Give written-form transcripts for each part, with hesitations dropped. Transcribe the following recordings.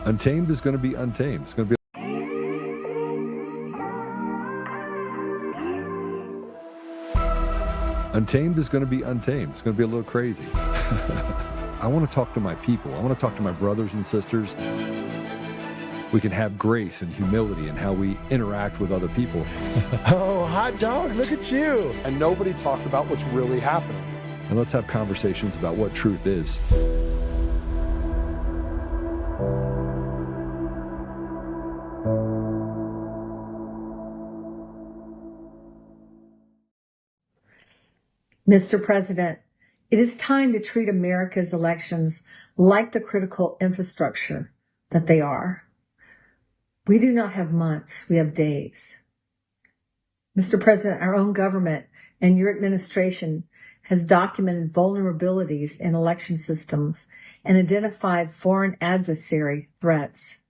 Untamed is going to be untamed. It's going to be Untamed is going to be untamed. It's going to be a little crazy. I want to talk to my people. I want to talk to my brothers and sisters. We can have grace and humility in how we interact with other people. Oh, hot dog, look at you. And nobody talked about what's really happening. And let's have conversations about what truth is. Mr. President, it is time to treat America's elections like the critical infrastructure that they are. We do not have months, we have days. Mr. President, our own government and your administration has documented vulnerabilities in election systems and identified foreign adversary threats.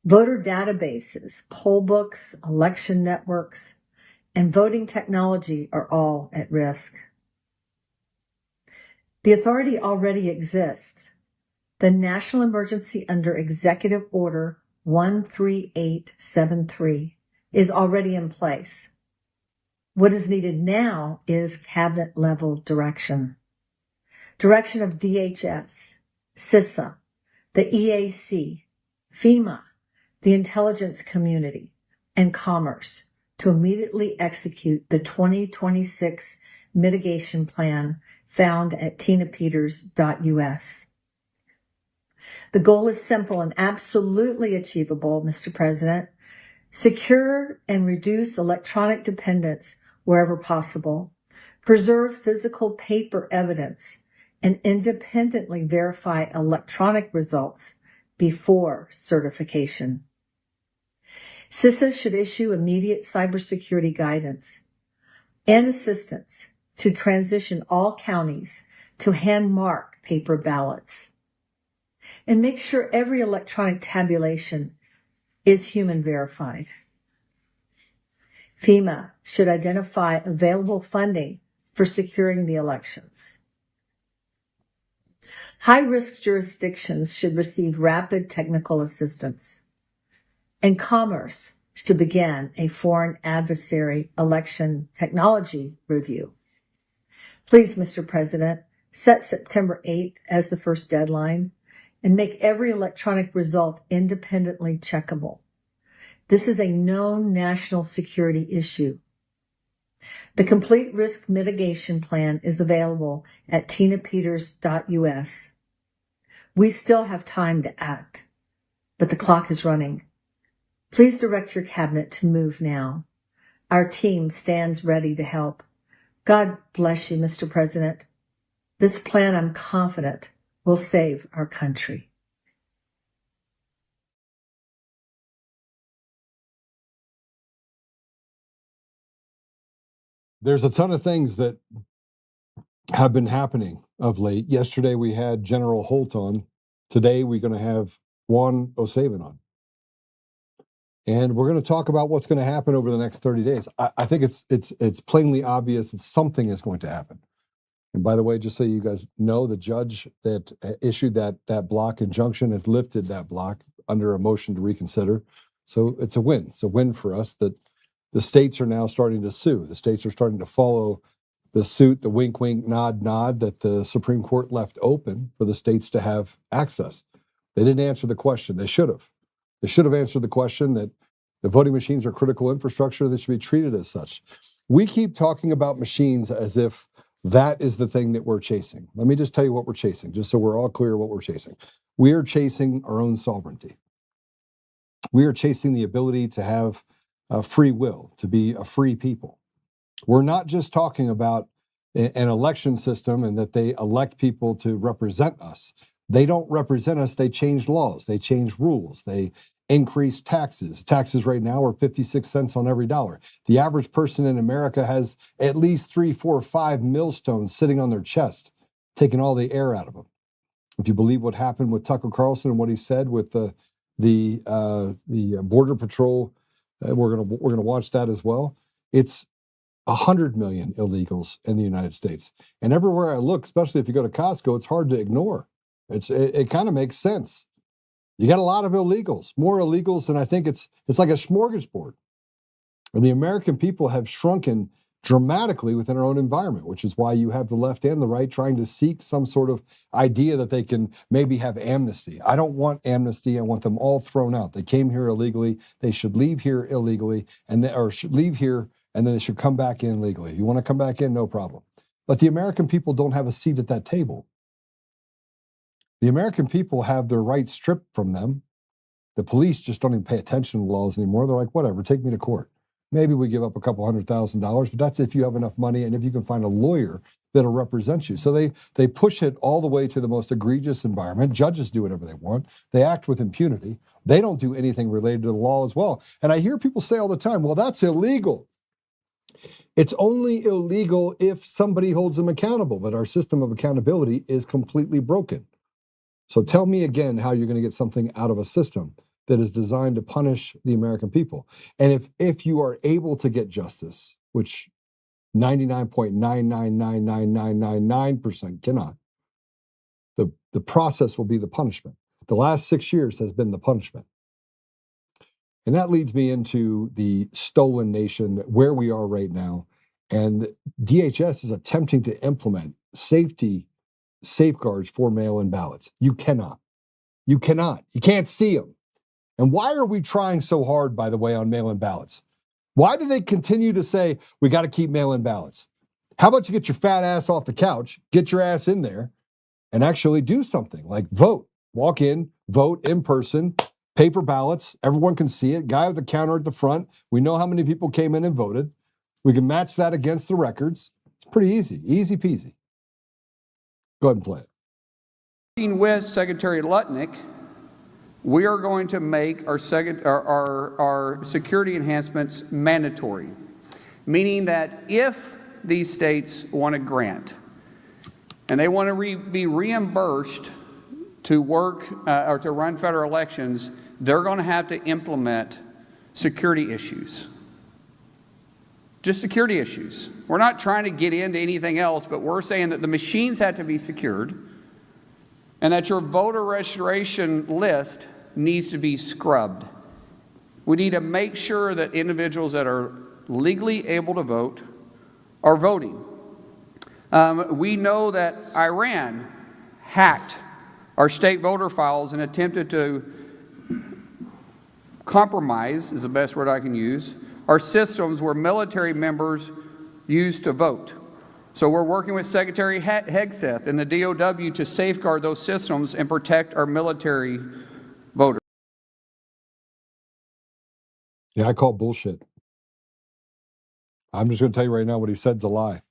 Voter databases, poll books, election networks, and voting technology are all at risk. The authority already exists. The national emergency under Executive Order 13873 is already in place. What is needed now is cabinet-level direction. Direction of DHS, CISA, the EAC, FEMA, the intelligence community, and Commerce to immediately execute the 2026 mitigation plan found at tinapeters.us. The goal is simple and absolutely achievable, Mr. President. Secure and reduce electronic dependence wherever possible. Preserve physical paper evidence and independently verify electronic results before certification. CISA should issue immediate cybersecurity guidance and assistance to transition all counties to hand-mark paper ballots and make sure every electronic tabulation is human verified. FEMA should identify available funding for securing the elections. High-risk jurisdictions should receive rapid technical assistance. And Commerce should begin a foreign adversary election technology review. Please, Mr. President, set September 8th as the first deadline and make every electronic result independently checkable. This is a known national security issue. The complete risk mitigation plan is available at tinapeters.us. We still have time to act, but the clock is running. Please direct your cabinet to move now. Our team stands ready to help. God bless you, Mr. President. This plan, I'm confident, will save our country. There's a ton of things that have been happening of late. Yesterday we had General Holt on. Today we're going to have Juan O'Savin on. And we're going to talk about what's going to happen over the next 30 days. I think it's plainly obvious that something is going to happen. And by the way, just so you guys know, the judge that issued that block injunction has lifted that block under a motion to reconsider. So it's a win. It's a win for us that the states are now starting to sue. The states are starting to follow the suit, the wink, wink, nod, nod that the Supreme Court left open for the states to have access. They didn't answer the question. They should have. They should have answered the question that the voting machines are critical infrastructure that should be treated as such. We keep talking about machines as if that is the thing that we're chasing. Let me just tell you what we're chasing, just so we're all clear what we're chasing. We are chasing our own sovereignty. We are chasing the ability to have free will, to be a free people. We're not just talking about an election system and that they elect people to represent us. They don't represent us. They change laws. They change rules. They increase taxes. Taxes right now are 56 cents on every dollar. The average person in America has at least 3, 4, 5 millstones sitting on their chest, taking all the air out of them. If you believe what happened with Tucker Carlson and what he said with the Border Patrol, we're gonna watch that as well. It's 100 million illegals in the United States, and everywhere I look, especially if you go to Costco, it's hard to ignore. It kind of makes sense. You got a lot of illegals, more illegals than I think it's like a smorgasbord. And the American people have shrunken dramatically within our own environment, which is why you have the left and the right trying to seek some sort of idea that they can maybe have amnesty. I don't want amnesty. I want them all thrown out. They came here illegally. They should leave here illegally, or should leave here, and then they should come back in legally. If you want to come back in, no problem. But the American people don't have a seat at that table. The American people have their rights stripped from them. The police just don't even pay attention to the laws anymore. They're like, whatever, take me to court. Maybe we give up a couple $100,000, but that's if you have enough money and if you can find a lawyer that'll represent you. So they push it all the way to the most egregious environment. Judges do whatever they want. They act with impunity. They don't do anything related to the law as well. And I hear people say all the time, well, that's illegal. It's only illegal if somebody holds them accountable, but our system of accountability is completely broken. So tell me again how you're going to get something out of a system that is designed to punish the American people. And if you are able to get justice, which 99.9999999% cannot, the process will be the punishment. The last 6 years has been the punishment. And that leads me into the stolen nation, where we are right now. And DHS is attempting to implement safeguards for mail-in ballots. You cannot. You can't see them. And why are we trying so hard, by the way, on mail-in ballots? Why do they continue to say, we got to keep mail-in ballots? How about you get your fat ass off the couch, get your ass in there, and actually do something like vote. Walk in, vote in person, paper ballots. Everyone can see it. Guy with the counter at the front. We know how many people came in and voted. We can match that against the records. It's pretty easy. Easy peasy. Go ahead and play it. With Secretary Lutnick, we are going to make our security enhancements mandatory, meaning that if these states want a grant and they want to be reimbursed to work or to run federal elections, they're going to have to implement security issues. Just security issues. We're not trying to get into anything else, but we're saying that the machines have to be secured and that your voter registration list needs to be scrubbed. We need to make sure that individuals that are legally able to vote are voting. We know that Iran hacked our state voter files and attempted to compromise, is the best word I can use, our systems where military members used to vote. So we're working with Secretary Hegseth and the DOW to safeguard those systems and protect our military voters. Yeah, I call bullshit. I'm just going to tell you right now what he said's a lie.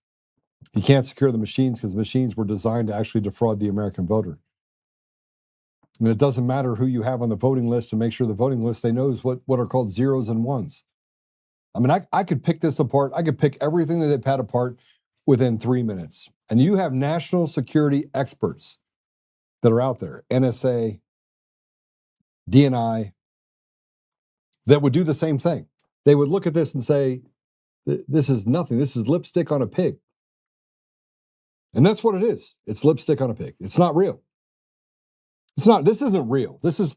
You can't secure the machines because the machines were designed to actually defraud the American voter. And it doesn't matter who you have on the voting list to make sure the voting list, they know what are called zeros and ones. I mean, I could pick this apart. I could pick everything that they've had apart within 3 minutes. And you have national security experts that are out there, NSA, DNI, that would do the same thing. They would look at this and say, this is nothing. This is lipstick on a pig. And that's what it is. It's lipstick on a pig. It's not real. It's not. This isn't real. This is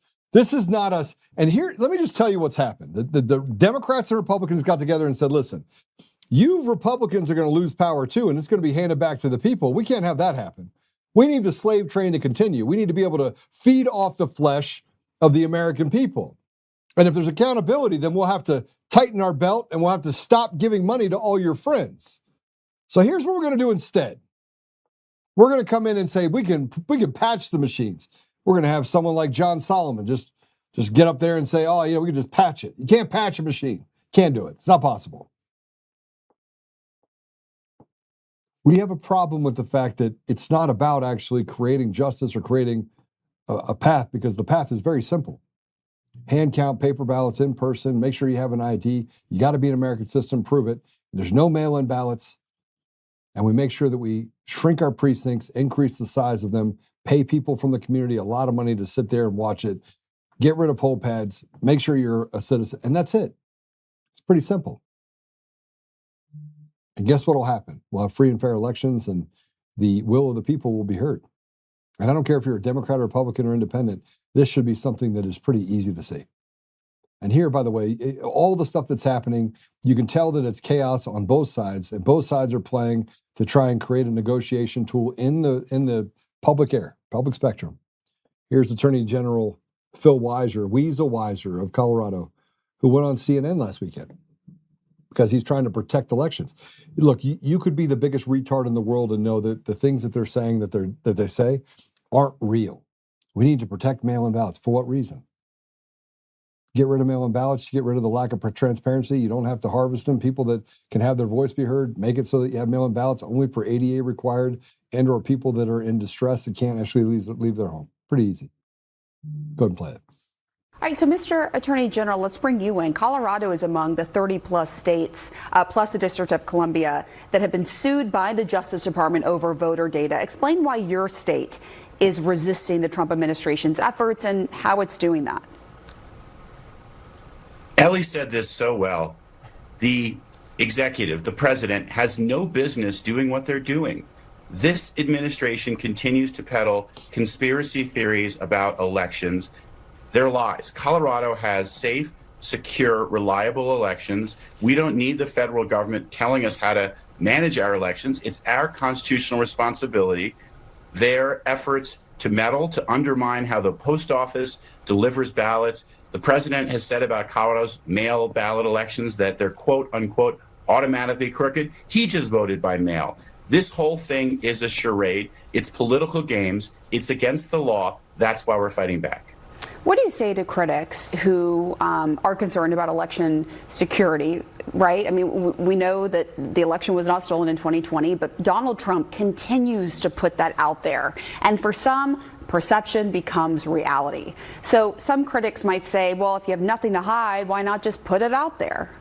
not us. And here, let me just tell you what's happened. The Democrats and Republicans got together and said, listen, you Republicans are going to lose power too, and it's going to be handed back to the people. We can't have that happen. We need the slave train to continue. We need to be able to feed off the flesh of the American people. And if there's accountability, then we'll have to tighten our belt and we'll have to stop giving money to all your friends. So here's what we're going to do instead. We're going to come in and say, we can patch the machines. We're going to have someone like John Solomon just get up there and say, oh, we can just patch it. You can't patch a machine. Can't do it. It's not possible. We have a problem with the fact that it's not about actually creating justice or creating a path, because the path is very simple. Hand count paper ballots in person, make sure you have an ID. You got to be an American system, prove it. There's no mail-in ballots. And we make sure that we shrink our precincts, increase the size of them, pay people from the community a lot of money to sit there and watch it, get rid of poll pads, make sure you're a citizen, and that's it. It's pretty simple. And guess what will happen? We'll have free and fair elections, and the will of the people will be heard. And I don't care if you're a Democrat or Republican or Independent, this should be something that is pretty easy to see. And here, by the way, all the stuff that's happening, you can tell that it's chaos on both sides, and both sides are playing to try and create a negotiation tool in the public air, public spectrum. Here's Attorney General Phil Weiser of Colorado, who went on CNN last weekend because he's trying to protect elections. Look, you could be the biggest retard in the world and know that the things that they're saying that they say aren't real. We need to protect mail-in ballots. For what reason? Get rid of mail-in ballots, get rid of the lack of transparency. You don't have to harvest them. People that can have their voice be heard, make it so that you have mail-in ballots only for ADA required and or people that are in distress and can't actually leave their home. Pretty easy. Go ahead and play it. All right, so Mr. Attorney General, let's bring you in. Colorado is among the 30-plus states, plus the District of Columbia, that have been sued by the Justice Department over voter data. Explain why your state is resisting the Trump administration's efforts and how it's doing that. Ellie said this so well. The executive, the president, has no business doing what they're doing. This administration continues to peddle conspiracy theories about elections. They're lies. Colorado has safe, secure, reliable elections. We don't need the federal government telling us how to manage our elections. It's our constitutional responsibility. Their efforts to meddle, to undermine how the post office delivers ballots. The president has said about Colorado's mail ballot elections that they're quote unquote automatically crooked. He just voted by mail. This whole thing is a charade. It's political games. It's against the law. That's why we're fighting back. What do you say to critics who are concerned about election security, right? I mean, we know that the election was not stolen in 2020, but Donald Trump continues to put that out there. And for some, perception becomes reality. So some critics might say, well, if you have nothing to hide, why not just put it out there?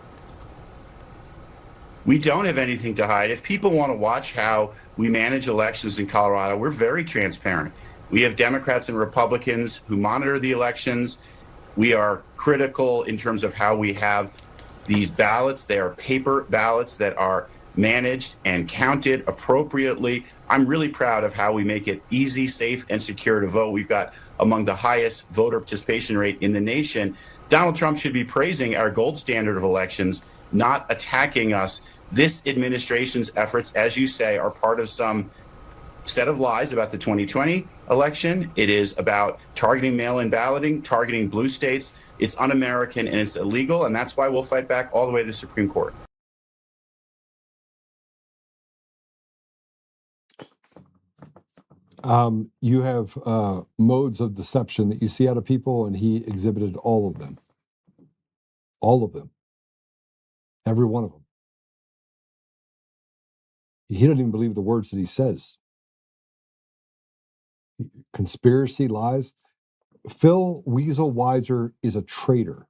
We don't have anything to hide. If people want to watch how we manage elections in Colorado, we're very transparent. We have Democrats and Republicans who monitor the elections. We are critical in terms of how we have these ballots. They are paper ballots that are managed and counted appropriately. I'm really proud of how we make it easy, safe, and secure to vote. We've got among the highest voter participation rate in the nation. Donald Trump should be praising our gold standard of elections, not attacking us. This administration's efforts, as you say, are part of some set of lies about the 2020 election. It is about targeting mail-in balloting, targeting blue states. It's un-American and it's illegal, and that's why we'll fight back all the way to the Supreme Court. You have modes of deception that you see out of people, and he exhibited all of them. All of them. Every one of them. He doesn't even believe the words that he says. Conspiracy, lies. Phil Weasel Weiser is a traitor.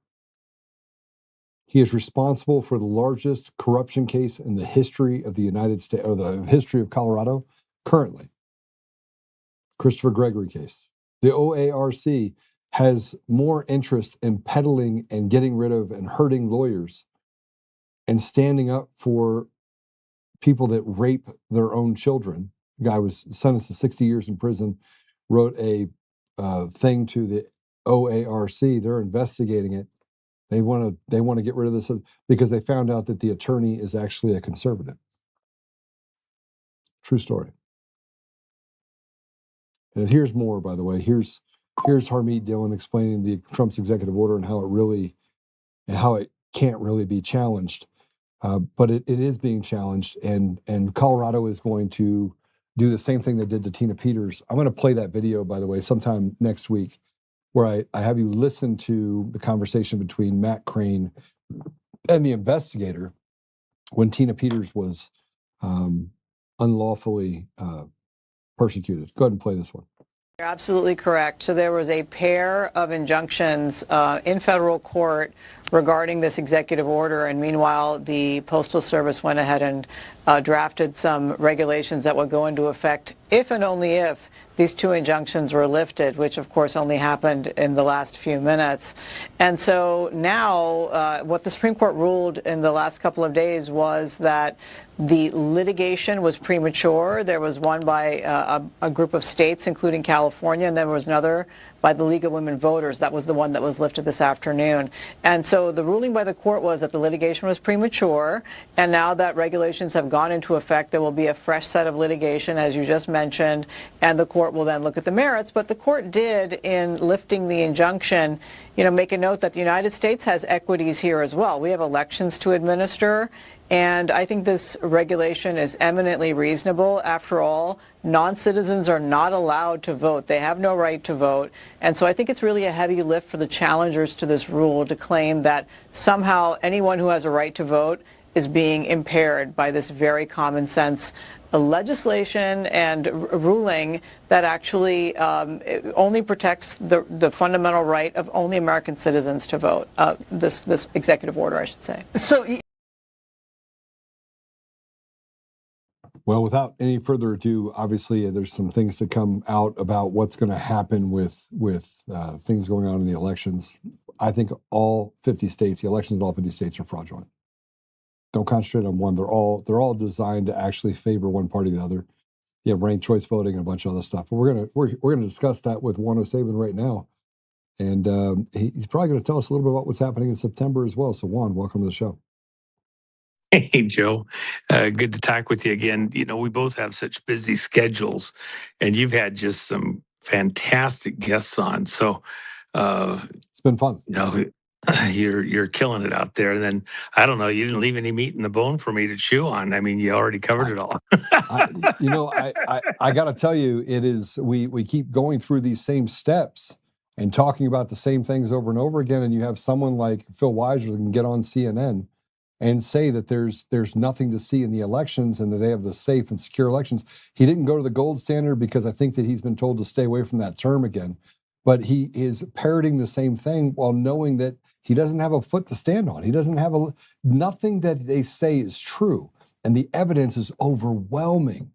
He is responsible for the largest corruption case in the history of the United States, or the history of Colorado, currently. Christopher Gregory case. The OARC has more interest in peddling and getting rid of and hurting lawyers and standing up for people that rape their own children. The guy was sentenced to 60 years in prison, wrote a thing to the OARC. They're investigating it. They want to get rid of this because they found out that the attorney is actually a conservative. True story. And here's more, by the way. Here's Harmeet Dhillon explaining the Trump's executive order and how it can't really be challenged. But it is being challenged, and Colorado is going to do the same thing they did to Tina Peters. I'm going to play that video, by the way, sometime next week, where I have you listen to the conversation between Matt Crane and the investigator when Tina Peters was unlawfully persecuted. Go ahead and play this one. You're absolutely correct. So there was a pair of injunctions in federal court regarding this executive order, and meanwhile, the Postal Service went ahead and drafted some regulations that would go into effect if and only if these two injunctions were lifted, which of course only happened in the last few minutes. And so now what the Supreme Court ruled in the last couple of days was that the litigation was premature. There was one by a group of states, including California, and there was another by the League of Women Voters. That was the one that was lifted this afternoon. And so the ruling by the court was that the litigation was premature, and now that regulations have gone into effect, there will be a fresh set of litigation, as you just mentioned, and the court will then look at the merits. But the court did, in lifting the injunction, make a note that the United States has equities here as well. We have elections to administer, and I think this regulation is eminently reasonable. After all, non-citizens are not allowed to vote. They have no right to vote. And so I think it's really a heavy lift for the challengers to this rule to claim that somehow anyone who has a right to vote is being impaired by this very common sense legislation and ruling that actually only protects the fundamental right of only American citizens to vote. This executive order, I should say. Well, without any further ado, obviously there's some things to come out about what's going to happen with things going on in the elections. I think all 50 states, the elections in all 50 states are fraudulent. Don't concentrate on one. They're all designed to actually favor one party or the other. You have ranked choice voting and a bunch of other stuff. But we're gonna discuss that with Juan O'Savin right now, and he's probably going to tell us a little bit about what's happening in September as well. So Juan, welcome to the show. Hey, Joe. Good to talk with you again. We both have such busy schedules, and you've had just some fantastic guests on. So it's been fun. You're killing it out there. And then I don't know, you didn't leave any meat in the bone for me to chew on. I mean, you already covered it all. I got to tell you, it is we keep going through these same steps and talking about the same things over and over again. And you have someone like Phil Weiser who can get on CNN and say that there's nothing to see in the elections and that they have the safe and secure elections. He didn't go to the gold standard because I think that he's been told to stay away from that term again. But he is parroting the same thing while knowing that he doesn't have a foot to stand on. He doesn't have nothing that they say is true. And the evidence is overwhelming.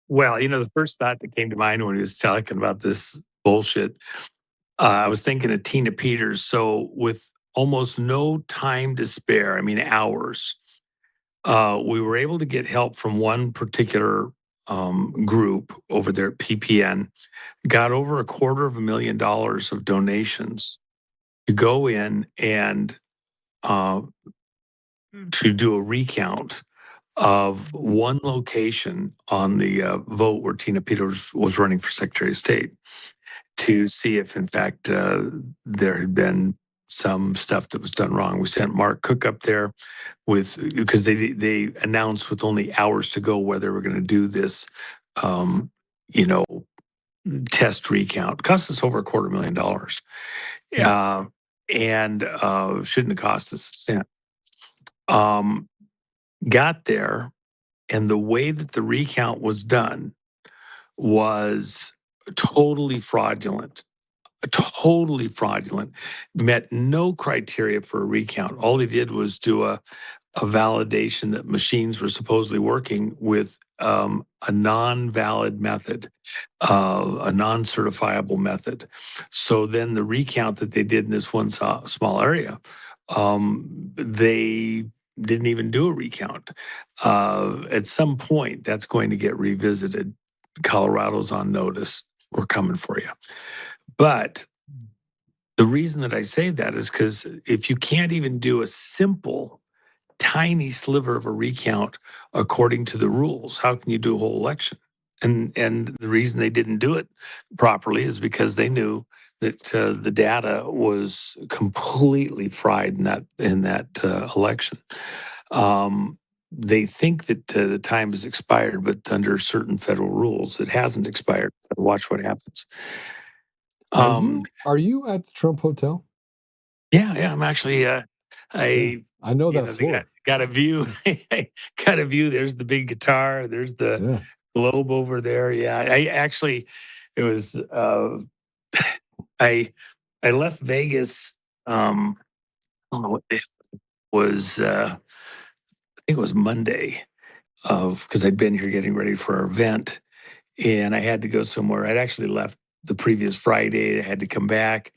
Well, the first thought that came to mind when he was talking about this bullshit, I was thinking of Tina Peters. So with almost no time to spare, I mean hours, we were able to get help from one particular group over there at PPN, got over $250,000 of donations to go in and to do a recount of one location on the vote where Tina Peters was running for Secretary of State to see if, in fact, there had been some stuff that was done wrong. We sent Mark Cook up there because they announced with only hours to go whether we're going to do this, test recount. It cost us over $250,000, and shouldn't have cost us a cent. Got there, and the way that the recount was done was totally fraudulent. Met no criteria for a recount. All they did was do a validation that machines were supposedly working with a non-valid method, a non-certifiable method. So then the recount that they did in this one small area, they didn't even do a recount. At some point, that's going to get revisited. Colorado's on notice. We're coming for you. But the reason that I say that is because if you can't even do a simple, tiny sliver of a recount according to the rules, how can you do a whole election? And the reason they didn't do it properly is because they knew that the data was completely fried in that election. They think that the time has expired, but under certain federal rules, it hasn't expired. Watch what happens. Are you at the Trump Hotel? Yeah, I'm actually. I know that floor. Got a view. Got a view. There's the big guitar. There's the globe over there. Yeah, it was. I left Vegas. I don't know what it was. I think it was Monday, because I'd been here getting ready for our event, and I had to go somewhere. I'd actually left the previous Friday. I had to come back.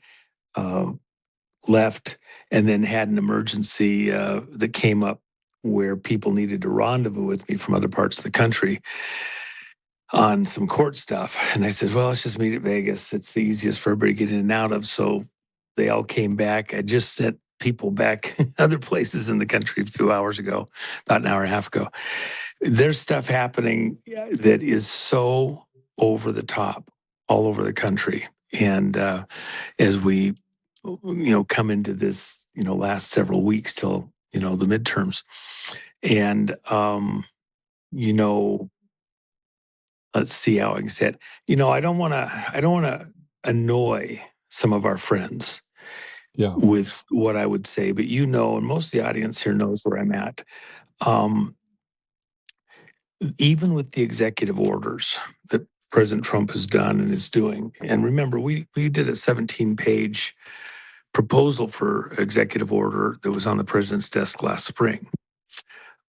Left, and then had an emergency that came up where people needed to rendezvous with me from other parts of the country. on some court stuff. And I said, well, let's just meet at Vegas. It's the easiest for everybody to get in and out of. So they all came back. I just sent people back other places in the country a few hours ago, about an hour and a half ago. There's stuff happening that is so over the top all over the country. And as we, come into this, last several weeks till, the midterms. And, let's see how I can say it. I don't want to annoy some of our friends Yeah. with what I would say, but and most of the audience here knows where I'm at. Even with the executive orders that President Trump has done and is doing, and remember, we did a 17-page proposal for executive order that was on the president's desk last spring.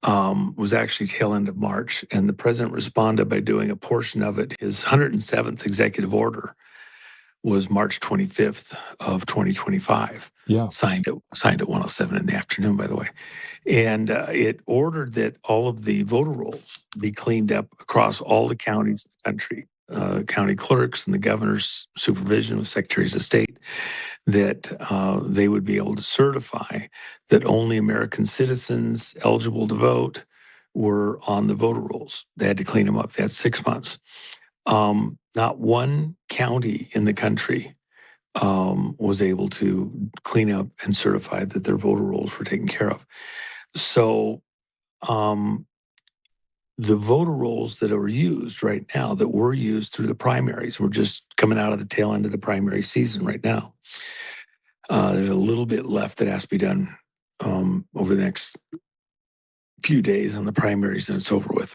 Was actually tail end of March, and the president responded by doing a portion of it. His 107th executive order was March 25th of 2025. Yeah. Signed at 1:07 in the afternoon, by the way. And it ordered that all of the voter rolls be cleaned up across all the counties in the country, county clerks and the governor's supervision with secretaries of state, that they would be able to certify that only American citizens eligible to vote were on the voter rolls. They had to clean them up. They had 6 months. Not one county in the country was able to clean up and certify that their voter rolls were taken care of. So the voter rolls that are used right now, that were used through the primaries, we're just coming out of the tail end of the primary season right now. There's a little bit left that has to be done over the next few days on the primaries, and it's over with.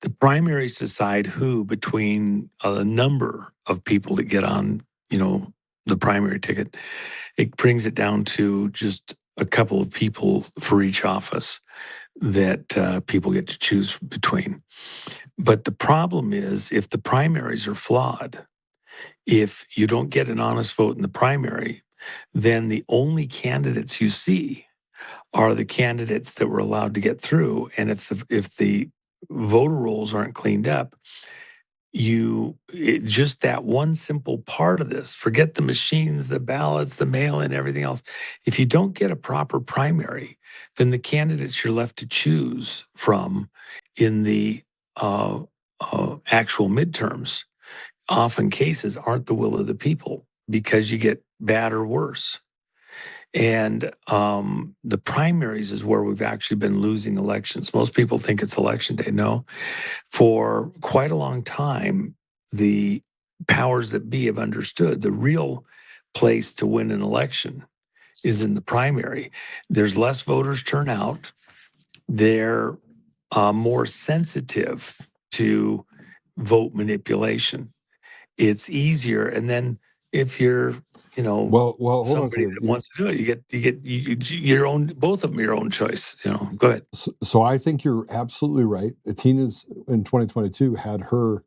The primaries decide who, between a number of people that get on, the primary ticket. It brings it down to just a couple of people for each office that people get to choose between. But the problem is, if the primaries are flawed, if you don't get an honest vote in the primary, then the only candidates you see are the candidates that were allowed to get through. And if the voter rolls aren't cleaned up, just that one simple part of this, forget the machines, the ballots, the mail-in, everything else. If you don't get a proper primary, then the candidates you're left to choose from in the actual midterms, often cases, aren't the will of the people, because you get bad or worse. And the primaries is where we've actually been losing elections. Most people think it's election day. No, for quite a long time, the powers that be have understood the real place to win an election is in the primary. There's less voters turn out. They're more sensitive to vote manipulation. It's easier. And then if you're Well, hold on a somebody second. that wants to do it, you get your own, both of them your own choice. Go ahead. So I think you're absolutely right. Tina's in 2022 had her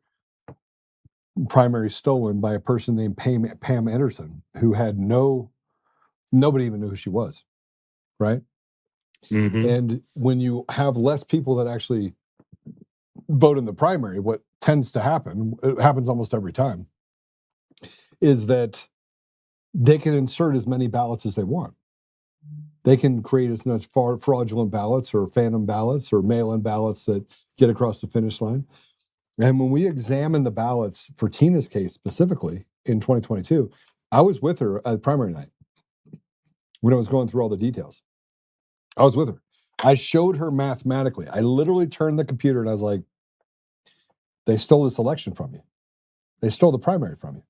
primary stolen by a person named Pam Anderson, who had nobody even knew who she was, right? Mm-hmm. And when you have less people that actually vote in the primary, what tends to happen, it happens almost every time, is that they can insert as many ballots as they want. They can create as much fraudulent ballots or phantom ballots or mail-in ballots that get across the finish line. And when we examined the ballots for Tina's case specifically in 2022, I was with her at primary night when I was going through all the details. I was with her. I showed her mathematically. I literally turned the computer and I was like, they stole this election from you. They stole the primary from you.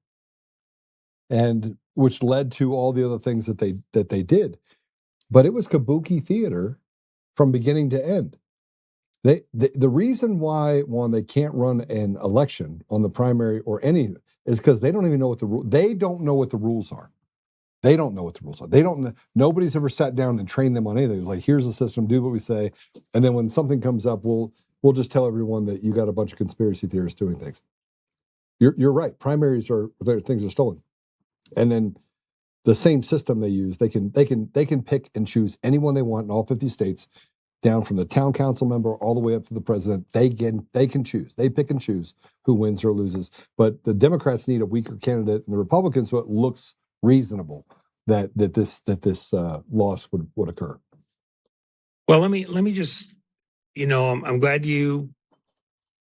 And which led to all the other things that they did. But it was kabuki theater from beginning to end. The reason why, Juan, they can't run an election on the primary or any is because they don't even know what they don't know what the rules are. They don't know what the rules are. They don't know. Nobody's ever sat down and trained them on anything. It's like, here's the system, do what we say, and then when something comes up, we'll just tell everyone that you got a bunch of conspiracy theorists doing things. You're right. Primaries things are stolen, and then the same system they use, they can pick and choose anyone they want in all 50 states. down from the town council member all the way up to the president. They can choose. They pick and choose who wins or loses. But the Democrats need a weaker candidate, and the Republicans, so it looks reasonable that this loss would occur. Well, let me just, I'm glad you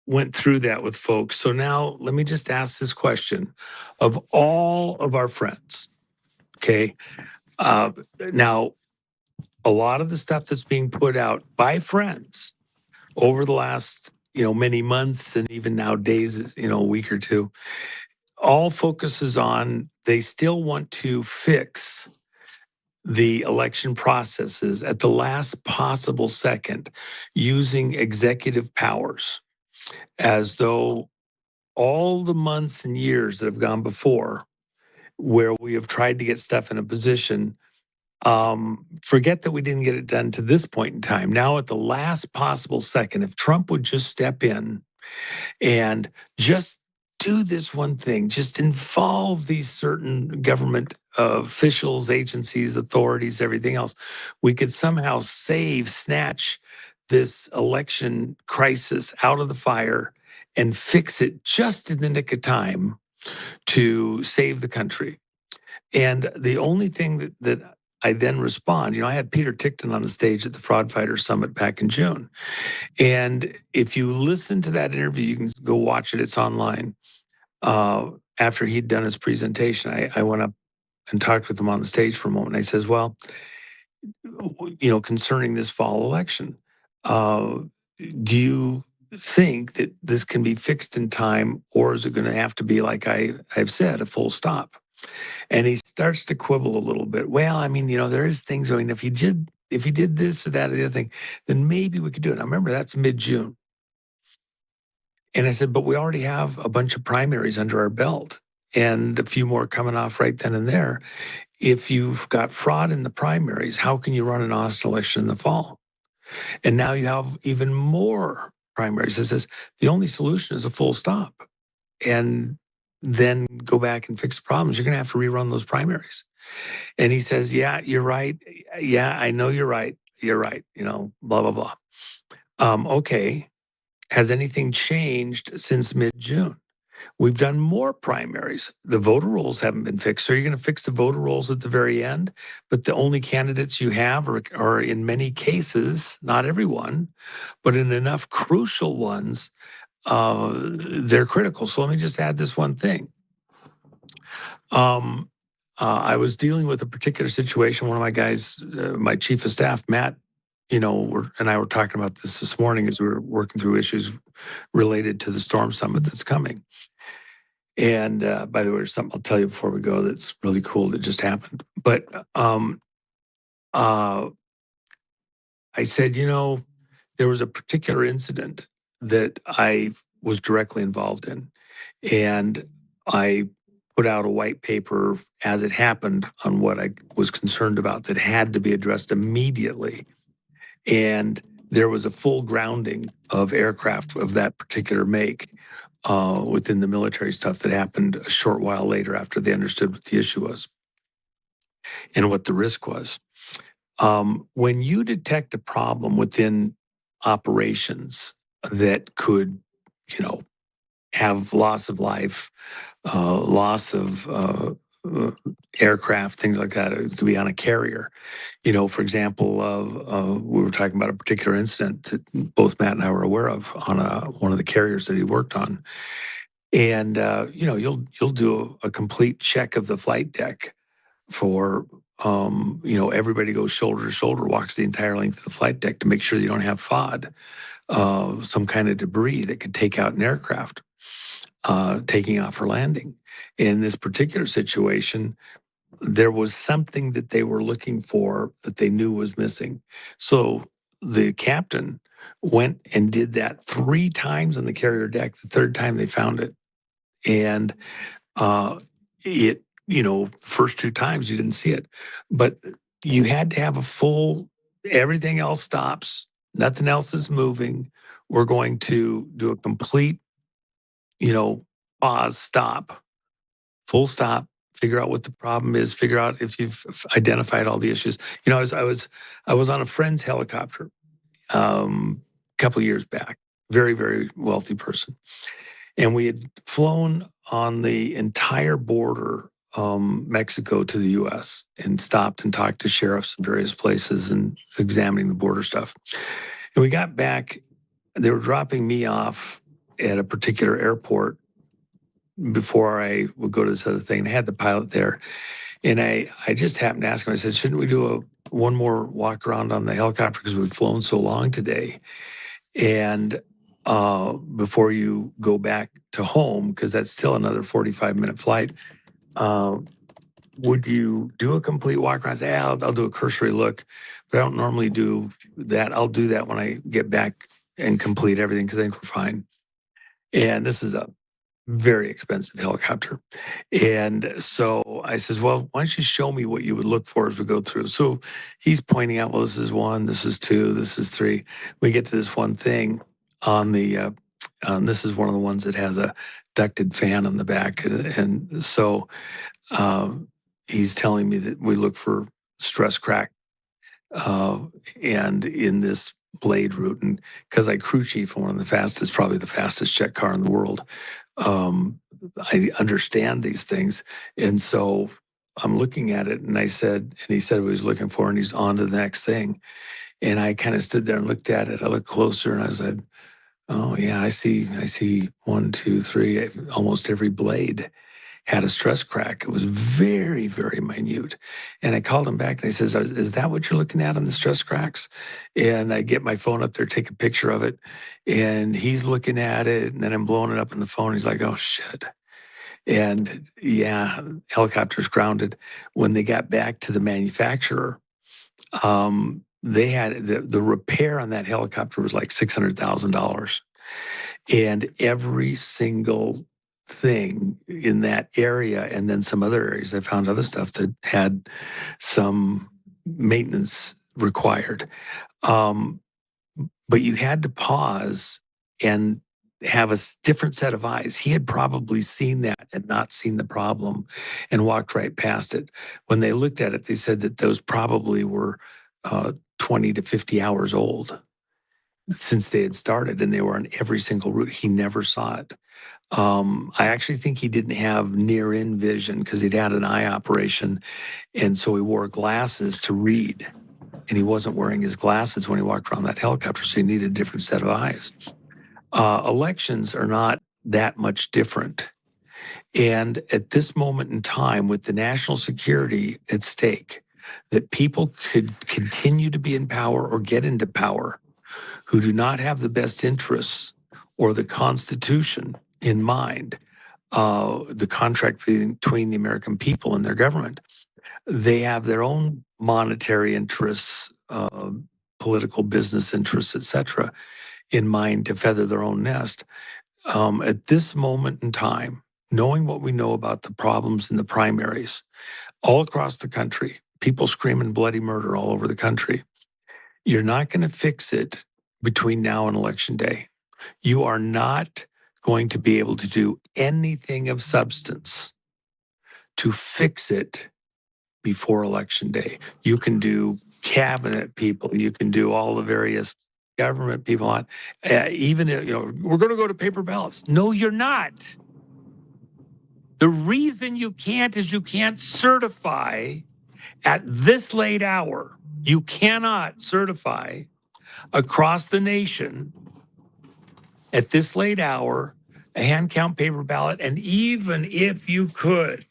went through that with folks. So now let me just ask this question of all of our friends. Okay. Now, a lot of the stuff that's being put out by friends over the last, many months and even now days, a week or two, all focuses on they still want to fix the election processes at the last possible second using executive powers, as though all the months and years that have gone before where we have tried to get stuff in a position, forget that we didn't get it done to this point in time. Now at the last possible second, if Trump would just step in and just do this one thing, just involve these certain government officials, agencies, authorities, everything else, we could somehow snatch this election crisis out of the fire and fix it just in the nick of time to save the country. And the only thing that I then respond, I had Peter Tickton on the stage at the Fraud Fighter Summit back in June. And if you listen to that interview, you can go watch it. It's online. After he'd done his presentation, I went up and talked with him on the stage for a moment. And I says, well, concerning this fall election, do you think that this can be fixed in time, or is it going to have to be, like I've said, a full stop? And he starts to quibble a little bit. Well, there is things going, if he did this or that or the other thing, then maybe we could do it. I remember that's mid-June. And I said, but we already have a bunch of primaries under our belt and a few more coming off right then and there. If you've got fraud in the primaries, how can you run an honest election in the fall? And now you have even more primaries. It says the only solution is a full stop. And then go back and fix the problems. You're going to have to rerun those primaries. And he says, yeah, you're right. Yeah, I know you're right. You're right. Blah, blah, blah. Okay. Has anything changed since mid-June? We've done more primaries. The voter rolls haven't been fixed. So you're going to fix the voter rolls at the very end, but the only candidates you have are in many cases, not everyone, but in enough crucial ones, they're critical. So let me just add this one thing. I was dealing with a particular situation. One of my guys, my chief of staff, Matt, and I were talking about this morning as we were working through issues related to the Storm Summit that's coming. And by the way, there's something I'll tell you before we go that's really cool that just happened. But I said, there was a particular incident that I was directly involved in. And I put out a white paper as it happened on what I was concerned about that had to be addressed immediately. And there was a full grounding of aircraft of that particular make within the military stuff that happened a short while later after they understood what the issue was and what the risk was. When you detect a problem within operations that could, have loss of life, loss of aircraft, things like that. It could be on a carrier. For example, we were talking about a particular incident that both Matt and I were aware of on one of the carriers that he worked on. And, you'll do a complete check of the flight deck for, everybody goes shoulder to shoulder, walks the entire length of the flight deck to make sure you don't have FOD, some kind of debris that could take out an aircraft. Taking off or landing. In this particular situation, there was something that they were looking for that they knew was missing. So the captain went and did that 3 times on the carrier deck. The third time they found it. And first 2 times you didn't see it. But you had to have a full, everything else stops. Nothing else is moving. We're going to do a complete pause, stop, full stop, figure out what the problem is, figure out if you've identified all the issues. I was on a friend's helicopter couple of years back. Very, very wealthy person. And we had flown on the entire border, Mexico to the U.S., and stopped and talked to sheriffs in various places and examining the border stuff. And we got back. They were dropping me off at a particular airport before I would go to this other thing. I had the pilot there. And I just happened to ask him, I said, shouldn't we do one more walk around on the helicopter because we've flown so long today? And before you go back to home, because that's still another 45-minute flight, would you do a complete walk around? I say, I'll do a cursory look, but I don't normally do that. I'll do that when I get back and complete everything because I think we're fine. And this is a very expensive helicopter. And so I says, well, why don't you show me what you would look for as we go through? So he's pointing out, well, this is 1, this is 2, this is 3. We get to this one thing on the, this is one of the ones that has a ducted fan on the back. And so he's telling me that we look for stress crack and in this blade route. And because I crew chief on one of the fastest, probably the fastest jet car in the world, I understand these things. And so I'm looking at it and he said what he was looking for, and he's on to the next thing. And I kind of stood there and looked at it. I looked closer and I said, oh yeah, I see 1, 2, 3, almost every blade had a stress crack. It was very, very minute. And I called him back and he says, is that what you're looking at on the stress cracks? And I get my phone up there, take a picture of it. And he's looking at it. And then I'm blowing it up in the phone. He's like, oh, shit. And yeah, helicopter's grounded. When they got back to the manufacturer, they had the repair on that helicopter was like $600,000. And every single thing in that area, and then some other areas, I found other stuff that had some maintenance required. But you had to pause and have a different set of eyes. He had probably seen that and not seen the problem and walked right past it. When they looked at it, they said that those probably were 20 to 50 hours old since they had started, and they were on every single route. He never saw it. I actually think he didn't have near-in vision because he'd had an eye operation, and so he wore glasses to read, and he wasn't wearing his glasses when he walked around that helicopter, so he needed a different set of eyes. Elections are not that much different. And at this moment in time, with the national security at stake, that people could continue to be in power or get into power who do not have the best interests or the Constitution in mind, the contract between the American people and their government. They have their own monetary interests, political business interests, etc., in mind to feather their own nest. At this moment in time, knowing what we know about the problems in the primaries all across the country, people screaming bloody murder all over the country, you're not going to fix it between now and Election Day. You are not going to be able to do anything of substance to fix it before Election Day. You can do cabinet people, you can do all the various government people on, even, we're going to go to paper ballots. No, you're not. The reason you can't is you can't certify at this late hour. You cannot certify across the nation at this late hour a hand count paper ballot. And even if you could,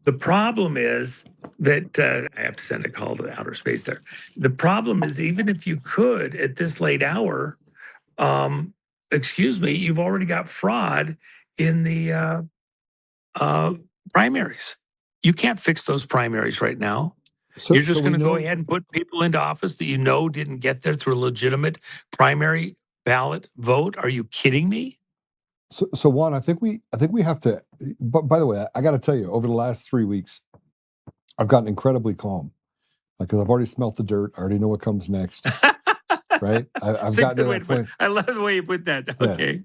the problem is that I have to send a call to outer space there. The problem is, even if you could at this late hour, you've already got fraud in the primaries. You can't fix those primaries right now. You're just going to go ahead and put people into office that you know didn't get there through a legitimate primary ballot vote. Are you kidding me? So Juan, I think we have to. But by the way, I got to tell you, over the last 3 weeks, I've gotten incredibly calm, because I've already smelt the dirt. I already know what comes next. Right? I've gotten to that point. I love the way you put that. Yeah. Okay.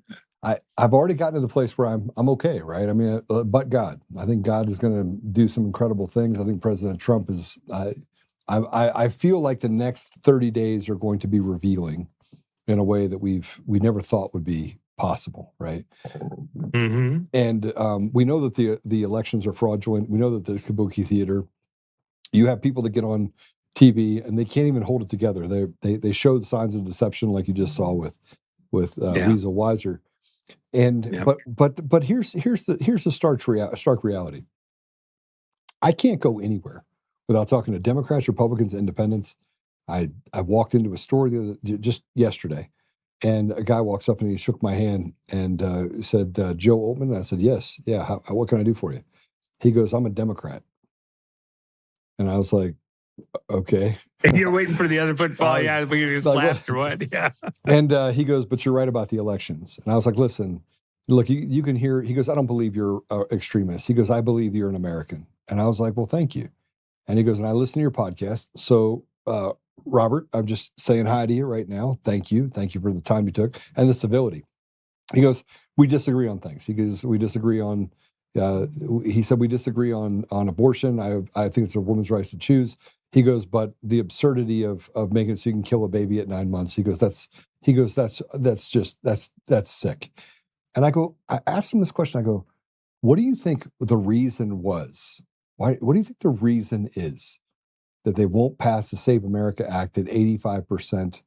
I've already gotten to the place where I'm okay, right? I mean, but God, I think God is going to do some incredible things. I think President Trump is. I feel like the next 30 days are going to be revealing in a way that we never thought would be possible, right? Mm-hmm. And we know that the elections are fraudulent. We know that there's kabuki theater. You have people that get on TV and they can't even hold it together. They show the signs of deception, like you just saw with Weiser. And but here's the stark reality. I can't go anywhere without talking to Democrats, Republicans, Independents. I walked into a store just yesterday, and a guy walks up and he shook my hand and said, "Joe Oltmann." I said, "Yes, yeah. What can I do for you?" He goes, "I'm a Democrat," and I was like, "Okay." And you're waiting for the other foot to fall. Yeah, we get slapped or what? Yeah. And he goes, "But you're right about the elections." And I was like, "Listen, look, you can hear." He goes, "I don't believe you're extremist." He goes, "I believe you're an American." And I was like, "Well, thank you." And he goes, "And I listen to your podcast. So, Robert, I'm just saying hi to you right now. Thank you. Thank you for the time you took and the civility." He goes, "We disagree on things." He goes, "We disagree on," he said, "we disagree on abortion. I think it's a woman's right to choose." He goes, "But the absurdity of making it so you can kill a baby at 9 months." He goes, that's sick. And I asked him this question. I go, "What do you think the reason was? What do you think the reason is that they won't pass the Save America Act at 85%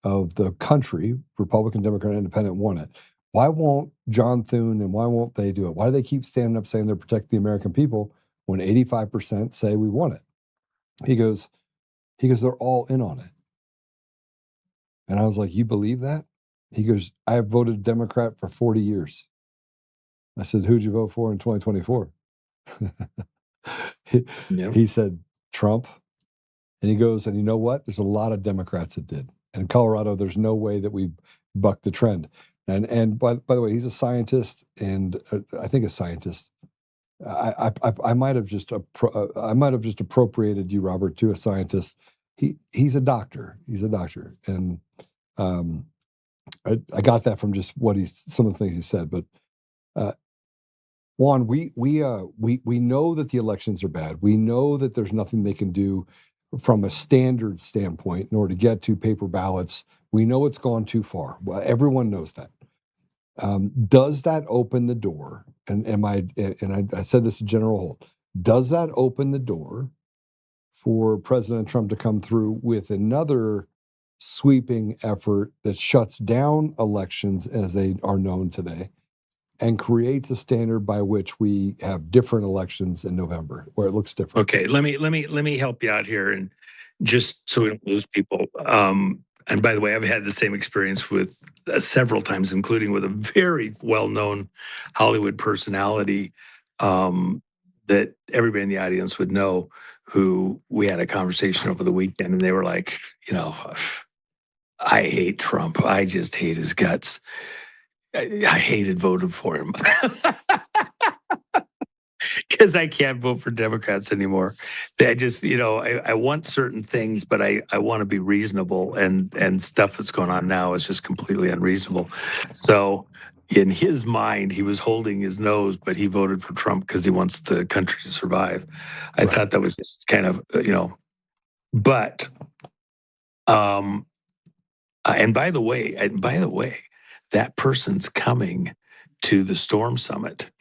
of the country, Republican, Democrat, Independent, want it? Why won't John Thune and why won't they do it? Why do they keep standing up saying they're protecting the American people when 85% say we want it?" He goes, "They're all in on it." And I was like, "You believe that?" He goes, "I have voted Democrat for 40 years. I said, "Who'd you vote for in 2024? He said, "Trump." And he goes, "And you know what? There's a lot of Democrats that did. And in Colorado, there's no way that we bucked the trend." And by the way, he's a scientist, and I think a scientist. I might have just appropriated you, Robert, to a scientist. He's a doctor. He's a doctor, and I got that from just some of the things he said. But Juan, we know that the elections are bad. We know that there's nothing they can do from a standard standpoint in order to get to paper ballots. We know it's gone too far. Well, everyone knows that. Does that open the door? And I said this to General Holt. Does that open the door for President Trump to come through with another sweeping effort that shuts down elections as they are known today and creates a standard by which we have different elections in November, where it looks different? Okay, let me help you out here, and just so we don't lose people. And by the way, I've had the same experience with several times, including with a very well-known Hollywood personality that everybody in the audience would know, who we had a conversation over the weekend, and they were like, "I hate Trump. I just hate his guts. I hated voting for him." Because I can't vote for Democrats anymore. I just, I want certain things, but I want to be reasonable, and stuff that's going on now is just completely unreasonable. So in his mind, he was holding his nose, but he voted for Trump because he wants the country to survive. I thought that was just kind of, but, and by the way, that person's coming to the Storm Summit.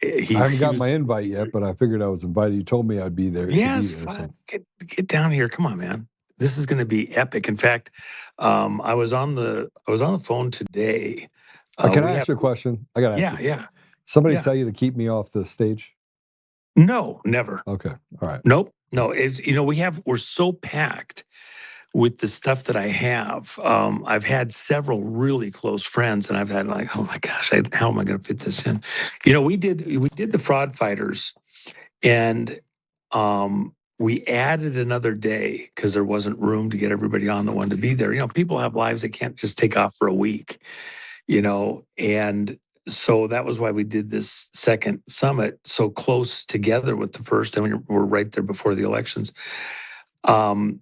I haven't got my invite yet, but I figured I was invited. You told me I'd be there. Yes, get down here. Come on, man. This is going to be epic. In fact, I was on the phone today. Can I ask you a question? I got to ask you. Yeah. Somebody tell you to keep me off the stage? No, never. Okay, all right. Nope. No, we're so packed with the stuff that I have. I've had several really close friends, and I've had like, oh my gosh, how am I going to fit this in? We did the fraud fighters, and we added another day because there wasn't room to get everybody on the one to be there. People have lives; they can't just take off for a week, and so that was why we did this second summit so close together with the first, and we're right there before the elections. And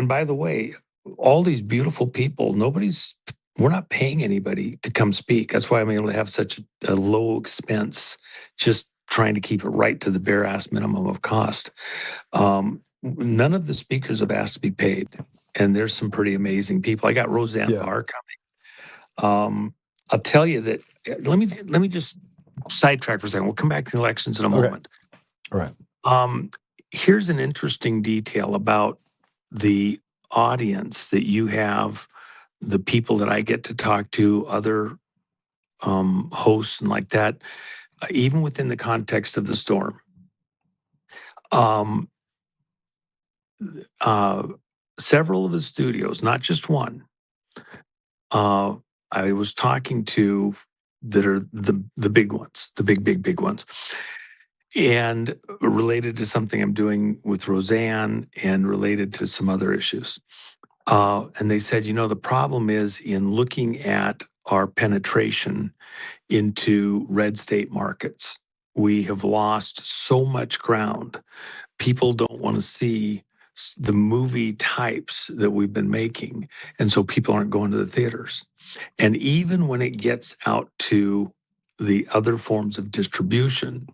by the way, all these beautiful people, we're not paying anybody to come speak. That's why I'm able to have such a low expense, just trying to keep it right to the bare ass minimum of cost. None of the speakers have asked to be paid, and there's some pretty amazing people. I got Roseanne Yeah. Barr coming. I'll tell you that. Let me just sidetrack for a second. We'll come back to the elections in a Okay. moment. All right. Here's an interesting detail about the audience that you have, the people that I get to talk to, other hosts and like that, even within the context of the storm. Several of the studios, not just one, I was talking to that are the big ones, the big ones, and related to something I'm doing with Roseanne and related to some other issues. And they said, the problem is in looking at our penetration into red state markets, we have lost so much ground. People don't want to see the movie types that we've been making. And so people aren't going to the theaters. And even when it gets out to the other forms of distribution,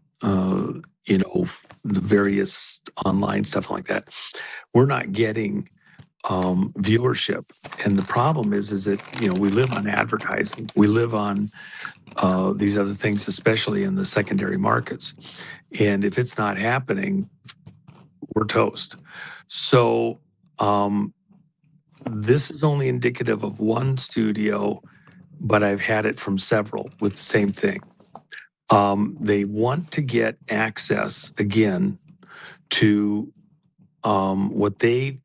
the various online stuff like that, we're not getting viewership. And the problem is that, we live on advertising. We live on these other things, especially in the secondary markets. And if it's not happening, we're toast. So this is only indicative of one studio, but I've had it from several with the same thing. They want to get access again to what they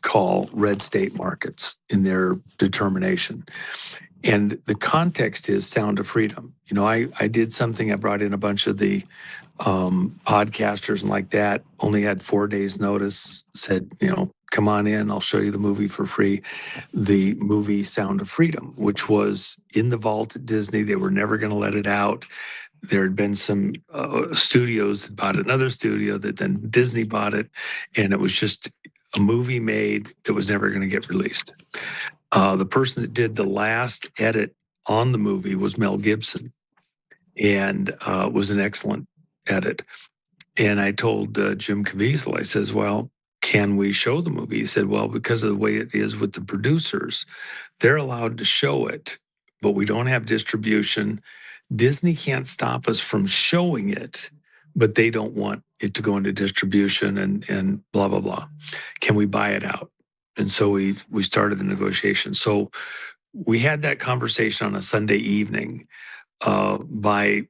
call red state markets in their determination. And the context is Sound of Freedom. I did something, I brought in a bunch of the podcasters and like that, only had 4 days notice, said, come on in, I'll show you the movie for free. The movie Sound of Freedom, which was in the vault at Disney. They were never going to let it out. There had been some studios that bought another studio that then Disney bought it. And it was just a movie made that was never going to get released. The person that did the last edit on the movie was Mel Gibson, and was an excellent edit. And I told Jim Caviezel, I says, well, can we show the movie? He said, well, because of the way it is with the producers, they're allowed to show it, but we don't have distribution. Disney can't stop us from showing it, but they don't want it to go into distribution and blah, blah, blah. Can we buy it out? And so we started the negotiation. So we had that conversation on a Sunday evening. By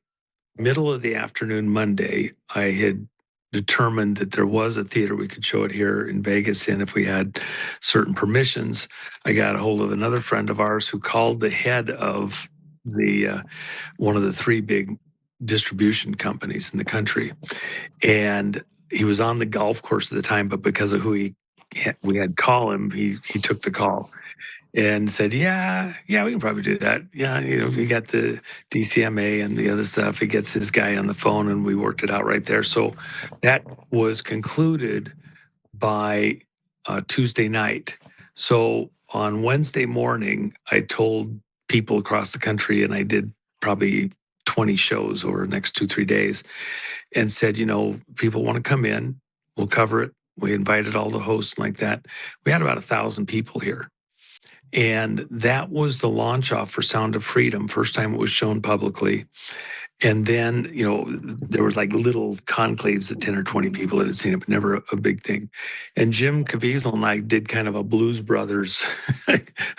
middle of the afternoon Monday, I had determined that there was a theater we could show it here in Vegas in if we had certain permissions. I got a hold of another friend of ours who called the head of the one of the three big distribution companies in the country. And he was on the golf course at the time, but because of who we had call him, he took the call and said, yeah, we can probably do that. Yeah, we got the DCMA and the other stuff. He gets his guy on the phone, and we worked it out right there. So that was concluded by Tuesday night. So on Wednesday morning, I told people across the country, and I did probably 20 shows over the next 2-3 days, and said, people want to come in, we'll cover it. We invited all the hosts like that. We had about 1,000 people here. And that was the launch off for Sound of Freedom, first time it was shown publicly. And then, there was like little conclaves of 10 or 20 people that had seen it, but never a big thing. And Jim Caviezel and I did kind of a Blues Brothers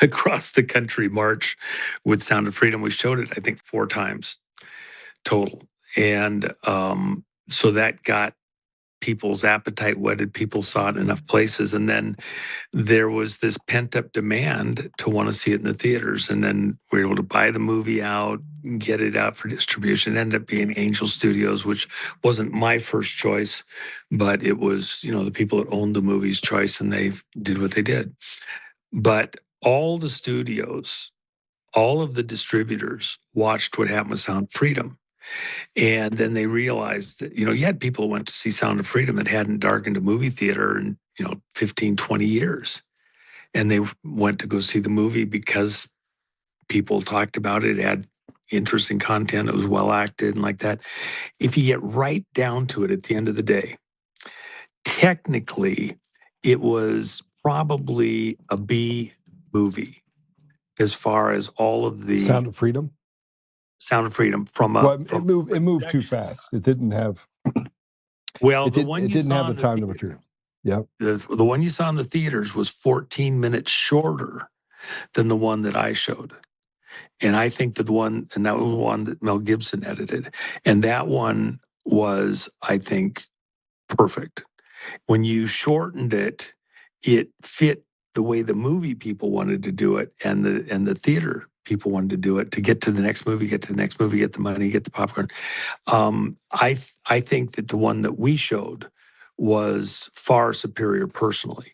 across the country march with Sound of Freedom. We showed it, I think, 4 times total. And so that got people's appetite whetted. People saw it in enough places. And then there was this pent up demand to want to see it in the theaters. And then we were able to buy the movie out, get it out for distribution. It ended up being Angel Studios, which wasn't my first choice, but it was, the people that owned the movie's choice, and they did what they did. But all the studios, all of the distributors watched what happened with Sound of Freedom. And then they realized that, you had people who went to see Sound of Freedom that hadn't darkened a movie theater in, 15, 20 years. And they went to go see the movie because people talked about it. It had interesting content. It was well acted and like that. If you get right down to it at the end of the day, technically, it was probably a B movie as far as all of the Sound of Freedom. Sound of Freedom from a. Well, from it moved too fast. It didn't have. Well, It, the did, one it you didn't saw have the in time to theater- mature. Yep. the one you saw in the theaters was 14 minutes shorter than the one that I showed. And I think that that was one that Mel Gibson edited. And that one was, I think, perfect. When you shortened it, it fit the way the movie people wanted to do it and the theater people wanted to do it to get to the next movie, get to the next movie, get the money, get the popcorn. I think that the one that we showed was far superior personally.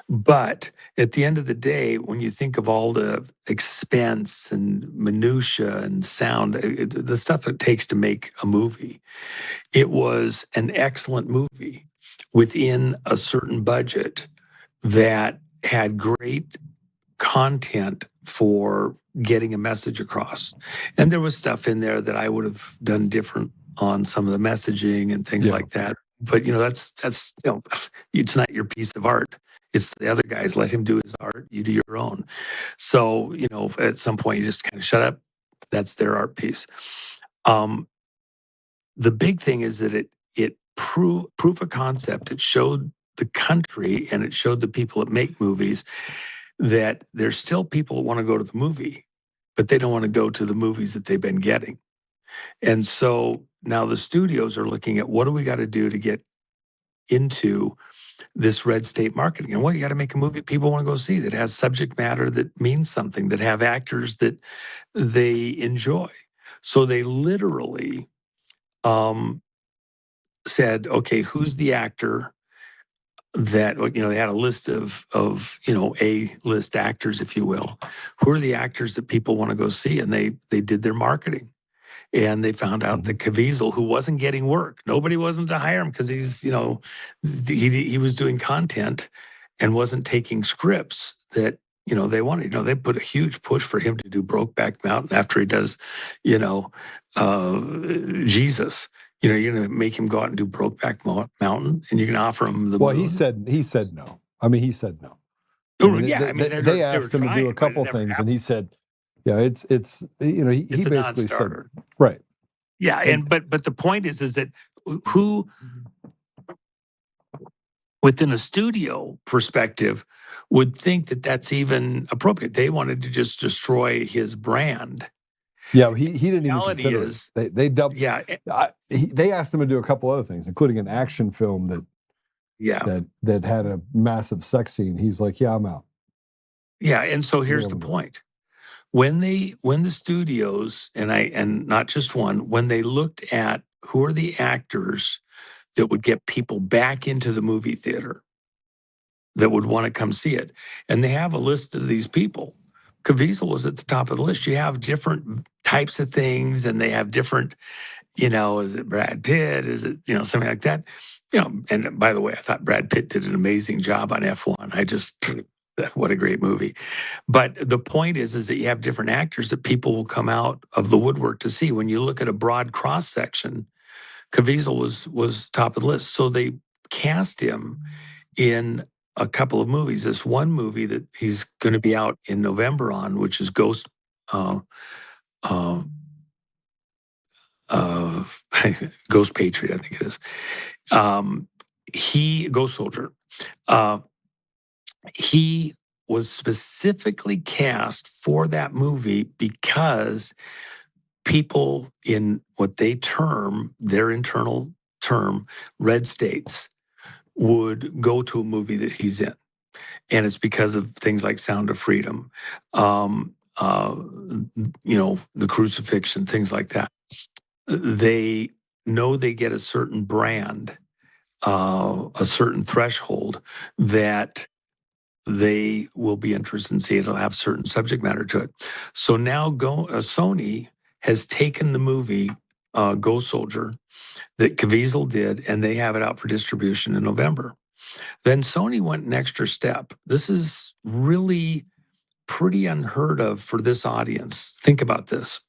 But at the end of the day, when you think of all the expense and minutia and sound, the stuff it takes to make a movie, it was an excellent movie within a certain budget that had great content for getting a message across. And there was stuff in there that I would have done different on some of the messaging and things Yeah. like that. But that's it's not your piece of art. It's the other guys. Let him do his art. You do your own. So at some point you just kind of shut up. That's their art piece. The big thing is that it proof of concept. It showed the country and it showed the people that make movies that there's still people that want to go to the movie, but they don't want to go to the movies that they've been getting. And so now the studios are looking at what do we got to do to get into this red state marketing? And you got to make a movie people want to go see that has subject matter that means something, that have actors that they enjoy. So they literally said, okay, who's the actor that, they had a list of A-list actors, if you will. Who are the actors that people want to go see? And they did their marketing. And they found out that Caviezel, who wasn't getting work, nobody wasn't to hire him because he's, he was doing content and wasn't taking scripts that, they wanted. They put a huge push for him to do Brokeback Mountain after he does, Jesus. You're going to make him go out and do Brokeback Mountain, and you're going to offer him the Well, moon. he said no. I mean, he said no. They asked him to do a couple things, and he said, "Yeah, it's he it's a basically said non-starter." right." Yeah, but the point is that who within a studio perspective would think that that's even appropriate? They wanted to just destroy his brand. Yeah, he didn't even Reality consider is, it. They doubled. yeah, They asked him to do a couple other things, including an action film that had a massive sex scene. He's like, "Yeah, I'm out." yeah. And so here's Yeah, the I'm out. point: when the studios and not just one, when they looked at who are the actors that would get people back into the movie theater, that would want to come see it, and they have a list of these people. Caviezel was at the top of the list. You have different types of things, and they have different, is it Brad Pitt? Is it, something like that? And by the way, I thought Brad Pitt did an amazing job on F1. What a great movie. But the point is that you have different actors that people will come out of the woodwork to see. When you look at a broad cross section, Caviezel was top of the list. So they cast him in a couple of movies. This one movie that he's going to be out in November on, which is Ghost Ghost Patriot, I think it is. Ghost Soldier. He was specifically cast for that movie because people in what they term, their internal term, red states, would go to a movie that he's in. And it's because of things like Sound of Freedom, the crucifixion, things like that. They know they get a certain brand, a certain threshold that they will be interested in seeing. It'll have certain subject matter to it. So now Sony has taken the movie Ghost Soldier that Caviezel did, and they have it out for distribution in November. Then Sony went an extra step. This is really pretty unheard of for this audience. Think about this.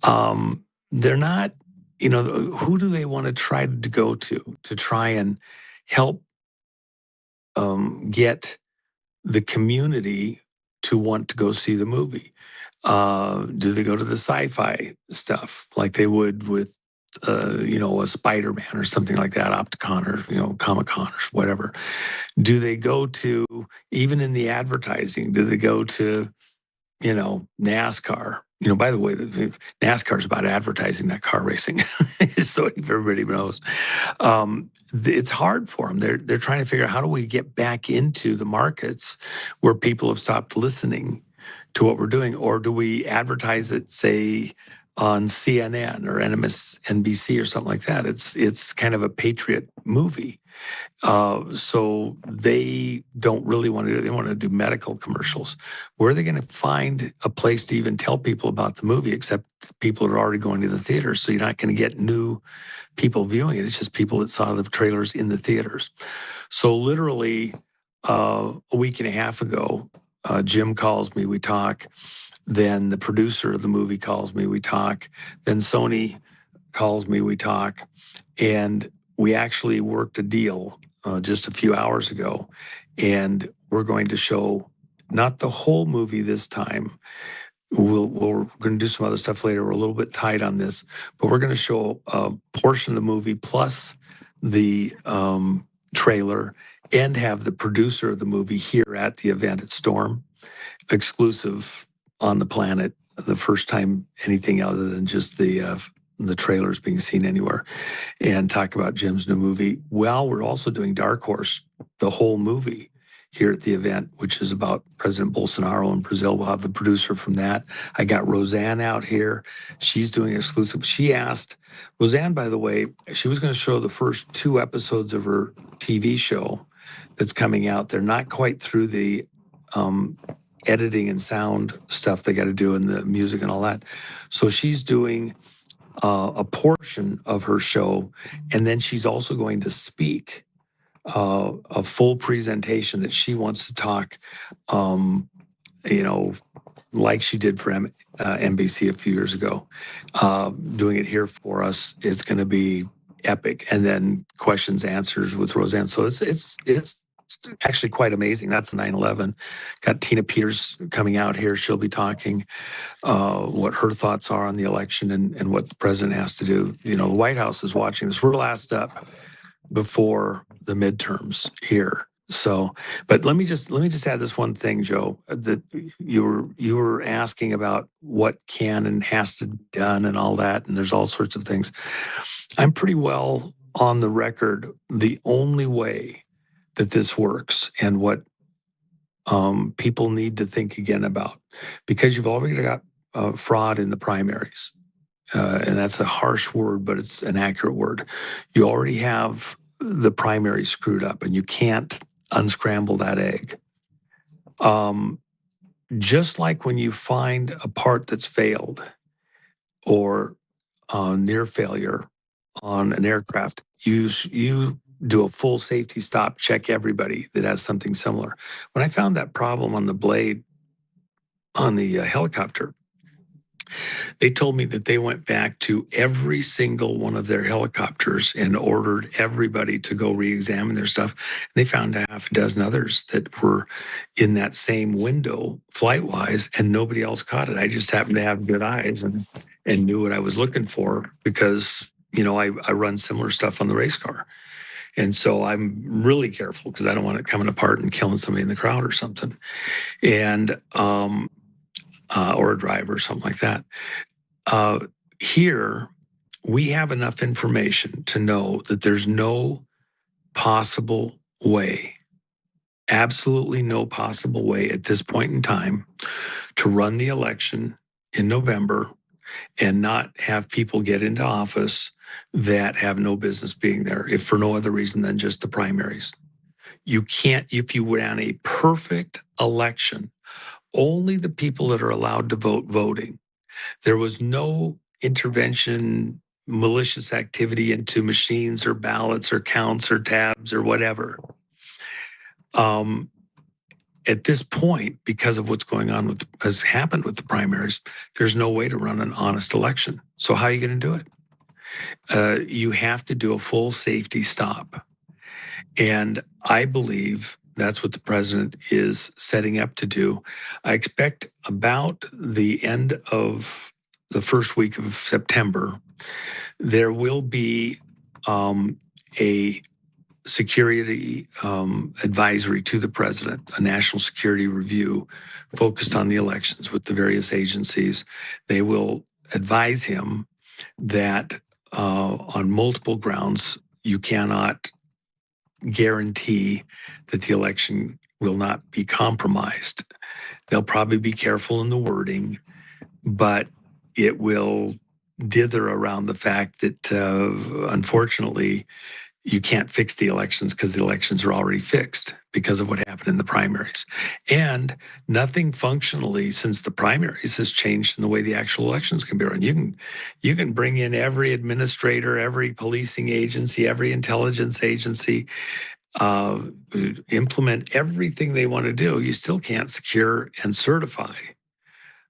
they're not, who do they want to try to go to try and help get the community to want to go see the movie? Do they go to the sci-fi stuff like they would with, a Spider-Man or something like that, Opticon or, Comic-Con or whatever? Do they go to, even in the advertising, do they go to, NASCAR? By the way, NASCAR is about advertising, not car racing, so everybody knows. It's hard for them. They're trying to figure out, how do we get back into the markets where people have stopped listening to what we're doing, or do we advertise it, say, on CNN or NBC or something like that? It's kind of a patriot movie. So they don't really want to do, they want to do medical commercials. Where are they going to find a place to even tell people about the movie, except people are already going to the theaters? So you're not going to get new people viewing it. It's just people that saw the trailers in the theaters. So literally a week and a half ago, Jim calls me, we talk. Then the producer of the movie calls me, we talk. Then Sony calls me, we talk. And we actually worked a deal just a few hours ago. And we're going to show not the whole movie this time. We're going to do some other stuff later. We're a little bit tight on this, but we're going to show a portion of the movie plus the trailer, and have the producer of the movie here at the event at Storm, exclusive on the planet, the first time anything other than just the trailers being seen anywhere, and talk about Jim's new movie. Well, we're also doing Dark Horse, the whole movie, here at the event, which is about President Bolsonaro in Brazil. We'll have the producer from that. I got Roseanne out here. She's doing exclusive. She asked, Roseanne, by the way, she was going to show the first 2 episodes of her TV show that's coming out. They're not quite through the editing and sound stuff they got to do, and the music and all that. So she's doing a portion of her show, and then she's also going to speak a full presentation that she wants to talk, like she did for NBC a few years ago, doing it here for us. It's going to be epic, and then questions, answers with Roseanne. So it's actually quite amazing. That's 9/11. Got Tina Peters coming out here. She'll be talking what her thoughts are on the election and what the president has to do. The White House is watching this. We're last up before the midterms here. So, but let me just add this one thing, Joe, that you were asking about what can and has to be done and all that, and there's all sorts of things. I'm pretty well on the record. The only way that this works, and what people need to think again about, because you've already got fraud in the primaries, and that's a harsh word, but it's an accurate word. You already have the primary screwed up, and you can't unscramble that egg. Just like when you find a part that's failed or near failure on an aircraft, you do a full safety stop, check everybody that has something similar. When I found that problem on the blade on the helicopter, they told me that they went back to every single one of their helicopters and ordered everybody to go re-examine their stuff. And they found a half a dozen others that were in that same window flight-wise, and nobody else caught it. I just happened to have good eyes and knew what I was looking for, because, I run similar stuff on the race car. And so I'm really careful, because I don't want it coming apart and killing somebody in the crowd or something. And or a driver or something like that. Here, we have enough information to know that there's no possible way, absolutely no possible way at this point in time, to run the election in November and not have people get into office that have no business being there, if for no other reason than just the primaries. You can't, if you ran a perfect election, only the people that are allowed to vote voting. There was no intervention, malicious activity into machines or ballots or counts or tabs or whatever. at this point, because of what's going on has happened with the primaries, there's no way to run an honest election. So how are you going to do it? You have to do a full safety stop. And I believe that's what the president is setting up to do. I expect about the end of the first week of September, there will be a security advisory to the president, a national security review focused on the elections with the various agencies. They will advise him that on multiple grounds, you cannot guarantee that the election will not be compromised. They'll probably be careful in the wording, but it will dither around the fact that unfortunately, you can't fix the elections because the elections are already fixed because of what happened in the primaries. And nothing functionally since the primaries has changed in the way the actual elections can be run. You can bring in every administrator, every policing agency, every intelligence agency, implement everything they want to do. You still can't secure and certify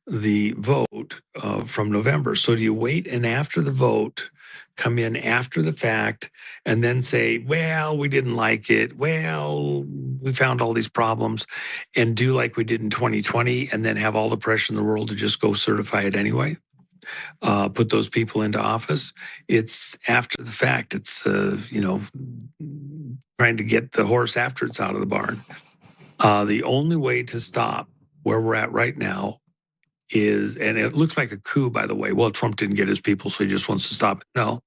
the vote from November. So do you wait and after the vote, come in after the fact, and then say, well, we didn't like it. Well, we found all these problems, and do like we did in 2020, and then have all the pressure in the world to just go certify it anyway? Put those people into office. It's after the fact. It's, trying to get the horse after it's out of the barn. The only way to stop where we're at right now is, and it looks like a coup, by the way. Well, Trump didn't get his people, so he just wants to stop it. No,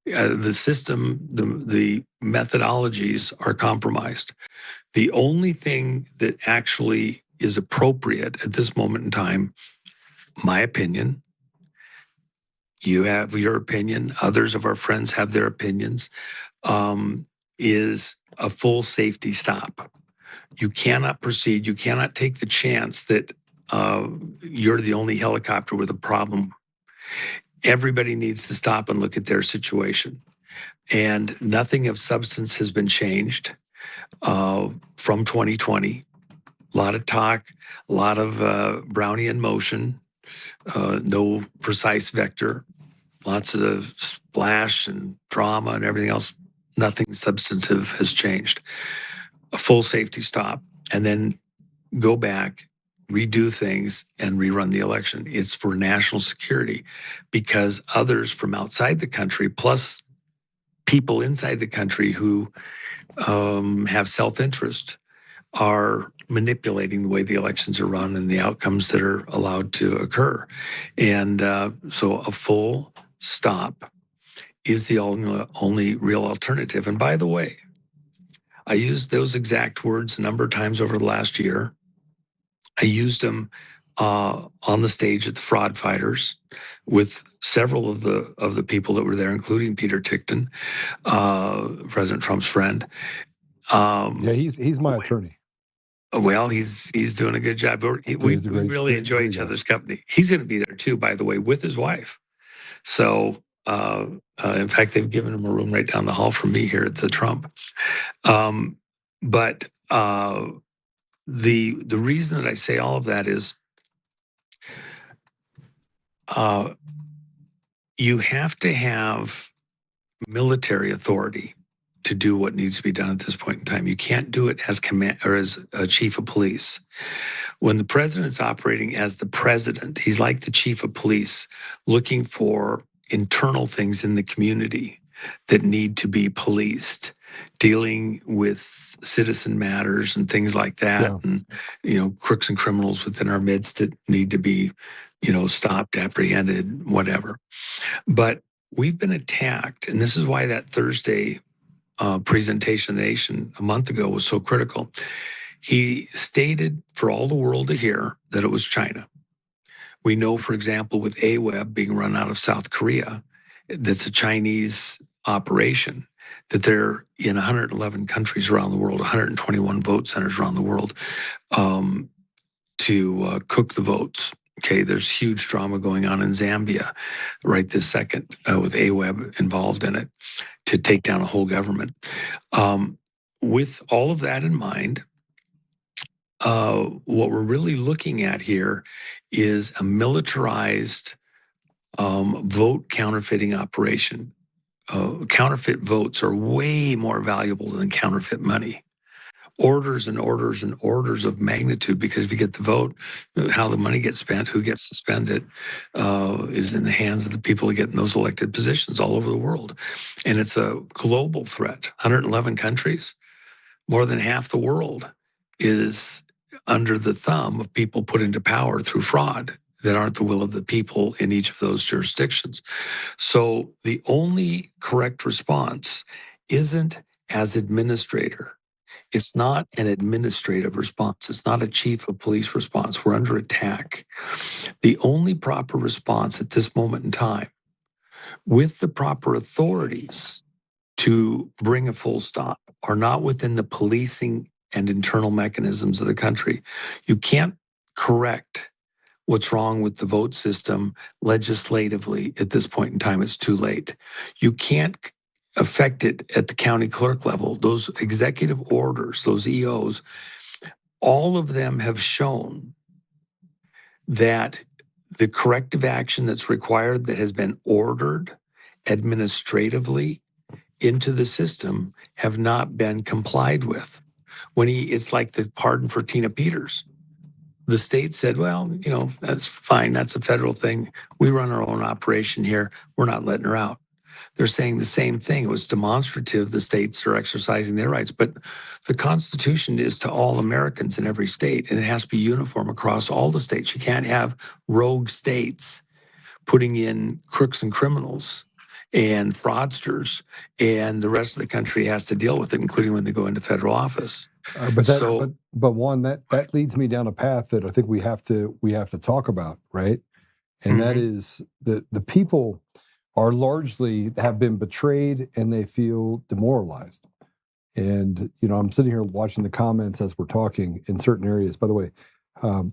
the system, the methodologies are compromised. The only thing that actually is appropriate at this moment in time, my opinion, you have your opinion, others of our friends have their opinions, is a full safety stop. You cannot proceed. You cannot take the chance that you're the only helicopter with a problem. Everybody needs to stop and look at their situation. And nothing of substance has been changed from 2020. A lot of talk, a lot of Brownian motion, no precise vector, lots of splash and drama and everything else. Nothing substantive has changed. A full safety stop, and then go back, redo things, and rerun the election. It's for national security because others from outside the country, plus people inside the country who have self-interest, are manipulating the way the elections are run and the outcomes that are allowed to occur. And so a full stop is the only real alternative. And by the way, I used those exact words a number of times over the last year. I used them on the stage at the Fraud Fighters with several of the people that were there, including Peter Tickton, President Trump's friend. Yeah, he's my attorney. Well, he's doing a good job. We really enjoy each other's company. He's going to be there too, by the way, with his wife. So, in fact, they've given him a room right down the hall from me here at the Trump. But the reason that I say all of that is you have to have military authority to do what needs to be done at this point in time. You can't do it as command or as a chief of police. When the president's operating as the president, he's like the chief of police, looking for internal things in the community that need to be policed, dealing with citizen matters and things like that, and crooks and criminals within our midst that need to be, stopped, apprehended, whatever. But we've been attacked, and this is why that Thursday presentation of the nation a month ago was so critical. He stated for all the world to hear that it was China. We know, for example, with AWEB being run out of South Korea, that's a Chinese operation, that they're in 111 countries around the world, 121 vote centers around the world to cook the votes. Okay, there's huge drama going on in Zambia right this second with AWEB involved in it to take down a whole government. With all of that in mind, what we're really looking at here is a militarized vote counterfeiting operation. Counterfeit votes are way more valuable than counterfeit money. Orders and orders and orders of magnitude, because if you get the vote, how the money gets spent, who gets to spend it, is in the hands of the people who get in those elected positions all over the world. And it's a global threat. 111 countries, more than half the world is under the thumb of people put into power through fraud that aren't the will of the people in each of those jurisdictions. So the only correct response isn't as administrator. It's not an administrative response. It's not a chief of police response. We're under attack. The only proper response at this moment in time, with the proper authorities to bring a full stop, are not within the policing and internal mechanisms of the country. You can't correct what's wrong with the vote system legislatively at this point in time. It's too late. You can't affect it at the county clerk level. Those executive orders, those EOs, all of them have shown that the corrective action that's required, that has been ordered administratively into the system, have not been complied with. It's like the pardon for Tina Peters. The state said, well, that's fine. That's a federal thing. We run our own operation here. We're not letting her out. They're saying the same thing. It was demonstrative. The states are exercising their rights. But the Constitution is to all Americans in every state, and it has to be uniform across all the states. You can't have rogue states putting in crooks and criminals and fraudsters, and the rest of the country has to deal with it, including when they go into federal office. But Juan, that leads me down a path that I think we have to talk about, right? And that is that the people are largely have been betrayed and they feel demoralized. And I'm sitting here watching the comments as we're talking in certain areas. By the way,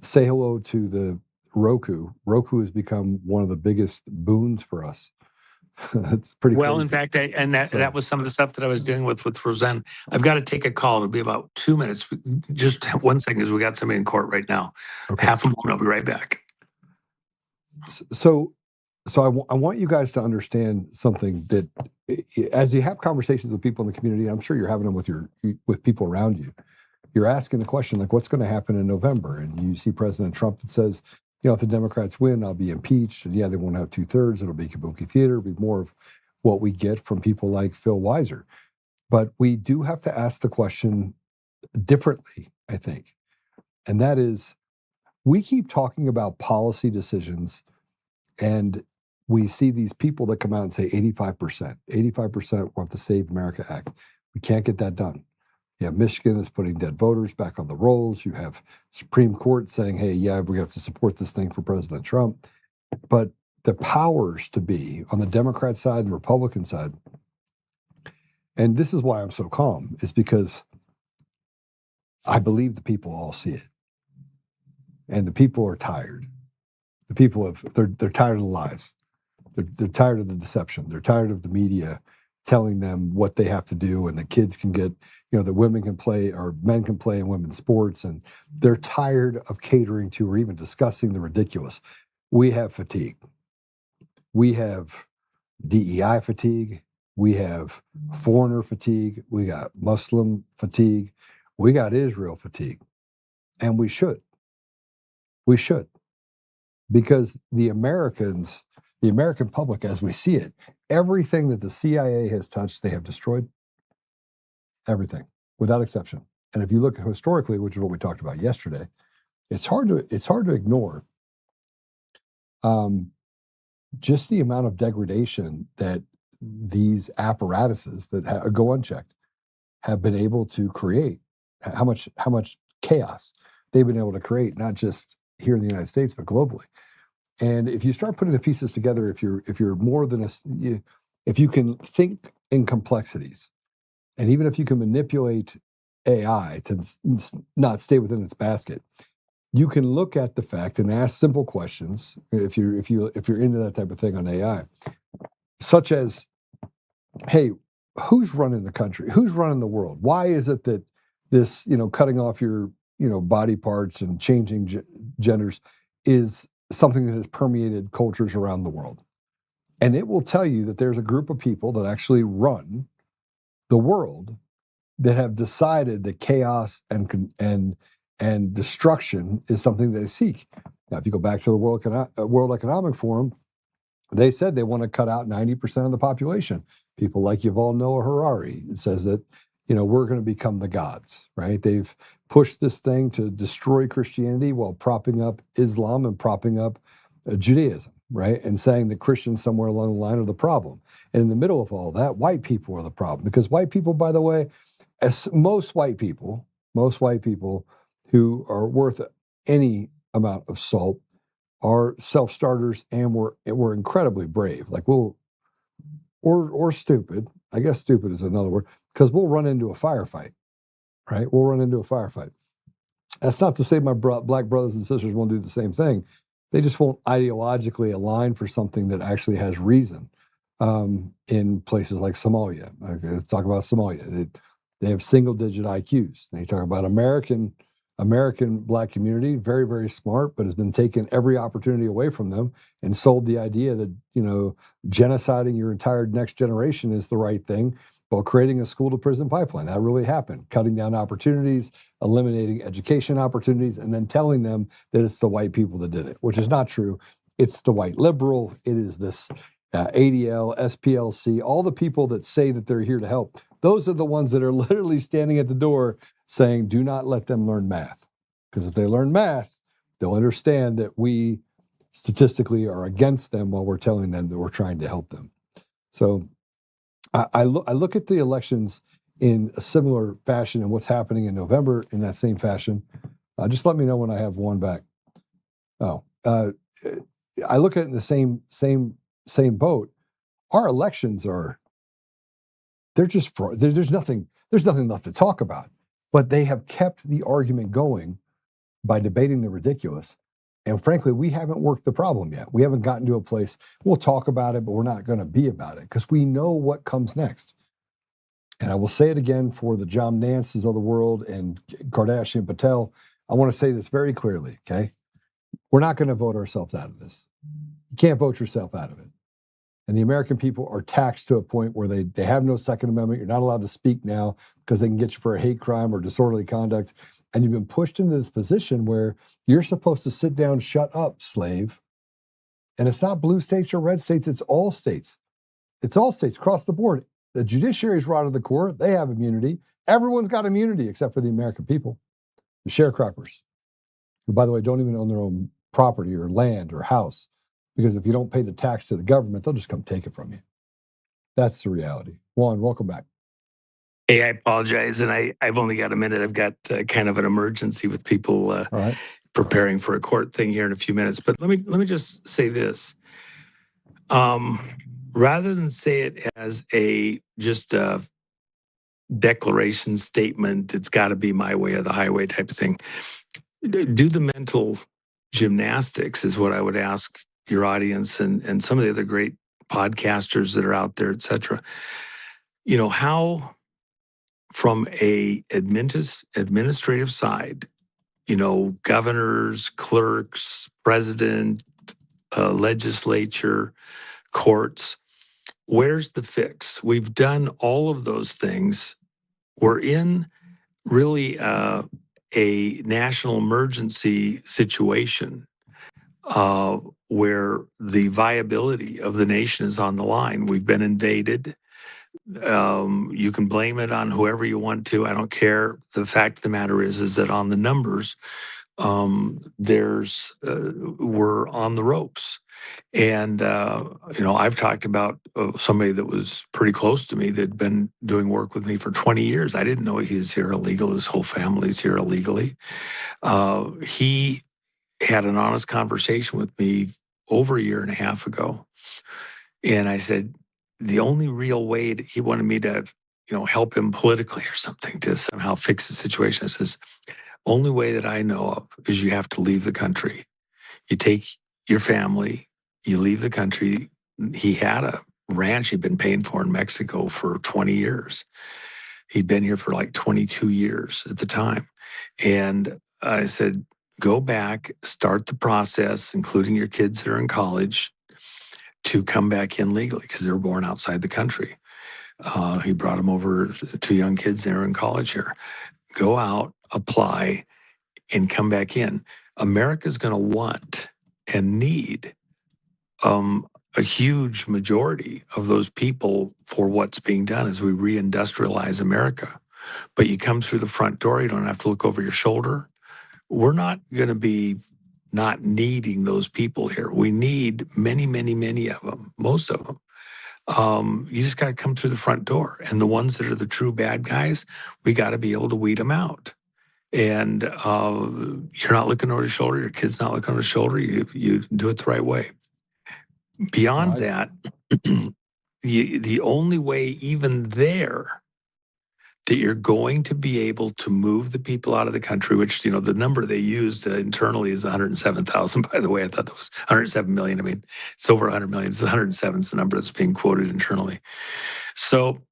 say hello to the Roku. Roku has become one of the biggest boons for us. It's pretty well. crazy. In fact, that was some of the stuff that I was dealing with Roseanne. I've got to take a call. It'll be about 2 minutes. Just 1 second, because we got somebody in court right now. Okay. Half a moment. I'll be right back. So I want you guys to understand something, that as you have conversations with people in the community, I'm sure you're having them with people around you. You're asking the question, like, what's going to happen in November? And you see President Trump that says, if the Democrats win, I'll be impeached. And they won't have 2/3. It'll be kabuki theater. It'll be more of what we get from people like Phil Weiser. But we do have to ask the question differently, I think. And that is, we keep talking about policy decisions, and we see these people that come out and say 85% want the Save America Act. We can't get that done. Michigan is putting dead voters back on the rolls. You have Supreme Court saying, hey, we have to support this thing for President Trump. But the powers to be on the Democrat side and the Republican side, and this is why I'm so calm, is because I believe the people all see it. And the people are tired. The people they're tired of the lies. They're tired of the deception. They're tired of the media telling them what they have to do, and the kids can get, that women can play, or men can play in women's sports, and they're tired of catering to or even discussing the ridiculous. We have fatigue. We have DEI fatigue. We have foreigner fatigue. We got Muslim fatigue. We got Israel fatigue. And we should. We should. Because the American public, as we see it, everything that the CIA has touched, they have destroyed. Everything, without exception. And if you look historically, which is what we talked about yesterday, it's hard to ignore just the amount of degradation that these apparatuses that go unchecked have been able to create. How much chaos they've been able to create, not just here in the United States, but globally. And if you start putting the pieces together, if you're more than if you can think in complexities, and even if you can manipulate AI to not stay within its basket, you can look at the fact and ask simple questions. If you're into that type of thing on AI, such as, hey, who's running the country? Who's running the world? Why is it that this, cutting off your body parts and changing genders is something that has permeated cultures around the world. And it will tell you that there's a group of people that actually run the world that have decided that chaos and destruction is something they seek. Now, if you go back to the World Economic Forum, they said they want to cut out 90% of the population. People like Yuval Noah Harari, it says that, we're going to become the gods, right? They've pushed this thing to destroy Christianity while propping up Islam and propping up Judaism, right? And saying that Christians somewhere along the line are the problem. And in the middle of all that, white people are the problem. Because white people, by the way, as most white people who are worth any amount of salt are self-starters, and we're incredibly brave. Like or stupid. I guess stupid is another word, because we'll run into a firefight, right? We'll run into a firefight. That's not to say my black brothers and sisters won't do the same thing. They just won't ideologically align for something that actually has reason. In places like Somalia, let's talk about Somalia. They have single-digit IQs. Now you talk about American black community, very, very smart, but has been taken every opportunity away from them and sold the idea that, genociding your entire next generation is the right thing while creating a school-to-prison pipeline. That really happened, cutting down opportunities, eliminating education opportunities, and then telling them that it's the white people that did it, which is not true. It's the white liberal. It is this ADL, SPLC, all the people that say that they're here to help. Those are the ones that are literally standing at the door saying, do not let them learn math. Because if they learn math, they'll understand that we statistically are against them while we're telling them that we're trying to help them. So I look at the elections in a similar fashion and what's happening in November in that same fashion. Just let me know when I have one back. I look at it in the same boat. Our elections they're just there's nothing left to talk about. But they have kept the argument going by debating the ridiculous. And frankly, we haven't worked the problem yet. We haven't gotten to a place, we'll talk about it, but we're not going to be about it because we know what comes next. And I will say it again for the John Nances of the world and Kardashian Patel. I want to say this very clearly, okay? We're not going to vote ourselves out of this. You can't vote yourself out of it. And the American people are taxed to a point where they have no Second Amendment. You're not allowed to speak now because they can get you for a hate crime or disorderly conduct. And you've been pushed into this position where you're supposed to sit down, shut up, slave. And it's not blue states or red states. It's all states. It's all states across the board. The judiciary is rotted to the core. They have immunity. Everyone's got immunity except for the American people, the sharecroppers, who, by the way, don't even own their own property or land or house. Because if you don't pay the tax to the government, they'll just come take it from you. That's the reality. Juan, welcome back. Hey, I apologize, and I've only got a minute. I've got kind of an emergency with people preparing for a court thing here in a few minutes. But let me just say this: rather than say it as just a declaration statement, it's got to be my way or the highway type of thing. Do the mental gymnastics is what I would ask your audience and some of the other great podcasters that are out there, et cetera. How from a administrative side, governors, clerks, president, legislature, courts, where's the fix? We've done all of those things. We're in really a national emergency situation where the viability of the nation is on the line. We've been invaded. You can blame it on whoever you want to. I don't care. The fact of the matter is that on the numbers, we're on the ropes. And, I've talked about somebody that was pretty close to me that had been doing work with me for 20 years. I didn't know he was here illegal. His whole family's here illegally. He had an honest conversation with me over a year and a half ago. And I said, the only real way he wanted me to, help him politically or something to somehow fix the situation. I says, only way that I know of is you have to leave the country. You take your family, you leave the country. He had a ranch he'd been paying for in Mexico for 20 years. He'd been here for like 22 years at the time. And I said, go back, start the process, including your kids that are in college, to come back in legally because they were born outside the country. He brought them over, 2 young kids that are in college here. Go out, apply, and come back in. America's going to want and need a huge majority of those people for what's being done as we reindustrialize America. But you come through the front door, you don't have to look over your shoulder. We're not going to be not needing those people here. We need many, many, many of them, most of them. You just got to come through the front door. And the ones that are the true bad guys, we got to be able to weed them out. And you're not looking over your shoulder. Your kid's not looking over his shoulder. You do it the right way. Beyond that, the only way even there that you're going to be able to move the people out of the country, which, the number they used internally is 107,000, by the way. I thought that was 107 million. I mean, it's over 100 million. It's 107 is the number that's being quoted internally. So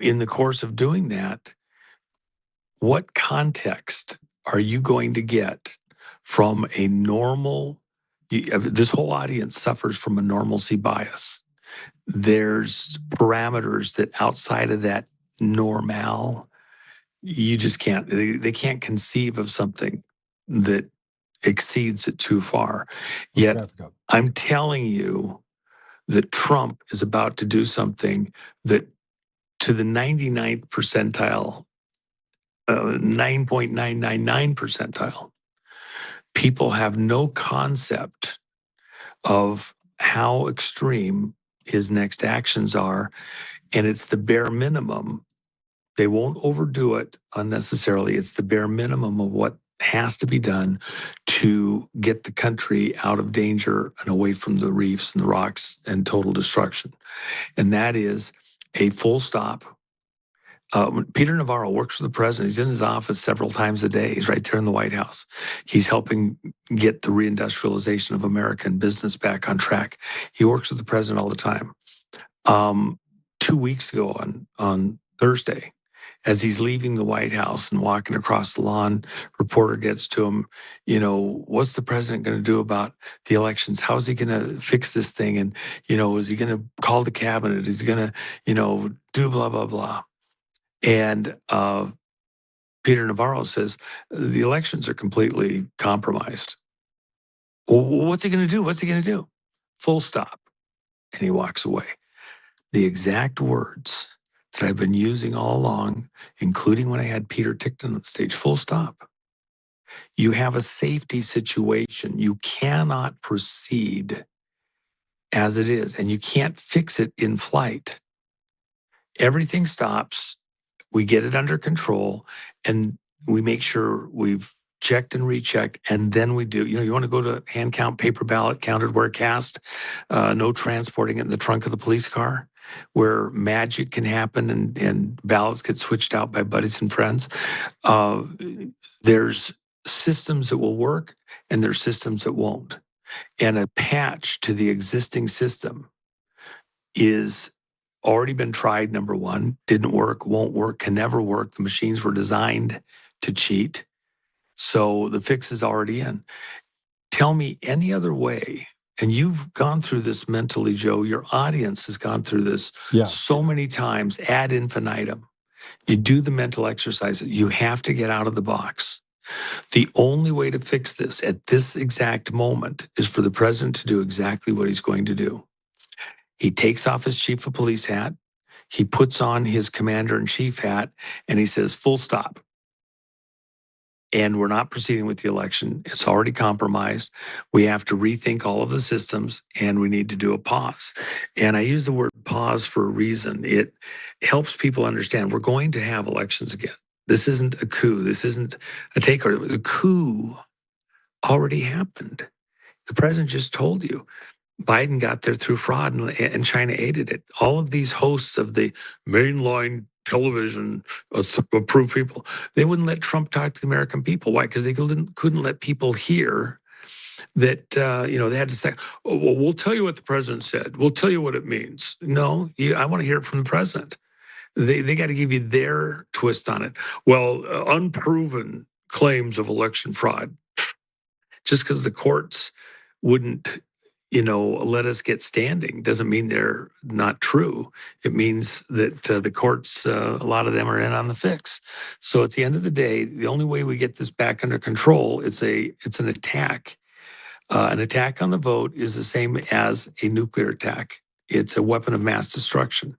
in the course of doing that, what context are you going to get from a normal, this whole audience suffers from a normalcy bias. There's parameters that outside of that normal, you just can't, they can't conceive of something that exceeds it too far. Yet I'm telling you that Trump is about to do something that to the 99th percentile, 9.999 percentile, people have no concept of how extreme his next actions are. And it's the bare minimum. They won't overdo it unnecessarily. It's the bare minimum of what has to be done to get the country out of danger and away from the reefs and the rocks and total destruction. And that is a full stop. Peter Navarro works for the president. He's in his office several times a day. He's right there in the White House. He's helping get the reindustrialization of America and business back on track. He works with the president all the time. 2 weeks ago on Thursday, as he's leaving the White House and walking across the lawn, reporter gets to him, what's the president going to do about the elections? How is he going to fix this thing? And, is he going to call the cabinet? Is he going to, do blah, blah, blah? And Peter Navarro says, the elections are completely compromised. Well, what's he going to do? What's he going to do? Full stop. And he walks away. The exact words that I've been using all along, including when I had Peter Tickton on the stage, full stop. You have a safety situation. You cannot proceed as it is, and you can't fix it in flight. Everything stops. We get it under control, and we make sure we've checked and rechecked, and then we do. You want to go to hand count, paper ballot, counted where cast, no transporting it in the trunk of the police car, where magic can happen and ballots get switched out by buddies and friends. There's systems that will work, and there's systems that won't. And a patch to the existing system is already been tried, number one, didn't work, won't work, can never work. The machines were designed to cheat. So the fix is already in. Tell me any other way, and you've gone through this mentally, Joe, your audience has gone through this so many times ad infinitum. You do the mental exercises. You have to get out of the box. The only way to fix this at this exact moment is for the president to do exactly what he's going to do. He takes off his chief of police hat, he puts on his commander-in-chief hat, and he says, full stop. And we're not proceeding with the election. It's already compromised. We have to rethink all of the systems, and we need to do a pause. And I use the word pause for a reason. It helps people understand we're going to have elections again. This isn't a coup. This isn't a takeover. The coup already happened. The president just told you. Biden got there through fraud, and China aided it. All of these hosts of the mainline television approved people, they wouldn't let Trump talk to the American people. Why? Because they couldn't let people hear that, they had to say, oh, well, we'll tell you what the president said. We'll tell you what it means. No, I want to hear it from the president. They got to give you their twist on it. Well, unproven claims of election fraud. Just because the courts wouldn't, let us get standing doesn't mean they're not true. It means that the courts, a lot of them are in on the fix. So at the end of the day, the only way we get this back under control, it's an attack. An attack on the vote is the same as a nuclear attack. It's a weapon of mass destruction.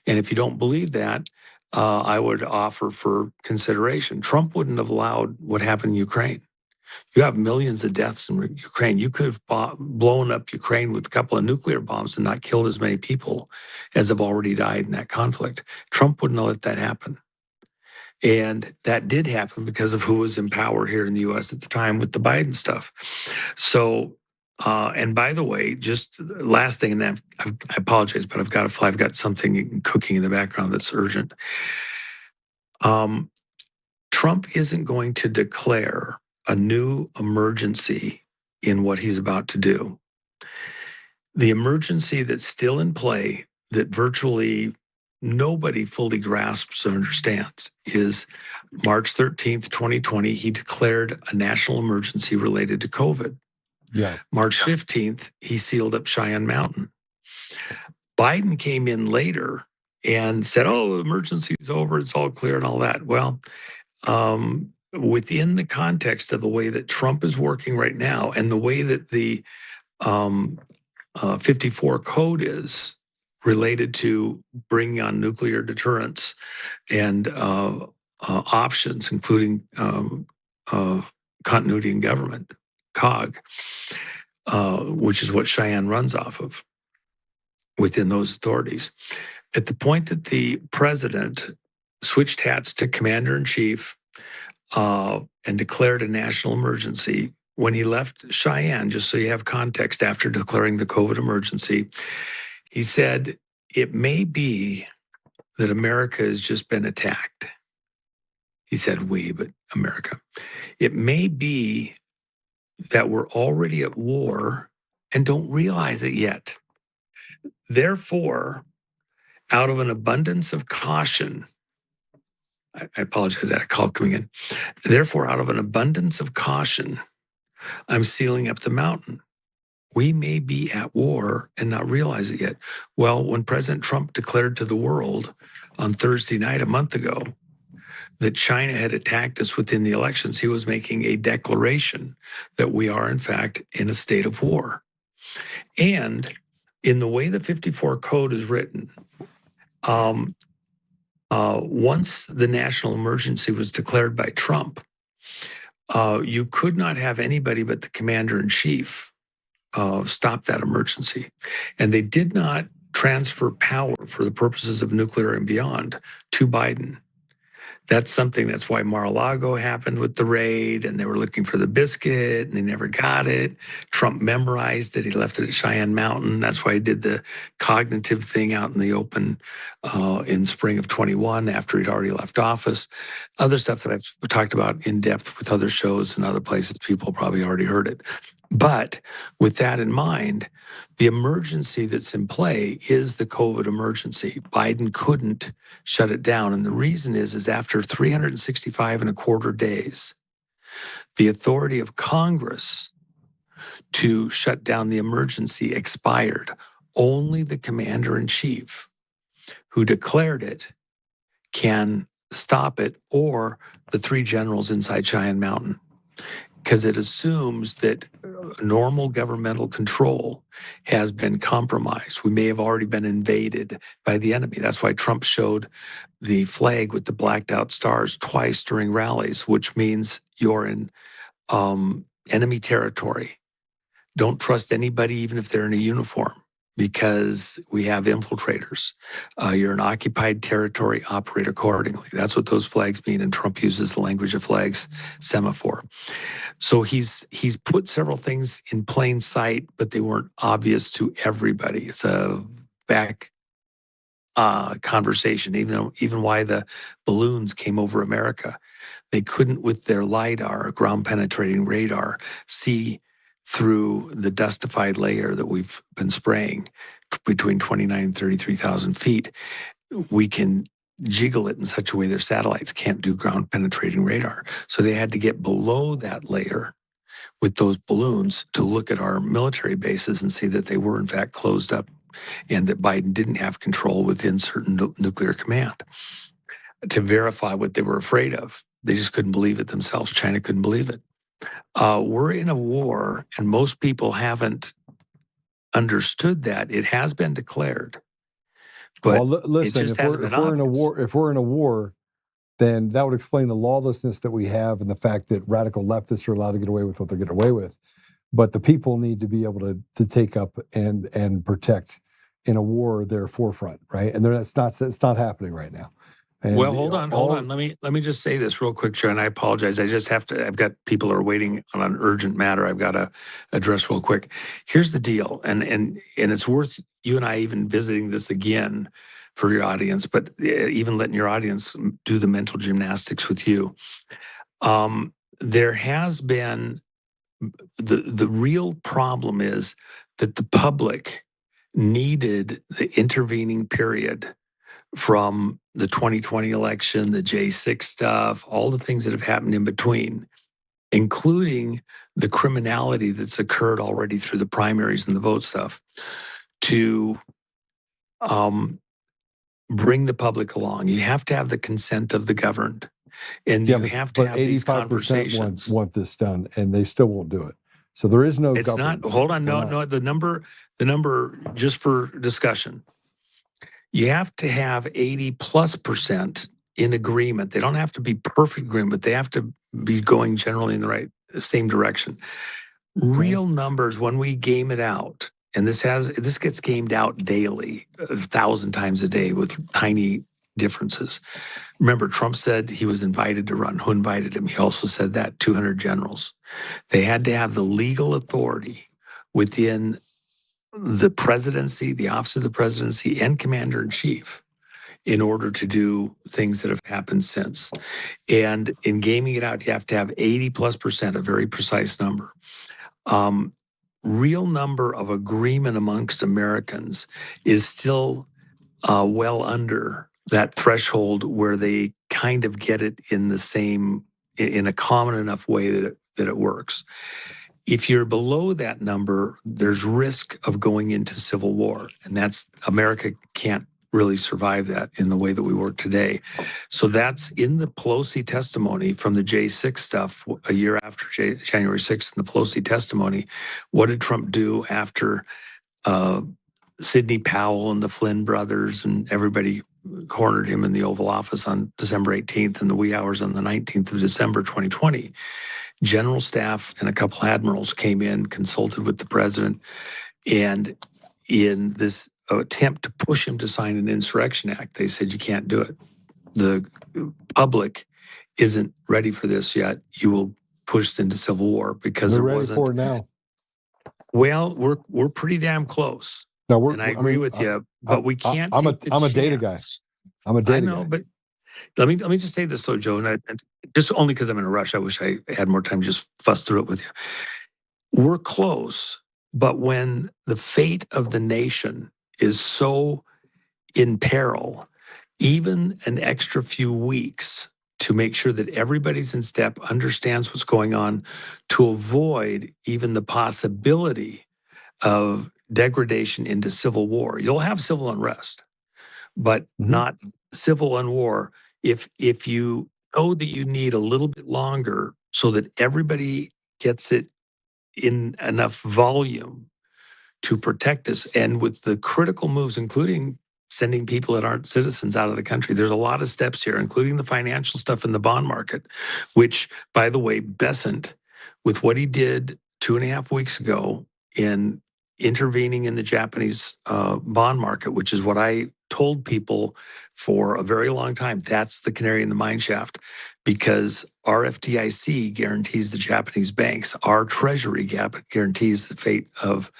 And if you don't believe that, I would offer for consideration. Trump wouldn't have allowed what happened in Ukraine. You have millions of deaths in Ukraine. You could have blown up Ukraine with a couple of nuclear bombs and not killed as many people as have already died in that conflict. Trump wouldn't have let that happen. And that did happen because of who was in power here in the U.S. at the time with the Biden stuff. So, and by the way, just last thing, and then I apologize, but I've got to fly. I've got something cooking in the background that's urgent. Trump isn't going to declare a new emergency in what he's about to do. The emergency that's still in play, that virtually nobody fully grasps or understands, is March 13th, 2020, he declared a national emergency related to COVID. Yeah. March 15th, he sealed up Cheyenne Mountain. Biden came in later and said, oh, the emergency is over, it's all clear and all that. Well, within the context of the way that Trump is working right now and the way that the 54 code is related to bringing on nuclear deterrence and options, including continuity in government, COG, which is what Cheyenne runs off of within those authorities. At the point that the president switched hats to commander-in-chief and declared a national emergency, when he left Cheyenne, just so you have context, after declaring the COVID emergency, he said, it may be that America has just been attacked. He said we, but America. It may be that we're already at war and don't realize it yet. Therefore, out of an abundance of caution, I apologize, I had a call coming in. Therefore, out of an abundance of caution, I'm sealing up the mountain. We may be at war and not realize it yet. Well, when President Trump declared to the world on Thursday night a month ago that China had attacked us within the elections, he was making a declaration that we are, in fact, in a state of war. And in the way the 54 code is written, once the national emergency was declared by Trump, you could not have anybody but the commander-in-chief stop that emergency. And they did not transfer power for the purposes of nuclear and beyond to Biden. That's why Mar-a-Lago happened with the raid, and they were looking for the biscuit, and they never got it. Trump memorized it. He left it at Cheyenne Mountain. That's why he did the cognitive thing out in the open in spring of 21 after he'd already left office. Other stuff that I've talked about in depth with other shows and other places, people probably already heard it. But with that in mind, the emergency that's in play is the COVID emergency. Biden couldn't shut it down. And the reason is after 365 and a quarter days, the authority of Congress to shut down the emergency expired. Only the commander-in-chief who declared it can stop it, or the three generals inside Cheyenne Mountain, because it assumes that normal governmental control has been compromised. We may have already been invaded by the enemy. That's why Trump showed the flag with the blacked out stars twice during rallies, which means you're in enemy territory. Don't trust anybody, even if they're in a uniform, because we have infiltrators. You're an occupied territory, operate accordingly. That's what those flags mean, and Trump uses the language of flags, semaphore. So he's put several things in plain sight, but they weren't obvious to everybody. It's a back conversation, even why the balloons came over America. They couldn't, with their LIDAR, ground-penetrating radar, see through the dustified layer that we've been spraying between 29 and 33,000 feet. We can jiggle it in such a way their satellites can't do ground penetrating radar. So they had to get below that layer with those balloons to look at our military bases and see that they were in fact closed up and that Biden didn't have control within certain nuclear command to verify what they were afraid of. They just couldn't believe it themselves. China couldn't believe it. We're in a war, and most people haven't understood that. It has been declared, but listen, it just if hasn't been obvious. if we're in a war, then that would explain the lawlessness that we have and the fact that radical leftists are allowed to get away with what they're getting away with. But the people need to be able to take up and protect in a war their forefront, right? And it's not happening right now. And Well, hold on. Let me just say this real quick, Joe, and I apologize. I just have to. I've got people who are waiting on an urgent matter. I've got to address real quick. Here's the deal, and it's worth you and I even visiting this again for your audience, but even letting your audience do the mental gymnastics with you. There has been the real problem is that the public needed the intervening period from the 2020 election, the J6 stuff, all the things that have happened in between, including the criminality that's occurred already through the primaries and the vote stuff, to bring the public along. You have to have the consent of the governed. And you have to have these conversations. Want this done, and they still won't do it. So there is no It's government. not, hold on, no, the number, just for discussion, you have to have 80+% in agreement. They don't have to be perfect agreement, but they have to be going generally in the same direction. Real numbers, when we game it out, and this gets gamed out daily, 1,000 times a day with tiny differences. Remember, Trump said he was invited to run. Who invited him? He also said that 200 generals. They had to have the legal authority within the presidency, the office of the presidency, and commander in chief in order to do things that have happened since. And in gaming it out, you have to have 80+%, a very precise number. Real number of agreement amongst Americans is still well under that threshold where they kind of get it in a common enough way that it works. If you're below that number, there's risk of going into civil war. And America can't really survive that in the way that we work today. So that's in the Pelosi testimony from the J6 stuff a year after January 6th in the Pelosi testimony. What did Trump do after Sidney Powell and the Flynn brothers and everybody cornered him in the Oval Office on December 18th and the wee hours on the 19th of December 2020? General staff and a couple admirals came in, consulted with the president, and in this attempt to push him to sign an insurrection act, they said, you can't do it. The public isn't ready for this yet. You will push into civil war because They're there ready wasn't. for it now. Well, we're pretty damn close. No, and I agree with you, but we can't. I'm a chance. data guy. I'm a data guy. I know, but let me just say this though, Joe, and just only because I'm in a rush. I wish I had more time to just fuss through it with you. We're close, but when the fate of the nation is so in peril, even an extra few weeks to make sure that everybody's in step, understands what's going on, to avoid even the possibility of degradation into civil war. You'll have civil unrest, but not civil war if you know that you need a little bit longer so that everybody gets it in enough volume to protect us. And with the critical moves, including sending people that aren't citizens out of the country, there's a lot of steps here, including the financial stuff in the bond market, which, by the way, Bessent, with what he did 2.5 weeks ago in intervening in the Japanese bond market, which is what I told people for a very long time. That's the canary in the mine shaft, because our FDIC guarantees the Japanese banks. Our Treasury guarantees the fate of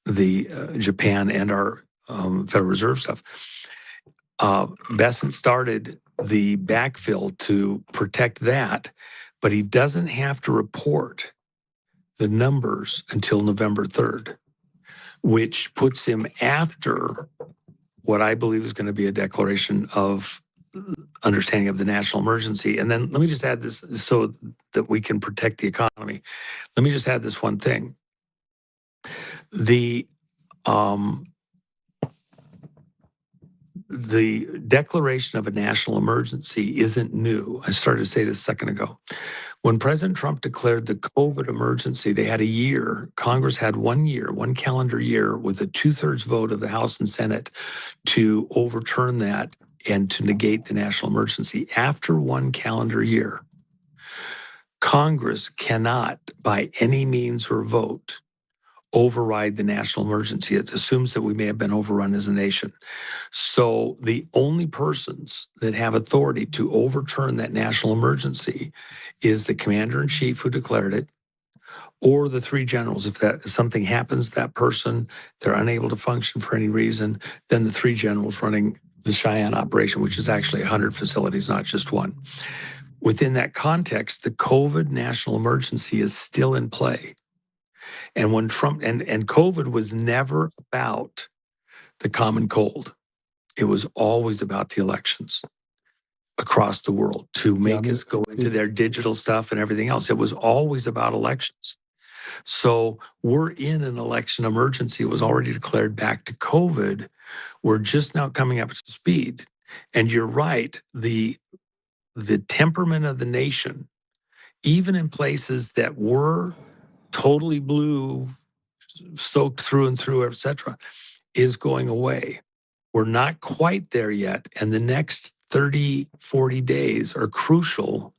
the Japan and our Federal Reserve stuff. Bessent started the backfill to protect that, but he doesn't have to report the numbers until November 3rd, which puts him after what I believe is going to be a declaration of understanding of the national emergency. And then let me just add this so that we can protect the economy. Let me just add this one thing. The declaration of a national emergency isn't new. I started to say this a second ago. When President Trump declared the COVID emergency, they had a year. Congress had 1 year, one calendar year, with a 2/3 vote of the House and Senate to overturn that and to negate the national emergency. After 1 calendar year, Congress cannot, by any means or vote, override the national emergency. It assumes that we may have been overrun as a nation. So the only persons that have authority to overturn that national emergency is the commander-in-chief who declared it, or the 3 generals. If something happens to that person, they're unable to function for any reason, then the 3 generals running the Cheyenne operation, which is actually 100 facilities, not just one. Within that context, the COVID national emergency is still in play. And when Trump and COVID was never about the common cold. It was always about the elections across the world to make us go into their digital stuff and everything else. It was always about elections. So we're in an election emergency. It was already declared back to COVID. We're just now coming up to speed. And you're right, the temperament of the nation, even in places that were totally blue, soaked through and through, et cetera, is going away. We're not quite there yet. And the next 30, 40 days are crucial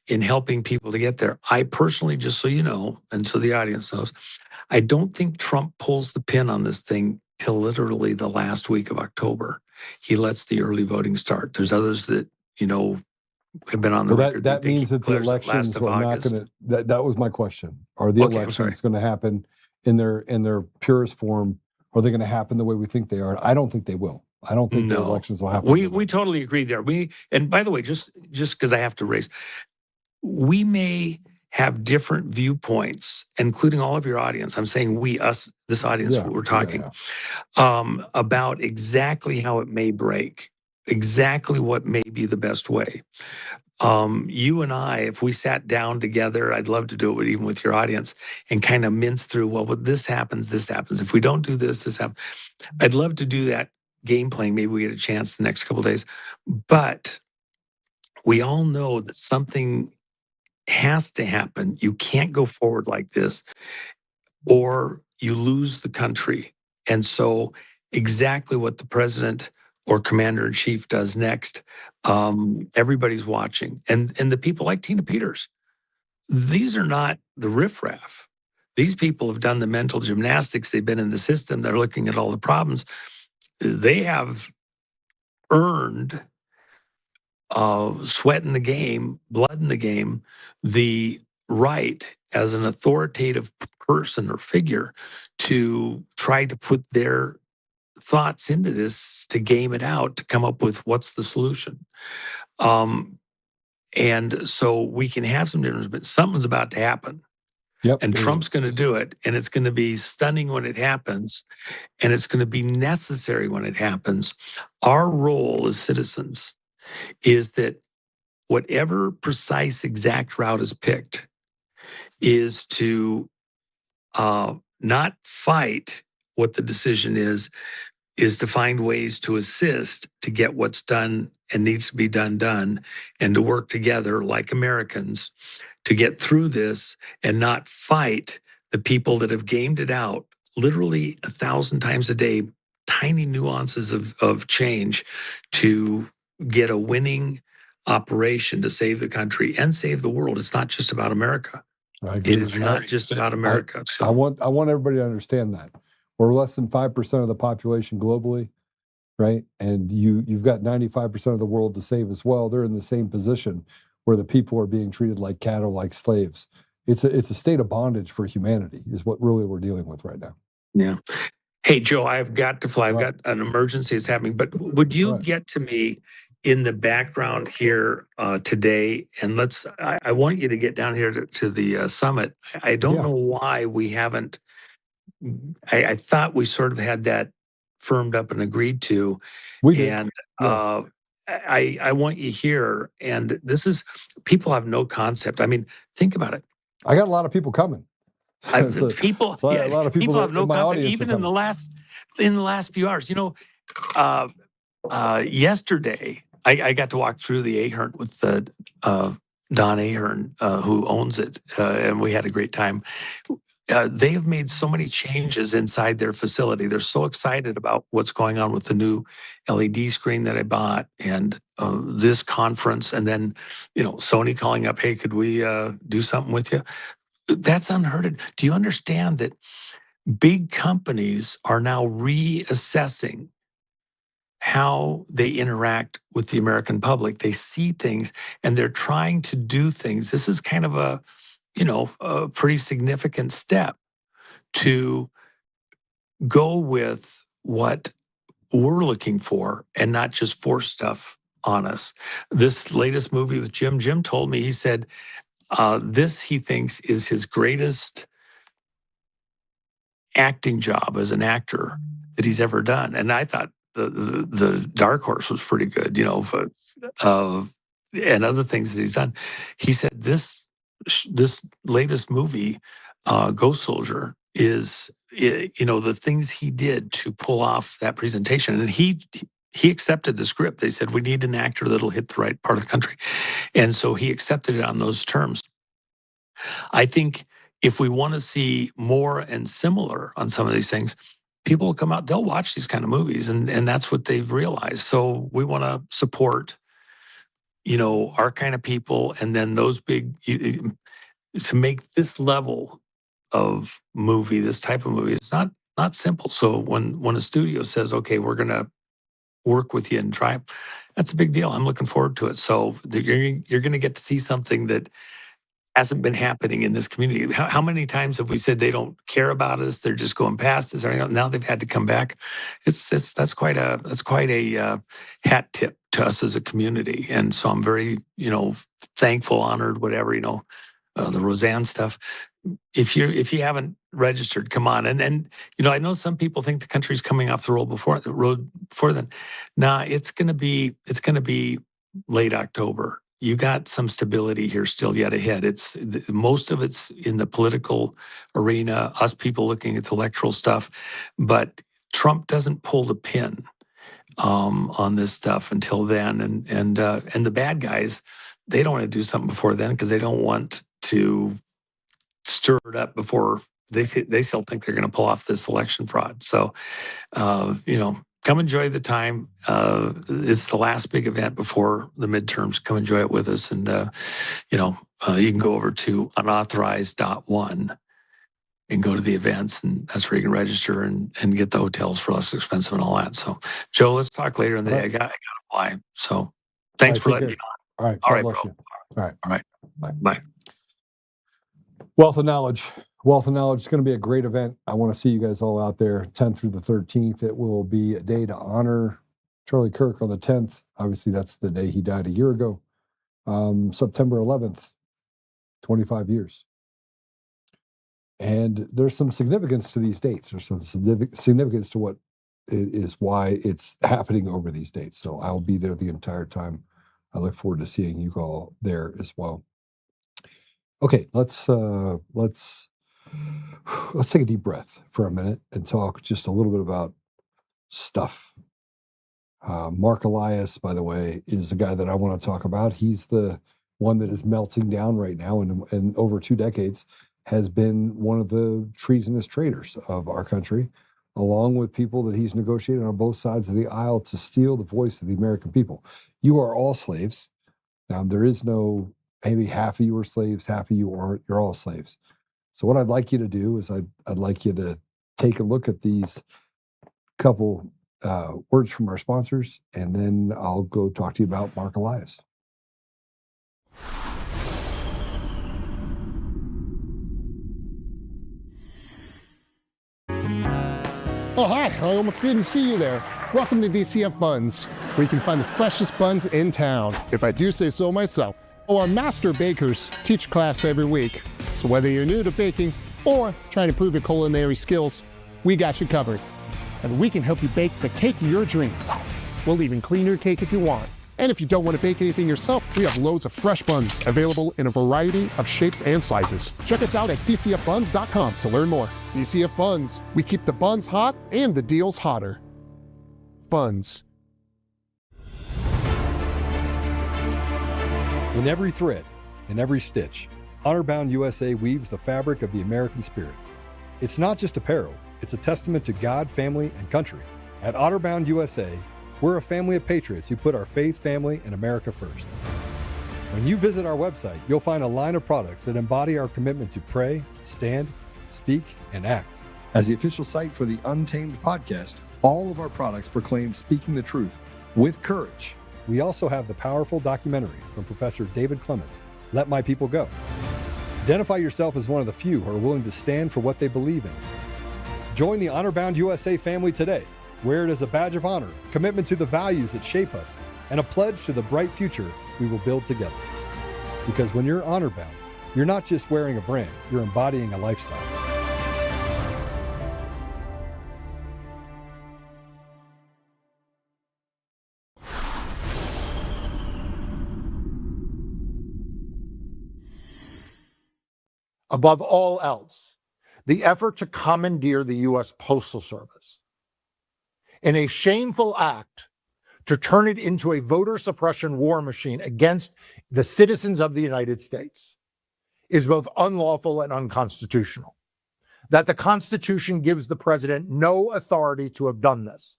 in helping people to get there. I personally, just so you know, and so the audience knows, I don't think Trump pulls the pin on this thing till literally the last week of October. He lets the early voting start. There's others that, have been on the record. That means that the elections are not going to, that was my question. Are the elections going to happen in their purest form? Are they going to happen the way we think they are? I don't think they will. I don't think the elections will happen. We totally agree there. And by the way, just because I have to raise, we may have different viewpoints, including all of your audience. I'm saying we, us, this audience, we're talking about exactly how it may break, exactly what may be the best way. You and I, if we sat down together, I'd love to do it even with your audience and kind of mince through, well, this happens, this happens. If we don't do this, this happens. I'd love to do that game playing. Maybe we get a chance the next couple of days. But we all know that something has to happen. You can't go forward like this or you lose the country. And so exactly what the president or commander-in-chief does next, everybody's watching. And the people like Tina Peters, these are not the riffraff. These people have done the mental gymnastics. They've been in the system. They're looking at all the problems. They have earned sweat in the game, blood in the game, the right as an authoritative person or figure to try to put their thoughts into this, to game it out, to come up with what's the solution. And so we can have some difference, but something's about to happen. Yep, and Trump's going to do it. And it's going to be stunning when it happens. And it's going to be necessary when it happens. Our role as citizens is that whatever precise exact route is picked is to not fight what the decision is to find ways to assist to get what's done and needs to be done, and to work together like Americans to get through this and not fight the people that have gamed it out literally 1,000 times a day, tiny nuances of change to get a winning operation to save the country and save the world. It's not just about America. It is not just about America. I want everybody to understand that. We're less than 5% of the population globally, right? And you've got 95% of the world to save as well. They're in the same position where the people are being treated like cattle, like slaves. It's a state of bondage for humanity is what really we're dealing with right now. Yeah. Hey, Joe, I've got to fly. I've got an emergency that's happening, but would you get to me in the background here today? And I want you to get down here to the summit. I don't know why we haven't. I thought we sort of had that firmed up and agreed to. We did. I want you here. And this is, people have no concept. I mean, think about it. I got a lot of people coming. A lot A of people have no in my concept. audience Even are in the last few hours, yesterday I got to walk through the Ahern with Don Ahern, who owns it, and we had a great time. They have made so many changes inside their facility. They're so excited about what's going on with the new LED screen that I bought and this conference. And then, Sony calling up, hey, could we do something with you? That's unheard of. Do you understand that big companies are now reassessing how they interact with the American public? They see things and they're trying to do things. This is kind of a pretty significant step to go with what we're looking for and not just force stuff on us. This latest movie with Jim told me, he said, this he thinks is his greatest acting job as an actor that he's ever done. And I thought the Dark Horse was pretty good, and other things that he's done. He said this latest movie, Ghost Soldier, is the things he did to pull off that presentation, and he accepted the script. They said, we need an actor that'll hit the right part of the country, and so he accepted it on those terms. I think if we want to see more and similar on some of these things, people will come out, they'll watch these kind of movies, and that's what they've realized. So we want to support our kind of people, and then those big, to make this level of movie, this type of movie, it's not simple. So when a studio says, okay, we're going to work with you and try, that's a big deal. I'm looking forward to it. So you're going to get to see something that hasn't been happening in this community. How many times have we said they don't care about us? They're just going past us. Now they've had to come back. That's quite a hat tip to us as a community. And so I'm very, thankful, honored, whatever, the Roseanne stuff. If you haven't registered, come on. And I know some people think the country's coming off the road before then. Nah, it's gonna be late October. You got some stability here still yet ahead. Most of it's in the political arena, us people looking at the electoral stuff, but Trump doesn't pull the pin on this stuff until then. And the bad guys, they don't want to do something before then because they don't want to stir it up before they still think they're going to pull off this election fraud. So, come enjoy the time. It's the last big event before the midterms. Come enjoy it with us. And, you can go over to unauthorized.one and go to the events. And that's where you can register and get the hotels for less expensive and all that. So, Joe, let's talk later in the day. I got to fly. So thanks for letting me on. All right. All right, bless bro. you. All right. All right. Bye. Wealth of Knowledge. Wealth of Knowledge is going to be a great event. I want to see you guys all out there, 10th through the 13th. It will be a day to honor Charlie Kirk on the 10th. Obviously, that's the day he died a year ago. September 11th, 25 years. And there's some significance to these dates. There's some significance to what is why it's happening over these dates. So I'll be there the entire time. I look forward to seeing you all there as well. Okay, let's take a deep breath for a minute and talk just a little bit about stuff. Mark Elias, by the way, is a guy that I want to talk about. He's the one that is melting down right now, and over 2 decades has been one of the treasonous traitors of our country, along with people that he's negotiated on both sides of the aisle to steal the voice of the American people. You are all slaves. There is no maybe half of you are slaves, half of you aren't. You're all slaves. So what I'd like you to do is I'd like you to take a look at these couple words from our sponsors, and then I'll go talk to you about Mark Elias. Oh, hi. I almost didn't see you there. Welcome to DCF Buns, where you can find the freshest buns in town, if I do say so myself. Our master bakers teach class every week. So whether you're new to baking or trying to improve your culinary skills, we got you covered. And we can help you bake the cake of your dreams. We'll even clean your cake if you want. And if you don't want to bake anything yourself, we have loads of fresh buns available in a variety of shapes and sizes. Check us out at dcfbuns.com to learn more. DCF Buns, we keep the buns hot and the deals hotter. Buns. In every thread, in every stitch, Honor-Bound USA weaves the fabric of the American spirit. It's not just apparel, it's a testament to God, family, and country. At Honor-Bound USA, we're a family of patriots who put our faith, family, and America first. When you visit our website, you'll find a line of products that embody our commitment to pray, stand, speak, and act. As the official site for the Untamed podcast, all of our products proclaim speaking the truth with courage. We also have the powerful documentary from Professor David Clements, Let My People Go. Identify yourself as one of the few who are willing to stand for what they believe in. Join the Honor-Bound USA family today. Wear it as a badge of honor, commitment to the values that shape us, and a pledge to the bright future we will build together. Because when you're honor-bound, you're not just wearing a brand, you're embodying a lifestyle. Above all else, the effort to commandeer the U.S. Postal Service in a shameful act to turn it into a voter suppression war machine against the citizens of the United States is both unlawful and unconstitutional. That the Constitution gives the president no authority to have done this.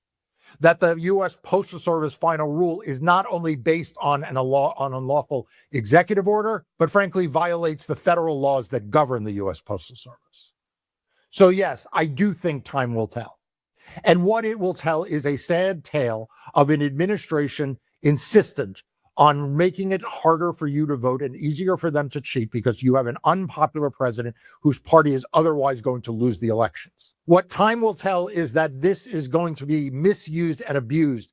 That the U.S. Postal Service final rule is not only based on an unlawful executive order, but frankly violates the federal laws that govern the U.S. Postal Service. So yes, I do think time will tell. And what it will tell is a sad tale of an administration insistent on making it harder for you to vote and easier for them to cheat because you have an unpopular president whose party is otherwise going to lose the elections. What time will tell is that this is going to be misused and abused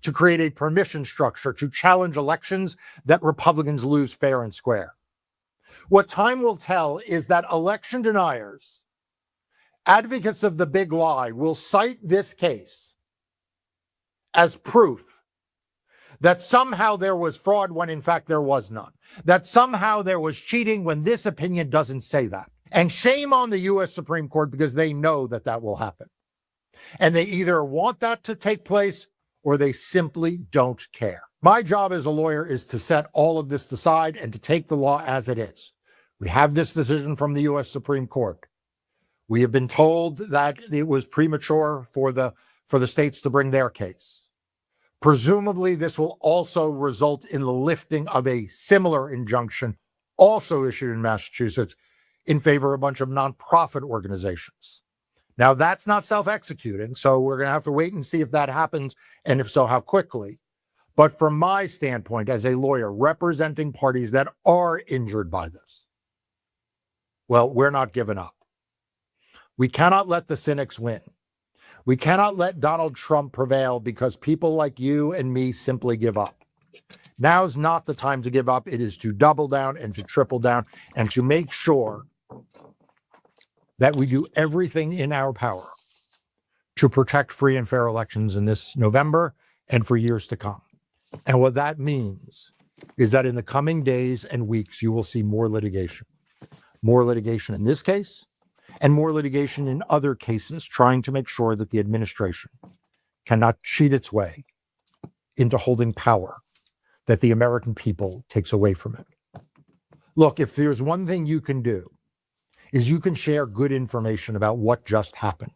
to create a permission structure to challenge elections that Republicans lose fair and square. What time will tell is that election deniers, advocates of the big lie, will cite this case as proof that somehow there was fraud when in fact there was none, that somehow there was cheating when this opinion doesn't say that. And shame on the U.S. Supreme Court because they know that that will happen. And they either want that to take place or they simply don't care. My job as a lawyer is to set all of this aside and to take the law as it is. We have this decision from the U.S. Supreme Court. We have been told that it was premature for the states to bring their case. Presumably, this will also result in the lifting of a similar injunction also issued in Massachusetts in favor of a bunch of nonprofit organizations. Now, that's not self-executing, so we're going to have to wait and see if that happens, and if so, how quickly. But from my standpoint as a lawyer representing parties that are injured by this, well, we're not giving up. We cannot let the cynics win. We cannot let Donald Trump prevail because people like you and me simply give up. Now's not the time to give up. It is to double down and to triple down and to make sure that we do everything in our power to protect free and fair elections in this November and for years to come. And what that means is that in the coming days and weeks, you will see more litigation in this case, and more litigation in other cases, trying to make sure that the administration cannot cheat its way into holding power that the American people takes away from it. Look, if there's one thing you can do, is you can share good information about what just happened.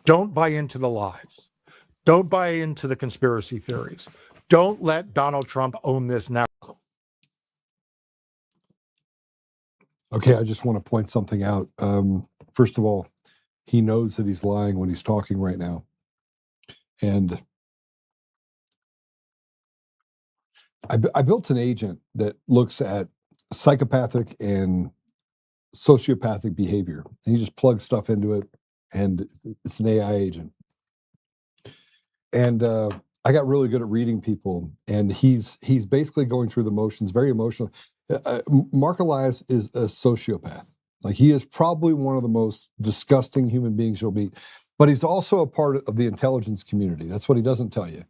Don't buy into the lies. Don't buy into the conspiracy theories. Don't let Donald Trump own this narrative. Okay, I just want to point something out. First of all, he knows that he's lying when he's talking right now. And I built an agent that looks at psychopathic and sociopathic behavior. And you just plug stuff into it, and it's an AI agent. And I got really good at reading people, and he's basically going through the motions, very emotional. Mark Elias is a sociopath. Like, he is probably one of the most disgusting human beings you'll meet, but he's also a part of the intelligence community. That's what he doesn't tell you.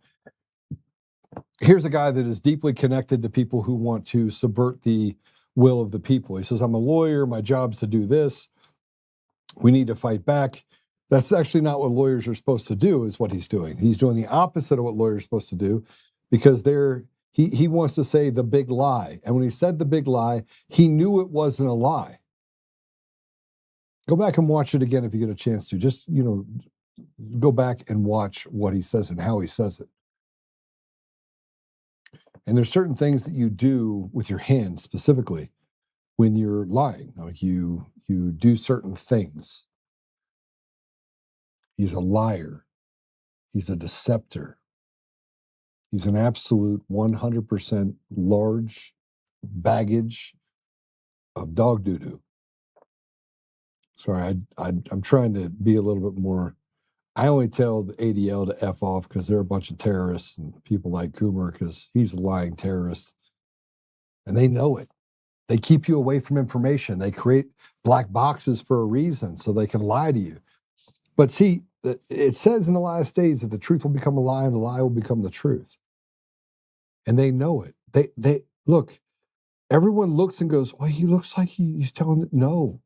Here's a guy that is deeply connected to people who want to subvert the will of the people. He says, I'm a lawyer. My job's to do this. We need to fight back. That's actually not what lawyers are supposed to do, is what he's doing. He's doing the opposite of what lawyers are supposed to do, because he wants to say the big lie. And when he said the big lie, he knew it wasn't a lie. Go back and watch it again if you get a chance to. Just, go back and watch what he says and how he says it. And there's certain things that you do with your hands specifically when you're lying. Like you do certain things. He's a liar. He's a deceptor. He's an absolute 100% large baggage of dog doo-doo. Sorry, I'm trying to be a little bit more. I only tell the ADL to F off because they're a bunch of terrorists and people like Coomer, because he's a lying terrorist. And they know it. They keep you away from information. They create black boxes for a reason so they can lie to you. But see, it says in the last days that the truth will become a lie and the lie will become the truth. And they know it. They look, everyone looks and goes, well, he looks like he's telling it. No,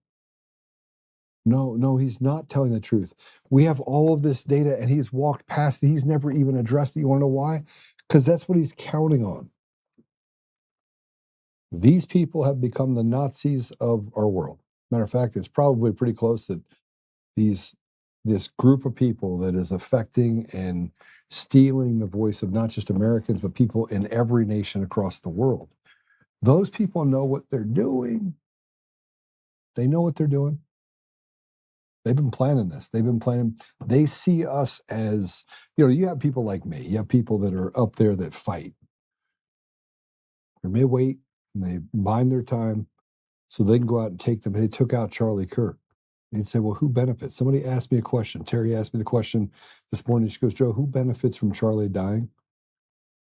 he's not telling the truth. We have all of this data and he's walked past it. He's never even addressed it. You want to know why? Because that's what he's counting on. These people have become the Nazis of our world. Matter of fact, it's probably pretty close that this group of people that is affecting and stealing the voice of not just Americans, but people in every nation across the world. Those people know what they're doing. They know what they're doing. They've been planning this. They see us as, you have people like me. You have people that are up there that fight. They may wait and they bide their time so they can go out and take them. They took out Charlie Kirk. And you'd say, well, who benefits? Somebody asked me a question. Terry asked me the question this morning. She goes, Joe, who benefits from Charlie dying?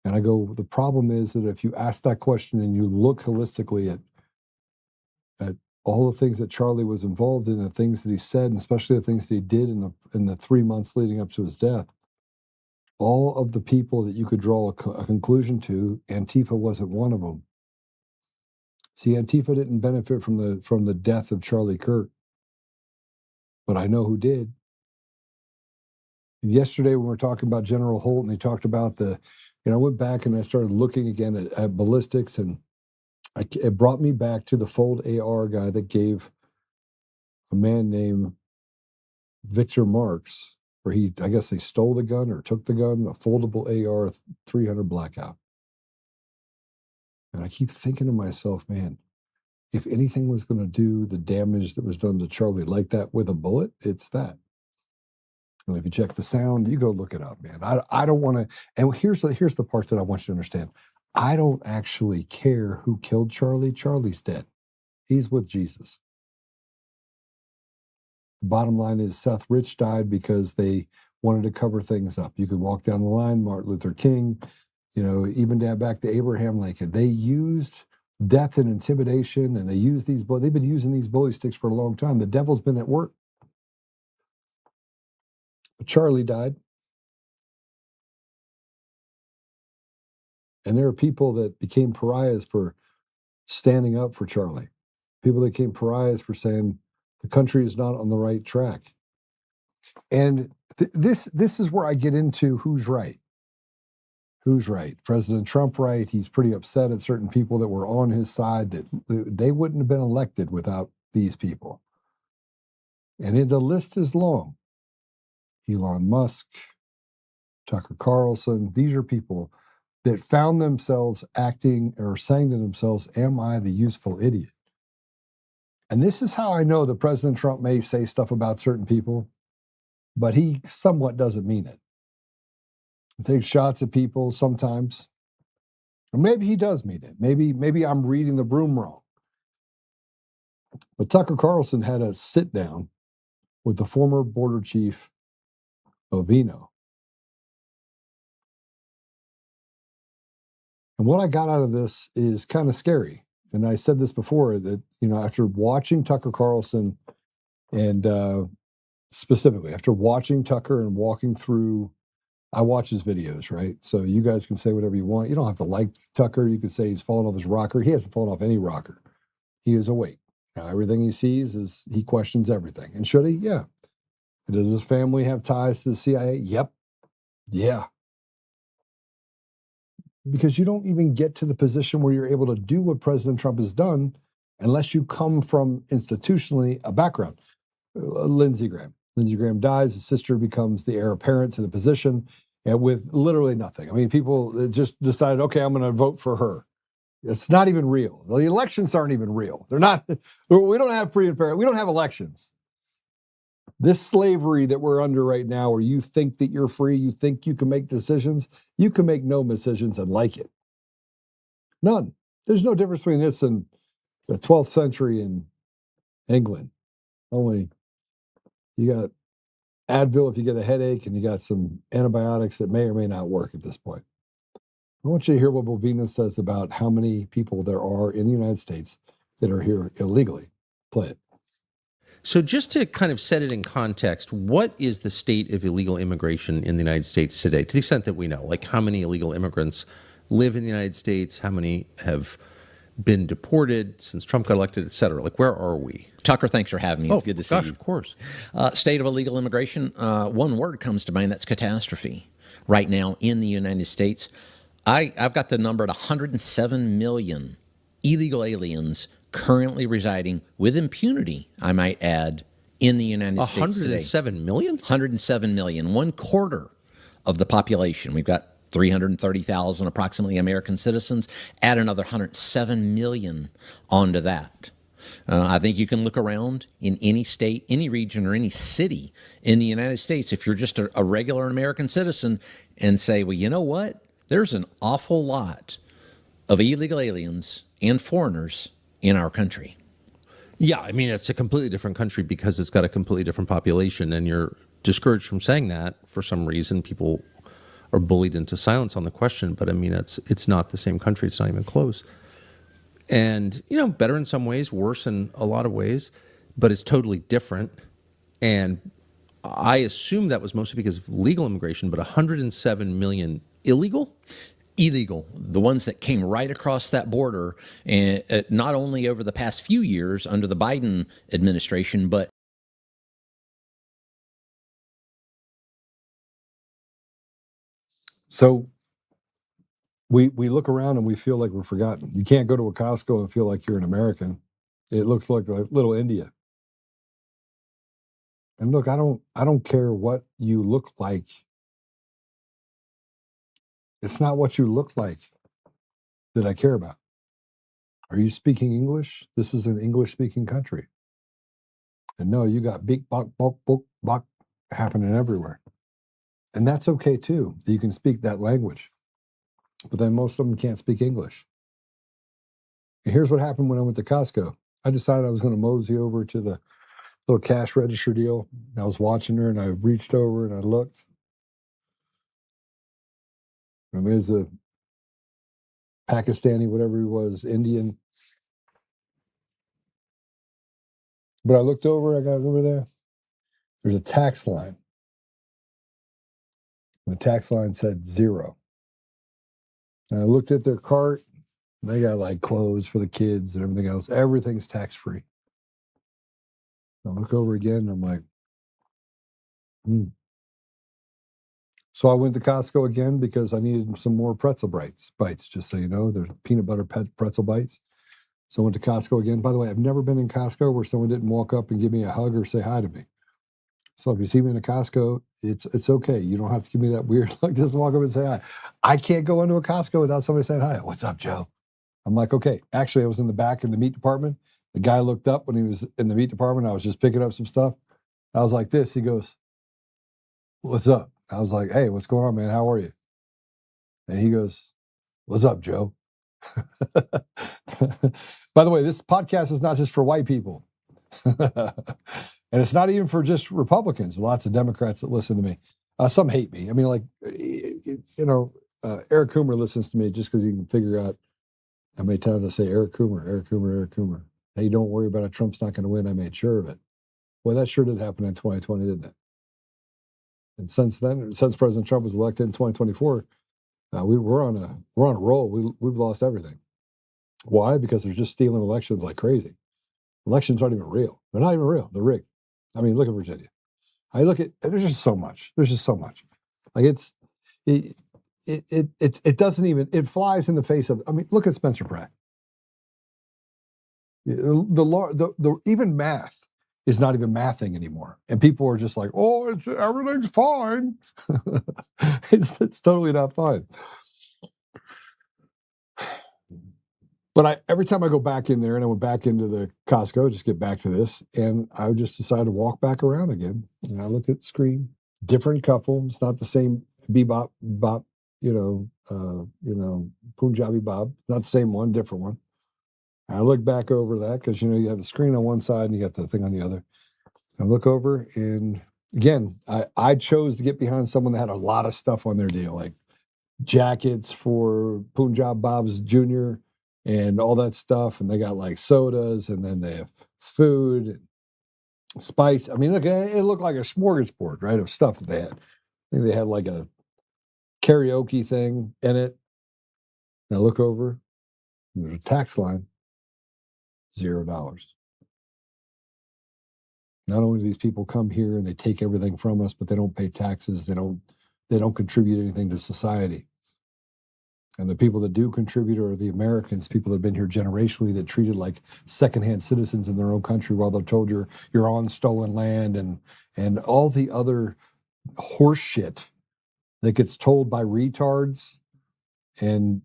And I go, the problem is that if you ask that question and you look holistically at all the things that Charlie was involved in, the things that he said, and especially the things that he did in the 3 months leading up to his death, all of the people that you could draw a conclusion to, Antifa wasn't one of them. See, Antifa didn't benefit from the death of Charlie Kirk, but I know who did. And yesterday, when we were talking about General Holt, and they talked about I went back and I started looking again at ballistics, and it brought me back to the Fold AR guy that gave a man named Victor Marks, where I guess they stole the gun or took the gun, a foldable AR 300 Blackout. And I keep thinking to myself, man, if anything was going to do the damage that was done to Charlie like that with a bullet, it's that. And if you check the sound, you go look it up, man. I don't want to. And here's the part that I want you to understand. I don't actually care who killed Charlie. Charlie's dead. He's with Jesus. The bottom line is Seth Rich died because they wanted to cover things up. You could walk down the line, Martin Luther King, even down back to Abraham Lincoln. They used death and intimidation, and they've been using these bully sticks for a long time. The devil's been at work. But Charlie died. And there are people that became pariahs for standing up for Charlie. People that became pariahs for saying the country is not on the right track. And this is where I get into who's right. Who's right? President Trump right? He's pretty upset at certain people that were on his side, that they wouldn't have been elected without these people. And the list is long. Elon Musk, Tucker Carlson, these are people that found themselves acting or saying to themselves, am I the useful idiot? And this is how I know that President Trump may say stuff about certain people, but he somewhat doesn't mean it. He takes shots at people sometimes. Or maybe he does mean it. Maybe I'm reading the room wrong. But Tucker Carlson had a sit down with the former border chief Ovino. And what I got out of this is kind of scary. And I said this before, that, after watching Tucker Carlson, and specifically after watching Tucker and walking through I watch his videos, right? So you guys can say whatever you want. You don't have to like Tucker. You could say he's fallen off his rocker. He hasn't fallen off any rocker. He is awake. Now, everything he sees is he questions everything. And should he? Yeah. Does his family have ties to the CIA? Yep. Yeah. Because you don't even get to the position where you're able to do what President Trump has done unless you come from institutionally a background. Lindsey Graham. Lindsey Graham dies. His sister becomes the heir apparent to the position, and with literally nothing. I mean, people just decided, okay, I'm going to vote for her. It's not even real. The elections aren't even real. They're not. We don't have free and fair. We don't have elections. This slavery that we're under right now, where you think that you're free, you think you can make decisions, you can make no decisions and like it. None. There's no difference between this and the 12th century in England. Only you got Advil if you get a headache, and you got some antibiotics that may or may not work at this point. I want you to hear what Bovina says about how many people there are in the United States that are here illegally. Play it. So just to kind of set it in context, what is the state of illegal immigration in the United States today, to the extent that we know? Like, how many illegal immigrants live in the United States? How many have been deported since Trump got elected, et cetera? Like, where are we? Tucker, thanks for having me. It's good to see you. Of course. State of illegal immigration, one word comes to mind, that's catastrophe. Right now in the United States, I've got the number at 107 million illegal aliens currently residing with impunity, I might add, in the United States today. 107 million? 107 million, 1/4 of the population. We've got 330,000 approximately American citizens. Add another 107 million onto that. I think you can look around in any state, any region, or any city in the United States, if you're just a regular American citizen, and say, well, you know what? There's an awful lot of illegal aliens and foreigners in our country. Yeah, I mean, it's a completely different country because it's got a completely different population, and you're discouraged from saying that for some reason. People are bullied into silence on the question, but I mean, it's not the same country. It's not even close. And, you know, better in some ways, worse in a lot of ways, but it's totally different. And I assume that was mostly because of legal immigration, but 107 million illegal? Illegal, the ones that came right across that border, and not only over the past few years under the Biden administration, but So we look around and we feel like we're forgotten. You can't go to a Costco and feel like you're an American. It looks like a little India. And look, I don't care what you look like. It's not what you look like that I care about. Are you speaking English? This is an English-speaking country. And no, you got big bok happening everywhere. And that's okay too. You can speak that language. But then most of them can't speak English. And here's what happened when I went to Costco. I decided I was going to mosey over to the little cash register deal. I was watching her, and I reached over and I looked. And there's a Pakistani, whatever he was, Indian. But I looked over, I got over there. There's a tax line. The tax line said 0. And I looked at their cart. They got like clothes for the kids and everything else. Everything's tax-free. I look over again, and I'm like, So I went to Costco again because I needed some more pretzel bites, just so you know. There's peanut butter pretzel bites. So I went to Costco again. By the way, I've never been in Costco where someone didn't walk up and give me a hug or say hi to me. So if you see me in a Costco, it's okay. You don't have to give me that weird look. Just walk up and say hi. I can't go into a Costco without somebody saying hi. What's up, Joe? I'm like, okay. Actually, I was in the back in the meat department. The guy looked up when he was in the meat department. I was just picking up some stuff. I was like this. He goes, what's up? I was like, hey, what's going on, man? How are you? And he goes, what's up, Joe? By the way, this podcast is not just for white people. And it's not even for just Republicans. Lots of Democrats that listen to me. Some hate me. I mean, like, Eric Coomer listens to me just because he can figure out how many times I say Eric Coomer, Eric Coomer, Eric Coomer. Hey, don't worry about it. Trump's not going to win. I made sure of it. Well, that sure did happen in 2020, didn't it? And since then, since President Trump was elected in 2024, we're on a roll. We've lost everything. Why? Because they're just stealing elections like crazy. Elections aren't even real. They're not even real. They're rigged. I mean, look at Virginia. I look at there's just so much. There's just so much. Like it doesn't even, it flies in the face of. I mean, look at Spencer Pratt. The even math is not even mathing anymore, and people are just like, "Oh, everything's fine." It's totally not fine. But every time I go back in there, and I went back into the Costco, just get back to this, and I just decided to walk back around again. And I looked at the screen, different couple. It's not the same bebop, bop, Punjabi bob. Not the same one, different one. I look back over that because you have the screen on one side and you got the thing on the other. I look over, and again, I chose to get behind someone that had a lot of stuff on their deal, like jackets for Punjab Bob's Jr. and all that stuff, and they got like sodas, and then they have food, and spice. I mean, look, it looked like a smorgasbord, right, of stuff that they had. I think they had like a karaoke thing in it. And I look over, and there's a tax line, $0. Not only do these people come here and they take everything from us, but they don't pay taxes. They don't contribute anything to society. And the people that do contribute are the Americans, people that have been here generationally, that treated like secondhand citizens in their own country while they're told you're on stolen land, and all the other horse shit that gets told by retards and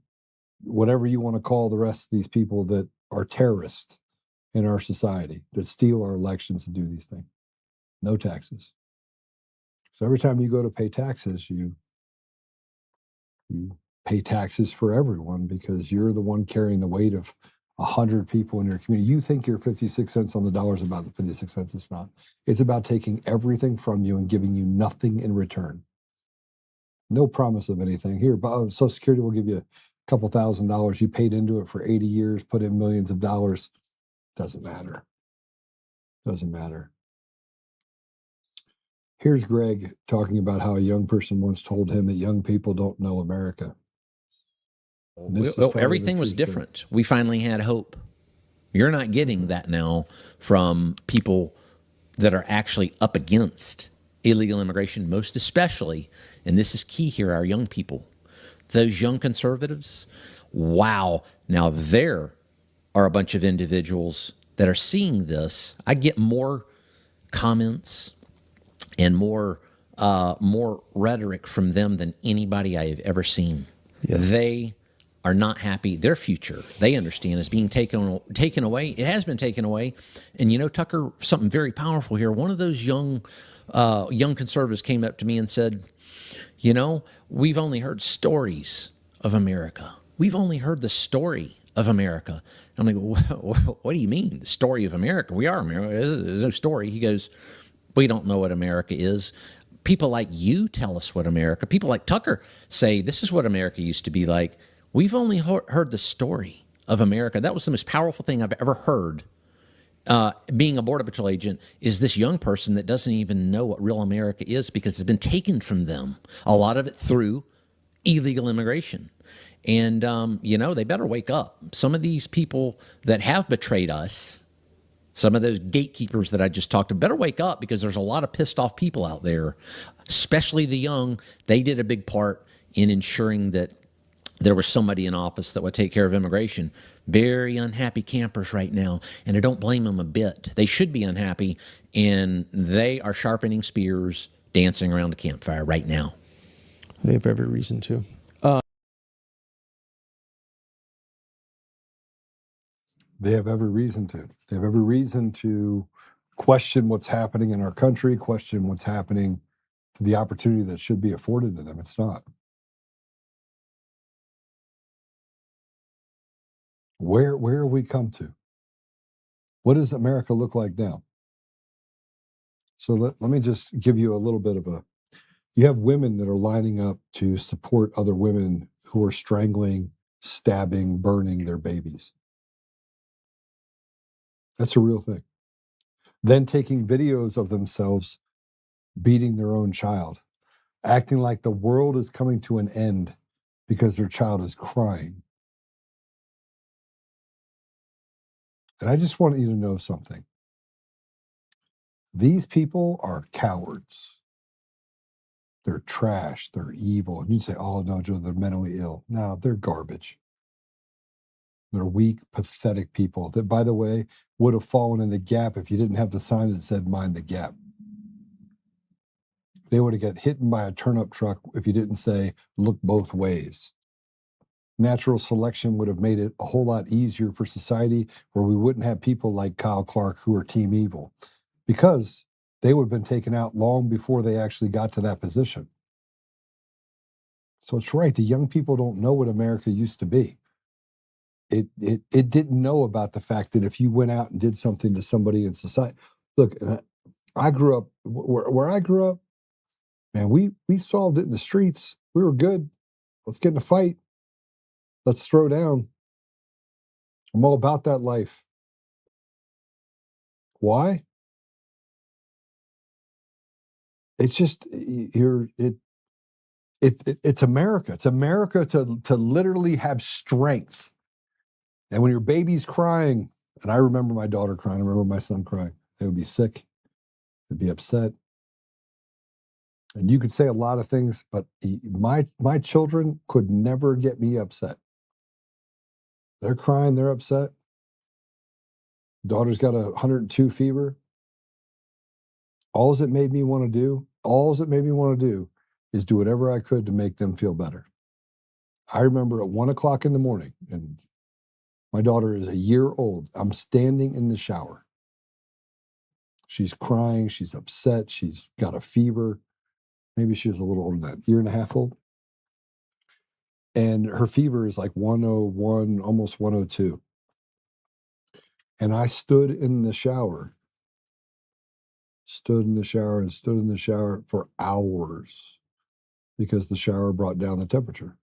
whatever you want to call the rest of these people that are terrorists in our society, that steal our elections and do these things. No taxes. So every time you go to pay taxes, you pay taxes for everyone, because you're the one carrying the weight of 100 people in your community. You think your 56 cents on the dollar is about the 56 cents. It's not. It's about taking everything from you and giving you nothing in return. No promise of anything. Here, Social Security will give you a couple $1,000. You paid into it for 80 years, put in millions of dollars. Doesn't matter. Doesn't matter. Here's Greg talking about how a young person once told him that young people don't know America. Everything was different. We finally had hope. You're not getting that now from people that are actually up against illegal immigration, most especially, and this is key here, our young people. Those young conservatives, wow. Now there are a bunch of individuals that are seeing this. I get more comments and more rhetoric from them than anybody I have ever seen. Yeah. They are not happy. Their future, they understand, is being taken away. It has been taken away. And Tucker, something very powerful here. One of those young conservatives came up to me and said, we've only heard stories of America. We've only heard the story of America. I'm like, what do you mean, the story of America? We are America. There's no story. He goes, we don't know what America is. People like you tell us what America, people like Tucker say, this is what America used to be like. We've only heard the story of America. That was the most powerful thing I've ever heard. Being a Border Patrol agent, is this young person that doesn't even know what real America is, because it's been taken from them. A lot of it through illegal immigration. And, they better wake up. Some of these people that have betrayed us, some of those gatekeepers that I just talked to, better wake up, because there's a lot of pissed off people out there, especially the young. They did a big part in ensuring that there was somebody in office that would take care of immigration. Very unhappy campers right now, and I don't blame them a bit. They should be unhappy, and they are sharpening spears, dancing around the campfire right now. They have every reason to. They have every reason to. They have every reason to question what's happening in our country, question what's happening to the opportunity that should be afforded to them. It's not. Where have we come to? What does America look like now? So let me just give you a little bit of you have women that are lining up to support other women who are strangling, stabbing, burning their babies. That's a real thing. Then taking videos of themselves beating their own child. acting like the world is coming to an end because their child is crying. And I just want you to know something. These people are cowards. They're trash. They're evil. And you say, oh, no, Joe, they're mentally ill. No, they're garbage. They're weak, pathetic people that, by the way, would have fallen in the gap if you didn't have the sign that said mind the gap. They would have got hit by a turnip truck if you didn't say look both ways. Natural selection would have made it a whole lot easier for society where we wouldn't have people like Kyle Clark who are team evil, because they would have been taken out long before they actually got to that position. So it's right. The young people don't know what America used to be. It didn't know about the fact that if you went out and did something to somebody in society. Look, I grew up where I grew up, man, we solved it in the streets. We were good. Let's get in a fight. Let's throw down. I'm all about that life. Why? It's just it's America. It's America to literally have strength. And when your baby's crying, and I remember my daughter crying, I remember my son crying, they would be sick, they'd be upset. And you could say a lot of things, but my children could never get me upset. They're crying, they're upset. Daughter's got 102 fever. All it made me want to do is do whatever I could to make them feel better. I remember at 1 o'clock in the morning, and my daughter is a year old. I'm standing in the shower. She's crying. She's upset. She's got a fever. Maybe she was a little older than that, year and a half old. And her fever is like 101, almost 102. And I stood in the shower for hours because the shower brought down the temperature.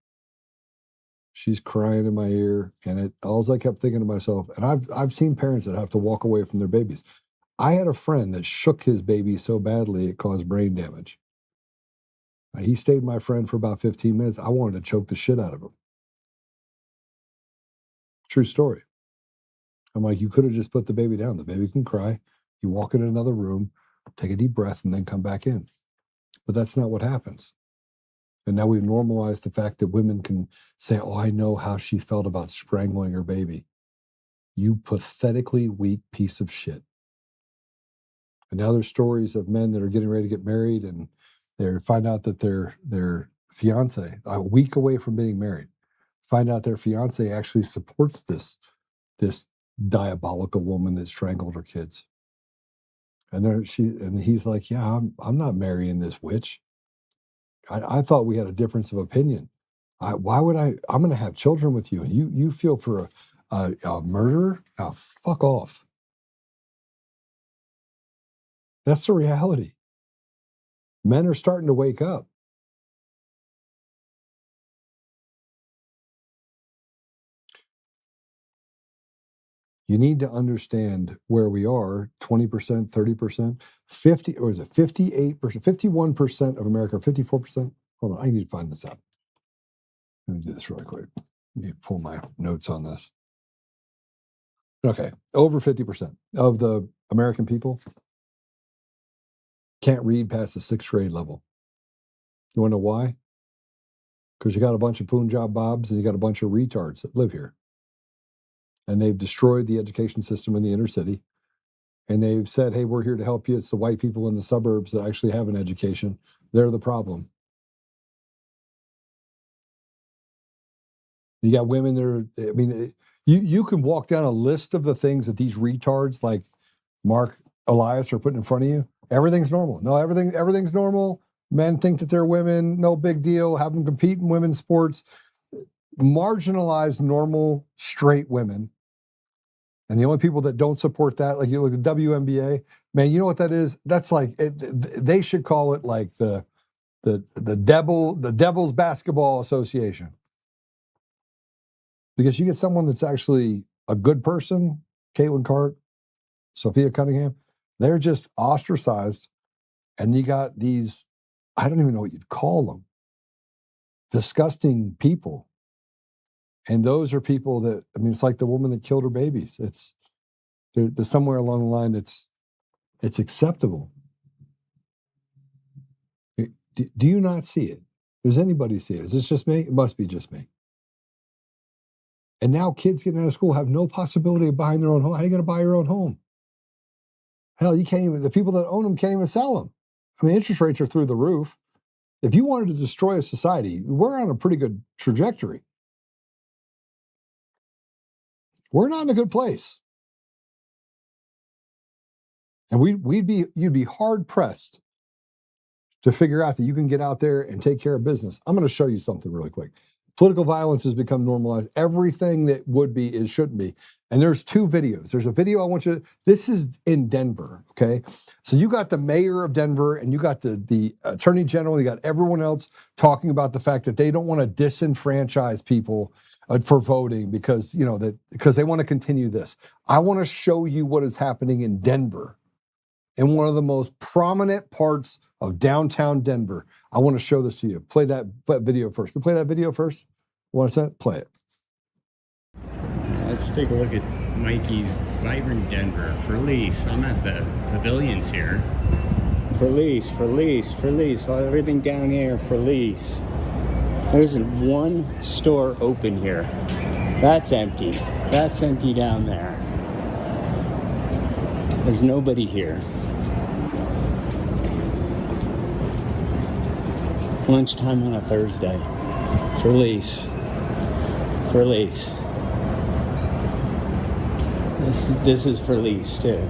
She's crying in my ear, and all I kept thinking to myself, and I've seen parents that have to walk away from their babies. I had a friend that shook his baby so badly it caused brain damage. He stayed my friend for about 15 minutes. I wanted to choke the shit out of him. True story. I'm like, you could have just put the baby down. The baby can cry. You walk in another room, take a deep breath, and then come back in. But that's not what happens. And now we've normalized the fact that women can say, oh, I know how she felt about strangling her baby. You pathetically weak piece of shit. And now there's stories of men that are getting ready to get married, and they find out that their fiance, a week away from being married, find out their fiance actually supports this diabolical woman that strangled her kids. And he's like, yeah, I'm not marrying this witch. I thought we had a difference of opinion. Why would I'm going to have children with you, and you feel for a murderer? Oh, fuck off. That's the reality. Men are starting to wake up. You need to understand where we are, 20%, 30%, 50, or is it 58%, 51% of America, 54%? Hold on, I need to find this out. Let me do this really quick. Let me pull my notes on this. Okay, over 50% of the American people can't read past the 6th grade level. You want to know why? Because you got a bunch of Punjab Bobs and you got a bunch of retards that live here. And they've destroyed the education system in the inner city. And they've said, hey, we're here to help you. It's the white people in the suburbs that actually have an education. They're the problem. You got women that are, I mean, you can walk down a list of the things that these retards like Mark Elias are putting in front of you. Everything's normal. No, everything's normal. Men think that they're women. No big deal. Have them compete in women's sports. Marginalized, normal, straight women. And the only people that don't support that, like you look at the WNBA, man, you know what that is? That's like, they should call it like the Devil's Basketball Association. Because you get someone that's actually a good person, Caitlin Clark, Sophia Cunningham, they're just ostracized. And you got these, I don't even know what you'd call them, disgusting people. And those are people that, I mean, it's like the woman that killed her babies. It's somewhere along the line, it's acceptable. Do you not see it? Does anybody see it? Is this just me? It must be just me. And now kids getting out of school have no possibility of buying their own home. How are you going to buy your own home? Hell, you can't even, the people that own them can't even sell them. I mean, interest rates are through the roof. If you wanted to destroy a society, we're on a pretty good trajectory. We're not in a good place. And you'd be hard pressed to figure out that you can get out there and take care of business. I'm going to show you something really quick. Political violence has become normalized. Everything that would be is shouldn't be. And there's two videos. There's a video I want you to, this is in Denver, okay? So you got the mayor of Denver and you got the attorney general, you got everyone else talking about the fact that they don't want to disenfranchise people for voting because, you know, because they want to continue this. I want to show you what is happening in Denver, in one of the most prominent parts of downtown Denver. I want to show this to you. Play that video first. Can you play that video first? Want to play it? Let's take a look at Mikey's Vibrant Denver for lease. I'm at the pavilions here. For lease, for lease, for lease. All everything down here for lease. There isn't one store open here. That's empty. That's empty down there. There's nobody here. Lunchtime on a Thursday. For lease. For lease. This is for lease too.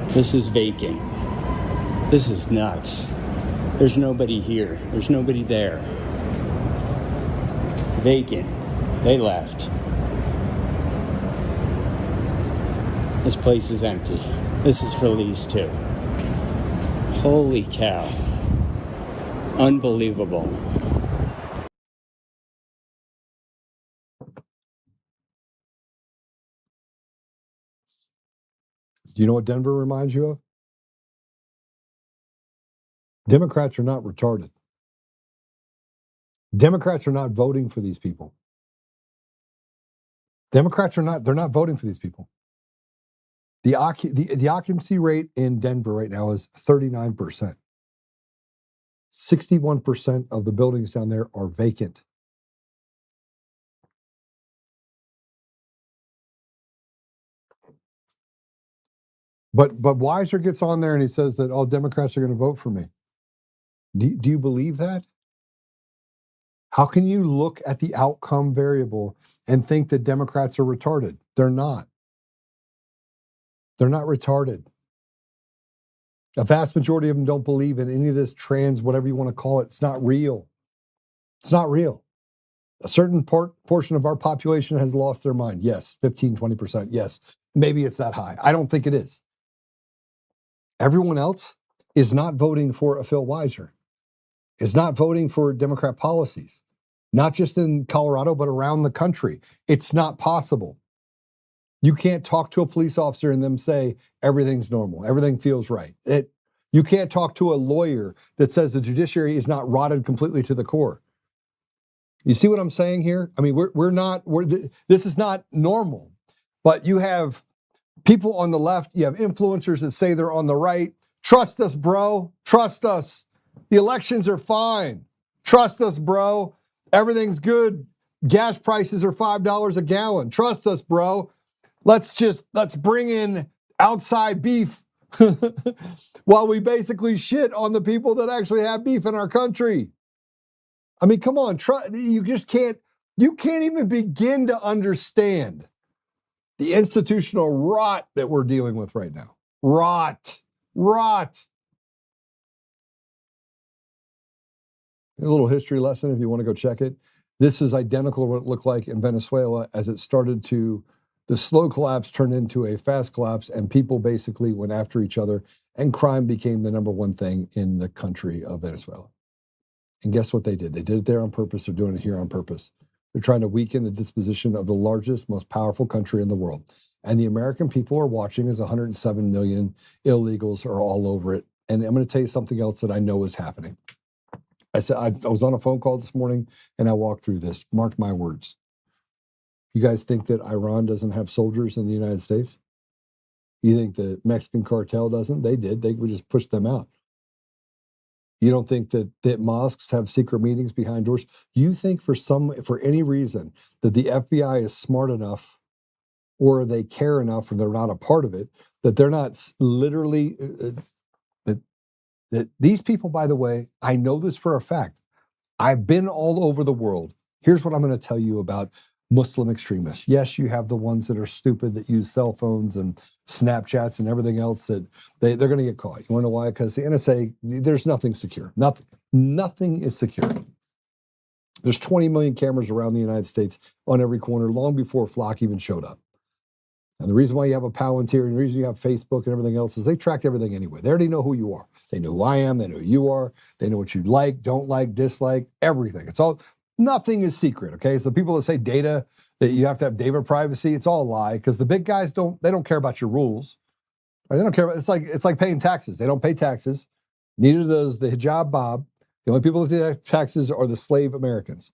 This is vacant. This is nuts. There's nobody here. There's nobody there. Vacant. They left. This place is empty. This is for lease too. Holy cow. Unbelievable. Do you know what Denver reminds you of? Democrats are not retarded. Democrats are not voting for these people. Democrats are not, they're not voting for these people. The occupancy rate in Denver right now is 39%. 61% of the buildings down there are vacant. But Weiser gets on there and he says that all Democrats are going to vote for me. Do you believe that? How can you look at the outcome variable and think that Democrats are retarded? They're not. They're not retarded. A vast majority of them don't believe in any of this trans, whatever you want to call it. It's not real. It's not real. A certain portion of our population has lost their mind. Yes, 15, 20%. Yes, maybe it's that high. I don't think it is. Everyone else is not voting for a Phil Weiser. Is not voting for Democrat policies, not just in Colorado, but around the country. It's not possible. You can't talk to a police officer and them say everything's normal, everything feels right. You can't talk to a lawyer that says the judiciary is not rotted completely to the core. You see what I'm saying here? I mean, this is not normal. But you have people on the left, you have influencers that say they're on the right. Trust us, bro. Trust us. The elections are fine. Trust us, bro. Everything's good. Gas prices are $5 a gallon. Trust us, bro. Let's bring in outside beef while we basically shit on the people that actually have beef in our country. I mean, come on. You can't even begin to understand the institutional rot that we're dealing with right now. Rot. A little history lesson if you want to go check it. This is identical to what it looked like in Venezuela as it started to, the slow collapse turned into a fast collapse and people basically went after each other and crime became the number one thing in the country of Venezuela. And guess what they did? They did it there on purpose. They're doing it here on purpose. They're trying to weaken the disposition of the largest, most powerful country in the world. And the American people are watching as 107 million illegals are all over it. And I'm going to tell you something else that I know is happening. I said, I was on a phone call this morning and I walked through this. Mark my words. You guys think that Iran doesn't have soldiers in the United States? You think the Mexican cartel doesn't? They did. They would just push them out. You don't think that mosques have secret meetings behind doors? You think for any reason that the FBI is smart enough or they care enough or they're not a part of it, that they're not literally, that these people, by the way, I know this for a fact. I've been all over the world. Here's what I'm going to tell you about Muslim extremists. Yes, you have the ones that are stupid that use cell phones and Snapchats and everything else that they're going to get caught. You want to know why? Because the NSA, there's nothing secure. Nothing is secure. There's 20 million cameras around the United States on every corner long before Flock even showed up. And the reason why you have a Palantir and the reason you have Facebook and everything else is they track everything anyway. They already know who you are. They know who I am. They know who you are. They know what you like, don't like, dislike, everything. It's all, nothing is secret, okay? So the people that say data, that you have to have data privacy, it's all a lie because the big guys don't care about your rules. They don't care about, it's like paying taxes. They don't pay taxes. Neither does the hijab Bob. The only people that pay taxes are the slave Americans,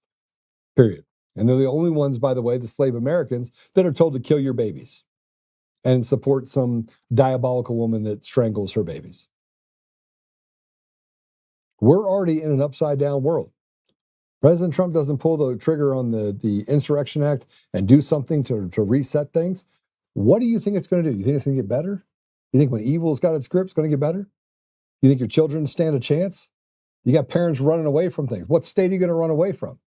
period. And they're the only ones, by the way, the slave Americans, that are told to kill your babies and support some diabolical woman that strangles her babies. We're already in an upside down world. President Trump doesn't pull the trigger on the Insurrection Act and do something to reset things. What do you think it's going to do? You think it's going to get better? You think when evil's got its grip, it's going to get better? You think your children stand a chance? You got parents running away from things. What state are you going to run away from?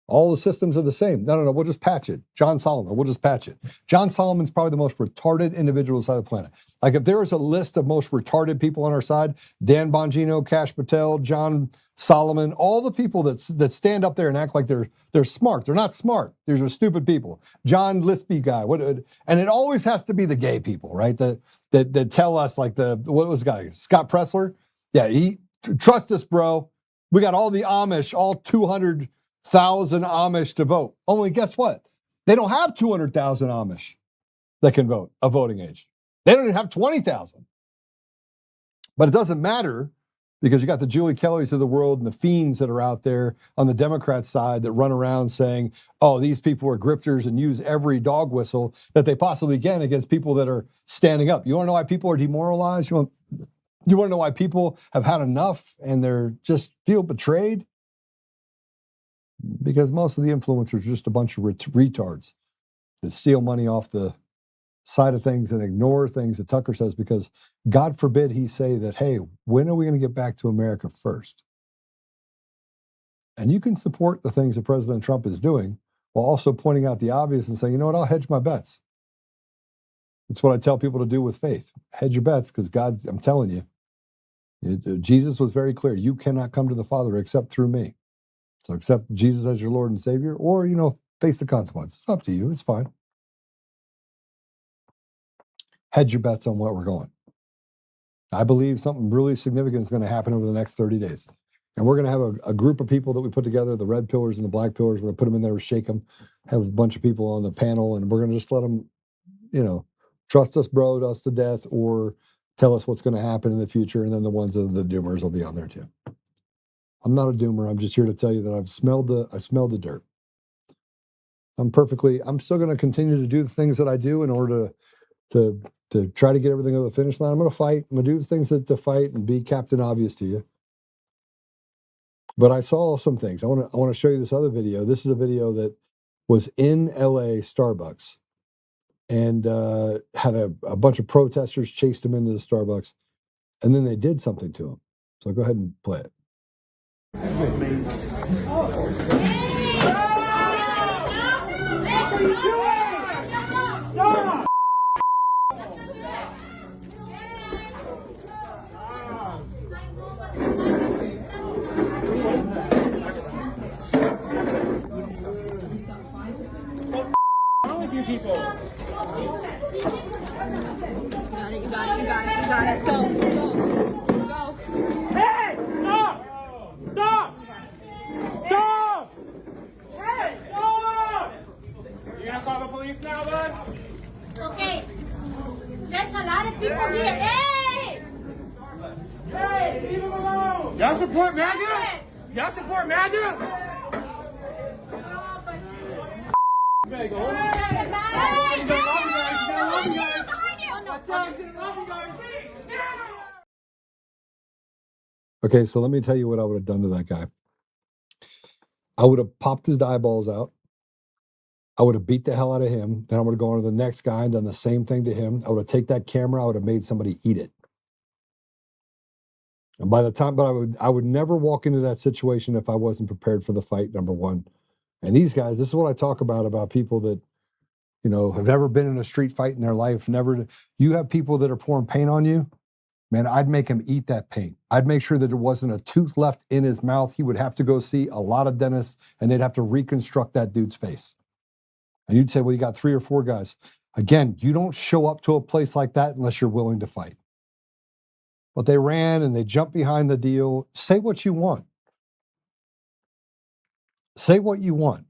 All the systems are the same. No, we'll just patch it. John Solomon, we'll just patch it. John Solomon's probably the most retarded individual on the planet. Like if there was a list of most retarded people on our side, Dan Bongino, Kash Patel, John Solomon, all the people that stand up there and act like they're smart. They're not smart. These are stupid people. John Lispy guy. And it always has to be the gay people, right? That tell us like what was the guy? Scott Pressler? Yeah, trust us, bro. We got all the Amish, all 200,000 Amish to vote. Only guess what? They don't have 200,000 Amish that can vote, a voting age. They don't even have 20,000. But it doesn't matter because you got the Julie Kellys of the world and the fiends that are out there on the Democrat side that run around saying, oh, these people are grifters and use every dog whistle that they possibly can against people that are standing up. You want to know why people are demoralized? You want to know why people have had enough and they're just feel betrayed? Because most of the influencers are just a bunch of retards that steal money off the side of things and ignore things that Tucker says because God forbid he say that, hey, when are we going to get back to America first? And you can support the things that President Trump is doing while also pointing out the obvious and saying, you know what, I'll hedge my bets. It's what I tell people to do with faith. Hedge your bets because God, I'm telling you, Jesus was very clear. You cannot come to the Father except through me. So accept Jesus as your Lord and Savior or, face the consequences. It's up to you. It's fine. Hedge your bets on where we're going. I believe something really significant is going to happen over the next 30 days. And we're going to have a group of people that we put together, the red pillars and the black pillars. We're going to put them in there, shake them, have a bunch of people on the panel, and we're going to just let them, trust us, bro, us to death, or tell us what's going to happen in the future. And then the ones that are the doomers will be on there too. I'm not a doomer. I'm just here to tell you that I smelled the dirt. I'm still going to continue to do the things that I do in order to try to get everything over the finish line. I'm going to fight. I'm going to do the things to fight and be Captain Obvious to you. But I saw some things. I want to show you this other video. This is a video that was in LA Starbucks and had a bunch of protesters chased him into the Starbucks. And then they did something to him. So go ahead and play it. People. You got it. Go. Hey, stop! Hey, stop! You gonna call the police now, bud? Okay. There's a lot of people here. Hey, leave him alone. Y'all support MAGA? Y'all support MAGA? Okay, so let me tell you what I would have done to that guy. I would have popped his eyeballs out. I would have beat the hell out of him. Then I would have gone to the next guy and done the same thing to him. I would have taken that camera. I would have made somebody eat it. And by the time, but I would never walk into that situation if I wasn't prepared for the fight, number one. And these guys, this is what I talk about people that, you know, have never been in a street fight in their life. You have people that are pouring paint on you. Man, I'd make him eat that paint. I'd make sure that there wasn't a tooth left in his mouth. He would have to go see a lot of dentists and they'd have to reconstruct that dude's face. And you'd say, well, you got 3 or 4 guys. Again, you don't show up to a place like that unless you're willing to fight. But they ran and they jumped behind the deal. Say what you want. Say what you want.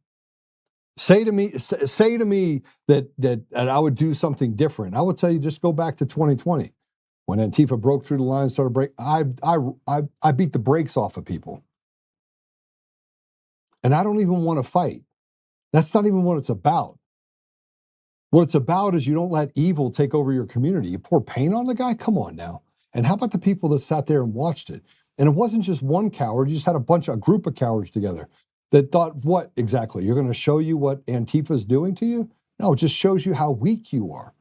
Say to me that I would do something different. I would tell you, just go back to 2020 when Antifa broke through the line, started break. I beat the brakes off of people, and I don't even want to fight. That's not even what it's about. What it's about is you don't let evil take over your community. You pour paint on the guy? Come on now. And how about the people that sat there and watched it? And it wasn't just one coward. You just had a group of cowards together that thought, what exactly? You're going to show you what Antifa's doing to you? No, it just shows you how weak you are.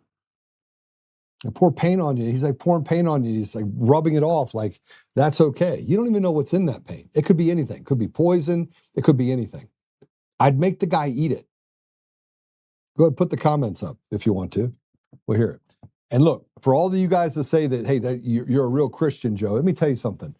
I pour paint on you. He's like pouring paint on you. He's like rubbing it off like that's okay. You don't even know what's in that paint. It could be anything. It could be poison. It could be anything. I'd make the guy eat it. Go ahead, put the comments up if you want to. We'll hear it. And look, for all of you guys to say that, hey, that you're a real Christian, Joe, let me tell you something.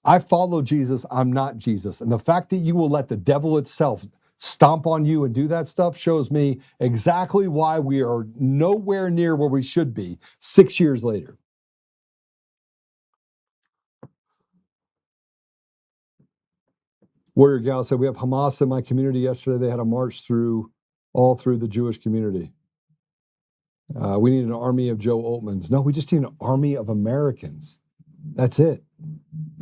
I follow Jesus. I'm not Jesus. And the fact that you will let the devil itself stomp on you and do that stuff shows me exactly why we are nowhere near where we should be 6 years later. Warrior Gal said, we have Hamas in my community yesterday. They had a march all through the Jewish community. We need an army of Joe Oltmans. No, we just need an army of Americans. That's it.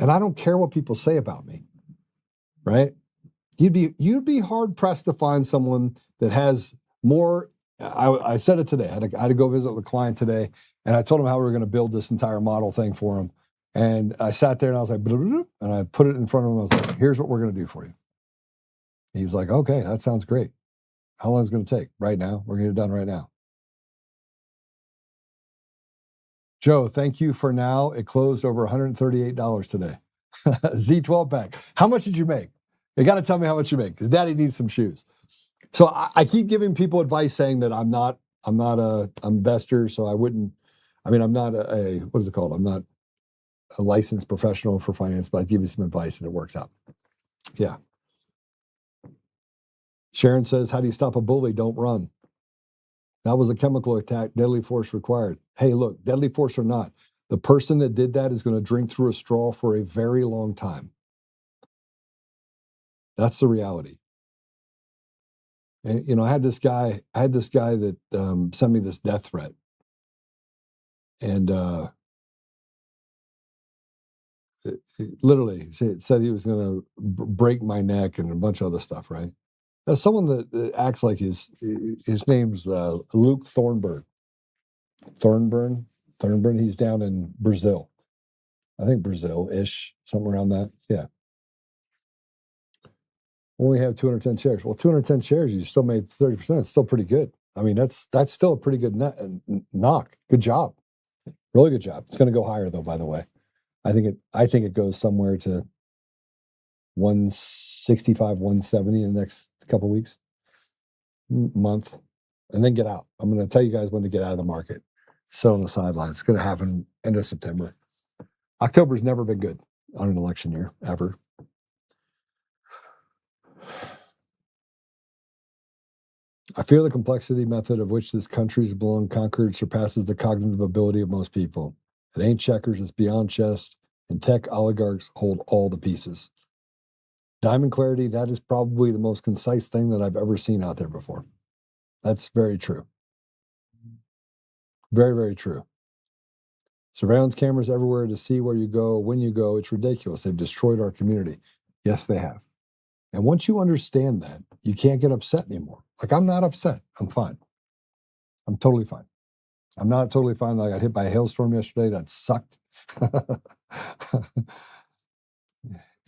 And I don't care what people say about me, right? You'd be hard pressed to find someone that has more. I said it today. I had to go visit with a client today, and I told him how we were going to build this entire model thing for him. And I sat there and I was like, blah, blah, blah, and I put it in front of him. I was like, here's what we're going to do for you. He's like, okay, that sounds great. How long is it going to take? Right now. We're going to get it done right now. Joe, thank you for now. It closed over $138 today. Z12 pack. How much did you make? You got to tell me how much you make because Daddy needs some shoes. So I keep giving people advice saying that I'm not a investor, so I wouldn't. I mean, I'm not a what is it called? I'm not a licensed professional for finance, but I give you some advice and it works out. Yeah. Sharon says, "How do you stop a bully? Don't run." That was a chemical attack, deadly force required. Hey, look, deadly force or not, the person that did that is going to drink through a straw for a very long time. That's the reality. And, you know, I had this guy that sent me this death threat. And literally said he was going to break my neck and a bunch of other stuff, right? That's someone that acts like his name's Luke Thornburn. Thornburn. He's down in Brazil. I think Brazil-ish, somewhere around that. Yeah. Only have 210 shares. Well, 210 shares, you still made 30%. It's still pretty good. I mean, that's still a pretty good knock. Good job. Really good job. It's going to go higher though, by the way. I think it goes somewhere to 165, 170 in the next couple of weeks, month, and then get out. I'm going to tell you guys when to get out of the market. So on the sidelines. It's going to happen end of September. October's never been good on an election year, ever. I fear the complexity method of which this country is blown conquered surpasses the cognitive ability of most people. It ain't checkers, it's beyond chess, and tech oligarchs hold all the pieces. Diamond clarity, that is probably the most concise thing that I've ever seen out there before. That's very true. Very, very true. Surveillance cameras everywhere to see where you go, when you go. It's ridiculous. They've destroyed our community. Yes, they have. And once you understand that, you can't get upset anymore. Like, I'm not upset. I'm fine. I'm totally fine. I'm not totally fine that I got hit by a hailstorm yesterday. That sucked.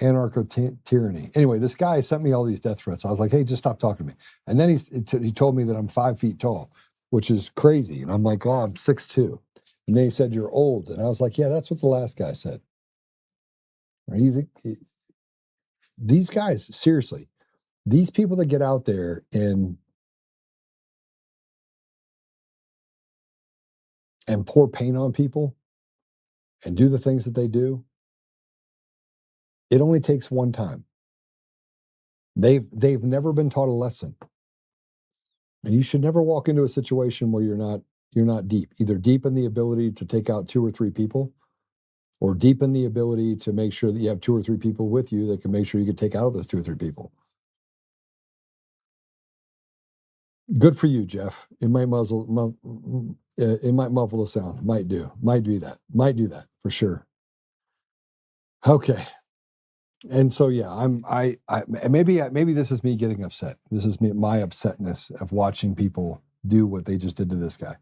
Anarcho-tyranny. Anyway, this guy sent me all these death threats. I was like, hey, just stop talking to me. And then he told me that I'm 5 feet tall, which is crazy. And I'm like, oh, I'm 6'2". And then he said, you're old. And I was like, yeah, that's what the last guy said. Right? You think, these guys, seriously, these people that get out there and pour paint on people and do the things that they do, it only takes one time. They've never been taught a lesson. And you should never walk into a situation where you're not deep, either deep in the ability to take out 2 or 3 people, or deep in the ability to make sure that you have 2 or 3 people with you that can make sure you can take out those 2 or 3 people. Good for you, Jeff. It might muffle the sound. Might do that for sure. Okay. And so, yeah, maybe this is me getting upset. This is my upsetness of watching people do what they just did to this guy.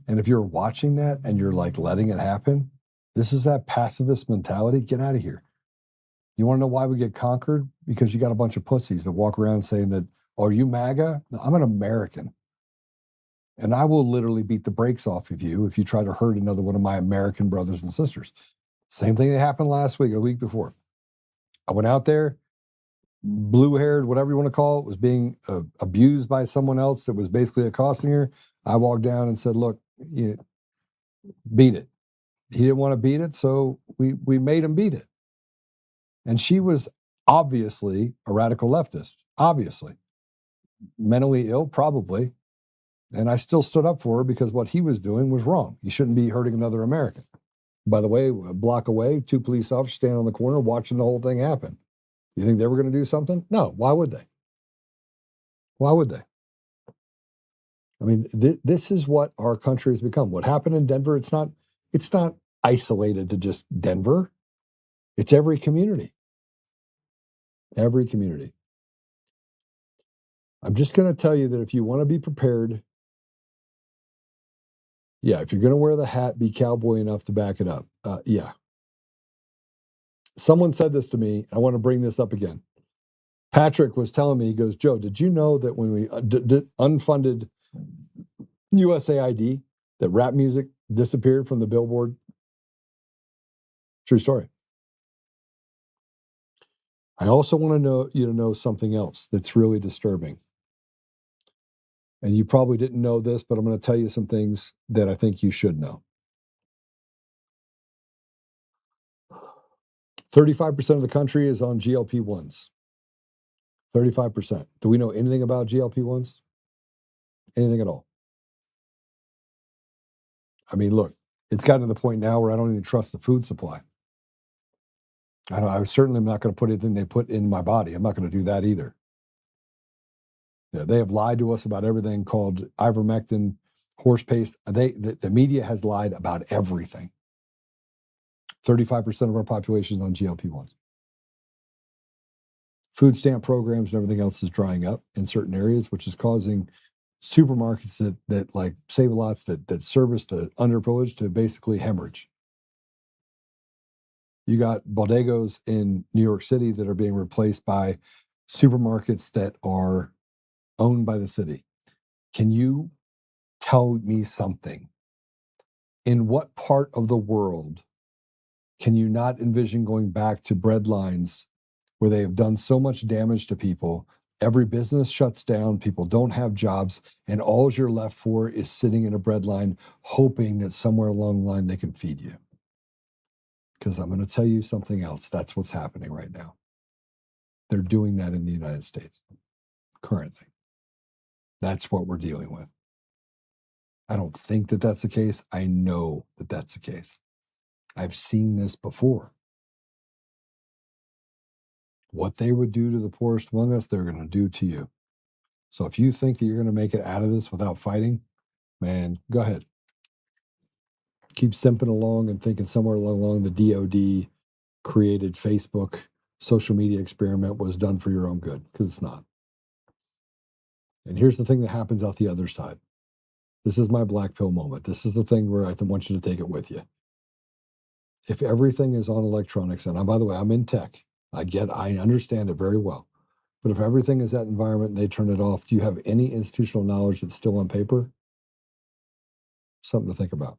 And if you're watching that and you're like letting it happen, this is that pacifist mentality. Get out of here. You want to know why we get conquered? Because you got a bunch of pussies that walk around saying that, oh, are you MAGA? No, I'm an American. And I will literally beat the brakes off of you if you try to hurt another one of my American brothers and sisters. Same thing that happened last week or the week before. I went out there, blue-haired, whatever you want to call it, was being abused by someone else that was basically accosting her. I walked down and said, look, beat it. He didn't want to beat it, so we made him beat it. And she was obviously a radical leftist, obviously. Mentally ill, probably. And I still stood up for her because what he was doing was wrong. He shouldn't be hurting another American. By the way, a block away, 2 police officers standing on the corner watching the whole thing happen. You think they were going to do something? No. Why would they? Why would they? I mean, this is what our country has become. What happened in Denver, it's not isolated to just Denver. It's every community. Every community. I'm just going to tell you that if you want to be prepared, yeah, if you're going to wear the hat, be cowboy enough to back it up. Yeah. Someone said this to me. I want to bring this up again. Patrick was telling me, he goes, Joe, did you know that when we unfunded USAID, that rap music disappeared from the Billboard? True story. I also want you to know something else that's really disturbing. And you probably didn't know this, but I'm going to tell you some things that I think you should know. 35% of the country is on GLP-1s. 35%. Do we know anything about GLP-1s? Anything at all? I mean, look, it's gotten to the point now where I don't even trust the food supply. I certainly am not going to put anything they put in my body. I'm not going to do that either. Yeah, they have lied to us about everything called ivermectin, horse paste. The media has lied about everything. 35% of our population is on GLP-1s. Food stamp programs and everything else is drying up in certain areas, which is causing supermarkets that like Save-A-Lots that service the underprivileged to basically hemorrhage. You got bodegos in New York City that are being replaced by supermarkets that are owned by the city. Can you tell me something? In what part of the world can you not envision going back to bread lines where they have done so much damage to people? Every business shuts down, people don't have jobs, and all you're left for is sitting in a bread line hoping that somewhere along the line they can feed you. Because I'm going to tell you something else. That's what's happening right now. They're doing that in the United States currently. That's what we're dealing with. I don't think that that's the case. I know that that's the case. I've seen this before. What they would do to the poorest among us, they're going to do to you. So if you think that you're going to make it out of this without fighting, man, go ahead. Keep simping along and thinking somewhere along the DOD created Facebook social media experiment was done for your own good, because it's not. And here's the thing that happens out the other side. This is my black pill moment. This is the thing where I want you to take it with you. If everything is on electronics, and by the way, I'm in tech. I understand it very well. But if everything is that environment and they turn it off, do you have any institutional knowledge that's still on paper? Something to think about.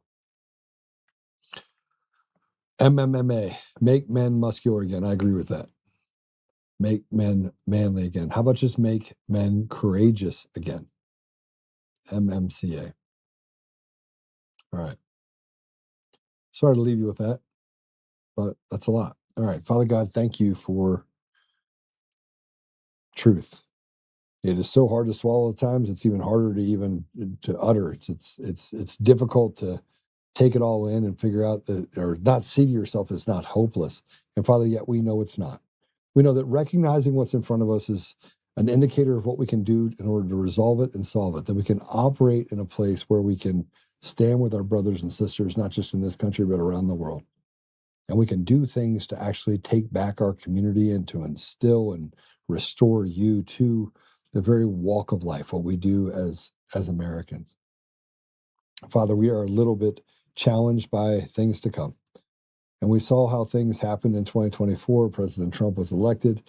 MMA, make men muscular again. I agree with that. Make men manly again. How about just make men courageous again? MMCA. All right. Sorry to leave you with that, but that's a lot. All right. Father God, thank you for truth. It is so hard to swallow at times. It's even harder to utter. It's difficult to take it all in and figure out that, or not see to yourself that it's not hopeless. And Father, yet we know it's not. We know that recognizing what's in front of us is an indicator of what we can do in order to resolve it and solve it, that we can operate in a place where we can stand with our brothers and sisters, not just in this country, but around the world. And we can do things to actually take back our community and to instill and restore you to the very walk of life, what we do as Americans. Father, we are a little bit challenged by things to come. And we saw how things happened in 2024. President Trump was elected.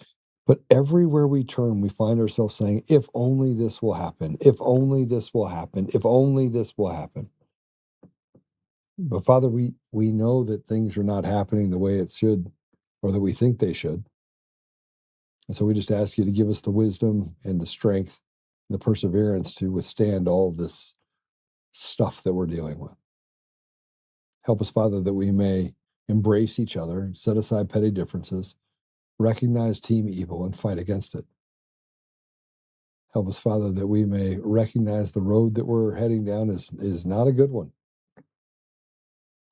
But everywhere we turn, we find ourselves saying, if only this will happen, if only this will happen, if only this will happen. But Father, we know that things are not happening the way it should, or that we think they should. And so we just ask you to give us the wisdom and the strength, the perseverance to withstand all of this stuff that we're dealing with. Help us, Father, that we may embrace each other, set aside petty differences, recognize team evil, and fight against it. Help us, Father, that we may recognize the road that we're heading down is not a good one,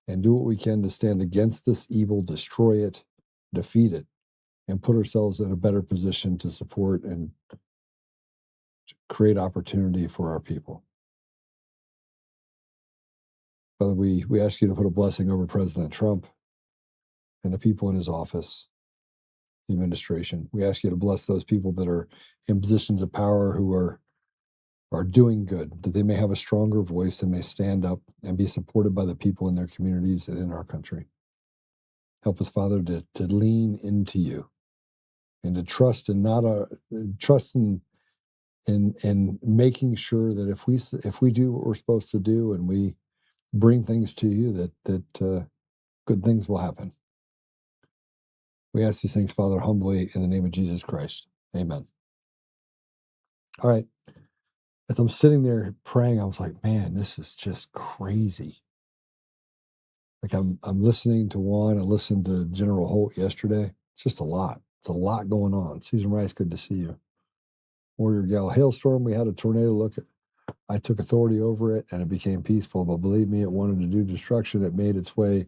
and do what we can to stand against this evil, destroy it, defeat it, and put ourselves in a better position to support and to create opportunity for our people. Father, we ask you to put a blessing over President Trump and the people in his office, the administration. We ask you to bless those people that are in positions of power who are doing good, that they may have a stronger voice and may stand up and be supported by the people in their communities and in our country. Help us, Father, to lean into you and to trust and trust in making sure that if we do what we're supposed to do and we bring things to you, that good things will happen. We ask these things, Father, humbly in the name of Jesus Christ. Amen. All right. As I'm sitting there praying, I was like, man, this is just crazy. Like I'm listening to Juan. I listened to General Holt yesterday. It's just a lot. It's a lot going on. Susan Rice, good to see you. Warrior Gal, hailstorm. We had a tornado. Look, I took authority over it and it became peaceful. But believe me, it wanted to do destruction. It made its way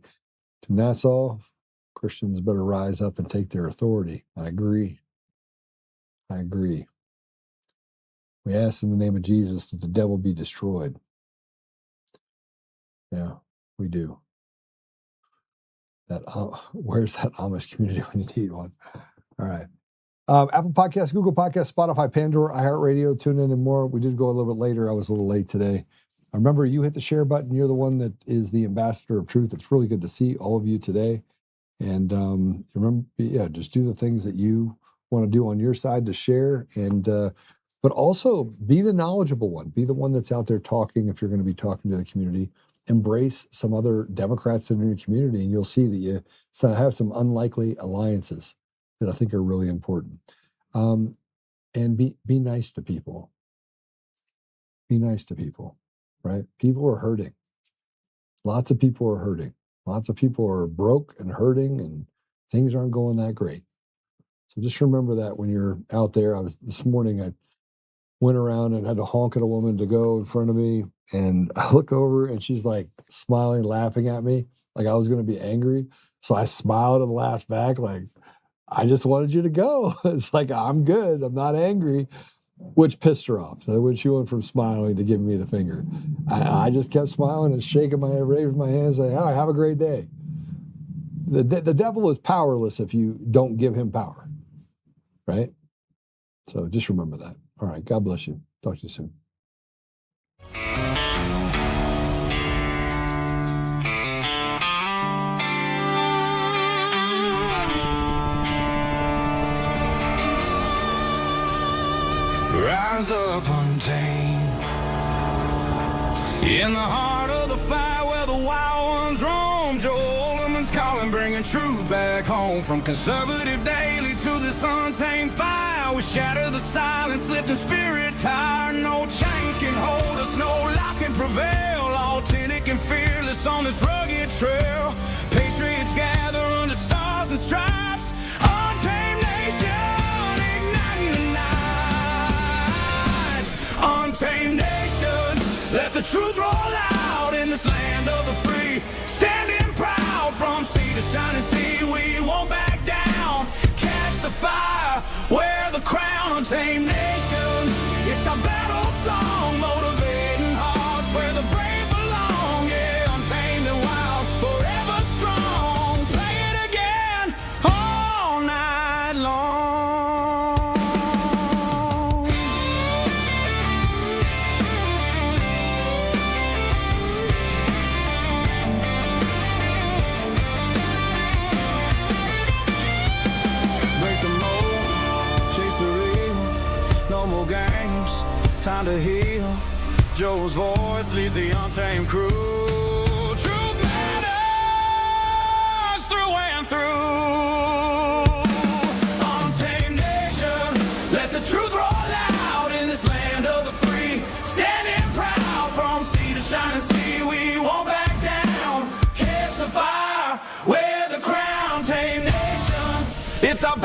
to Nassau. Christians better rise up and take their authority. I agree. We ask in the name of Jesus that the devil be destroyed. Yeah, we do. Where's that Amish community when you need one? All right. Apple Podcasts, Google Podcasts, Spotify, Pandora, iHeartRadio, TuneIn, and more. We did go a little bit later. I was a little late today. Remember, you hit the share button. You're the one that is the ambassador of truth. It's really good to see all of you today. And remember, just do the things that you want to do on your side to share. And but also be the knowledgeable one. Be the one that's out there talking if you're going to be talking to the community. Embrace some other Democrats in your community, and you'll see that you have some unlikely alliances that I think are really important. And be nice to people. Be nice to people, right? People are hurting. Lots of people are hurting. Lots of people are broke and hurting, and things aren't going that great. So just remember that when you're out there. This morning, I went around and had to honk at a woman to go in front of me, and I look over and she's like smiling, laughing at me like I was going to be angry. So I smiled and laughed back like, I just wanted you to go. It's like, I'm good. I'm not angry, which pissed her off. So when she went from smiling to giving me the finger, I just kept smiling and raising my hands, saying, "All right, have a great day." The devil is powerless if you don't give him power, right? So just remember that. All right. God bless you. Talk to you soon. Rise up untamed in the heart of the fire where the wild ones roam. Oltmann's calling, bringing truth back home. From conservative daily to this untamed fire, we shatter the silence, lifting spirits higher. No chains can hold us, no lies can prevail. Authentic and fearless on this rugged trail. Patriots gather under stars and stripes. Untamed nation, igniting the nights. Untamed nation, let the truth roll out in this land of the free. Standing proud from sea to shining sea, we won't back down. Catch the fire, wear the crown. Untamed nation, it's our battle song, motivating hearts where the brave belong. Yeah, untamed and wild, forever strong. Play it again all night long. Break the mold, chase the real, no more games, time to heal. Joe's voice leads the untamed crew. Truth matters through and through. Untamed nation, let the truth roll out in this land of the free. Standing proud from sea to shining sea, we won't back down. Catch the fire, wear the crown. Untamed nation, it's our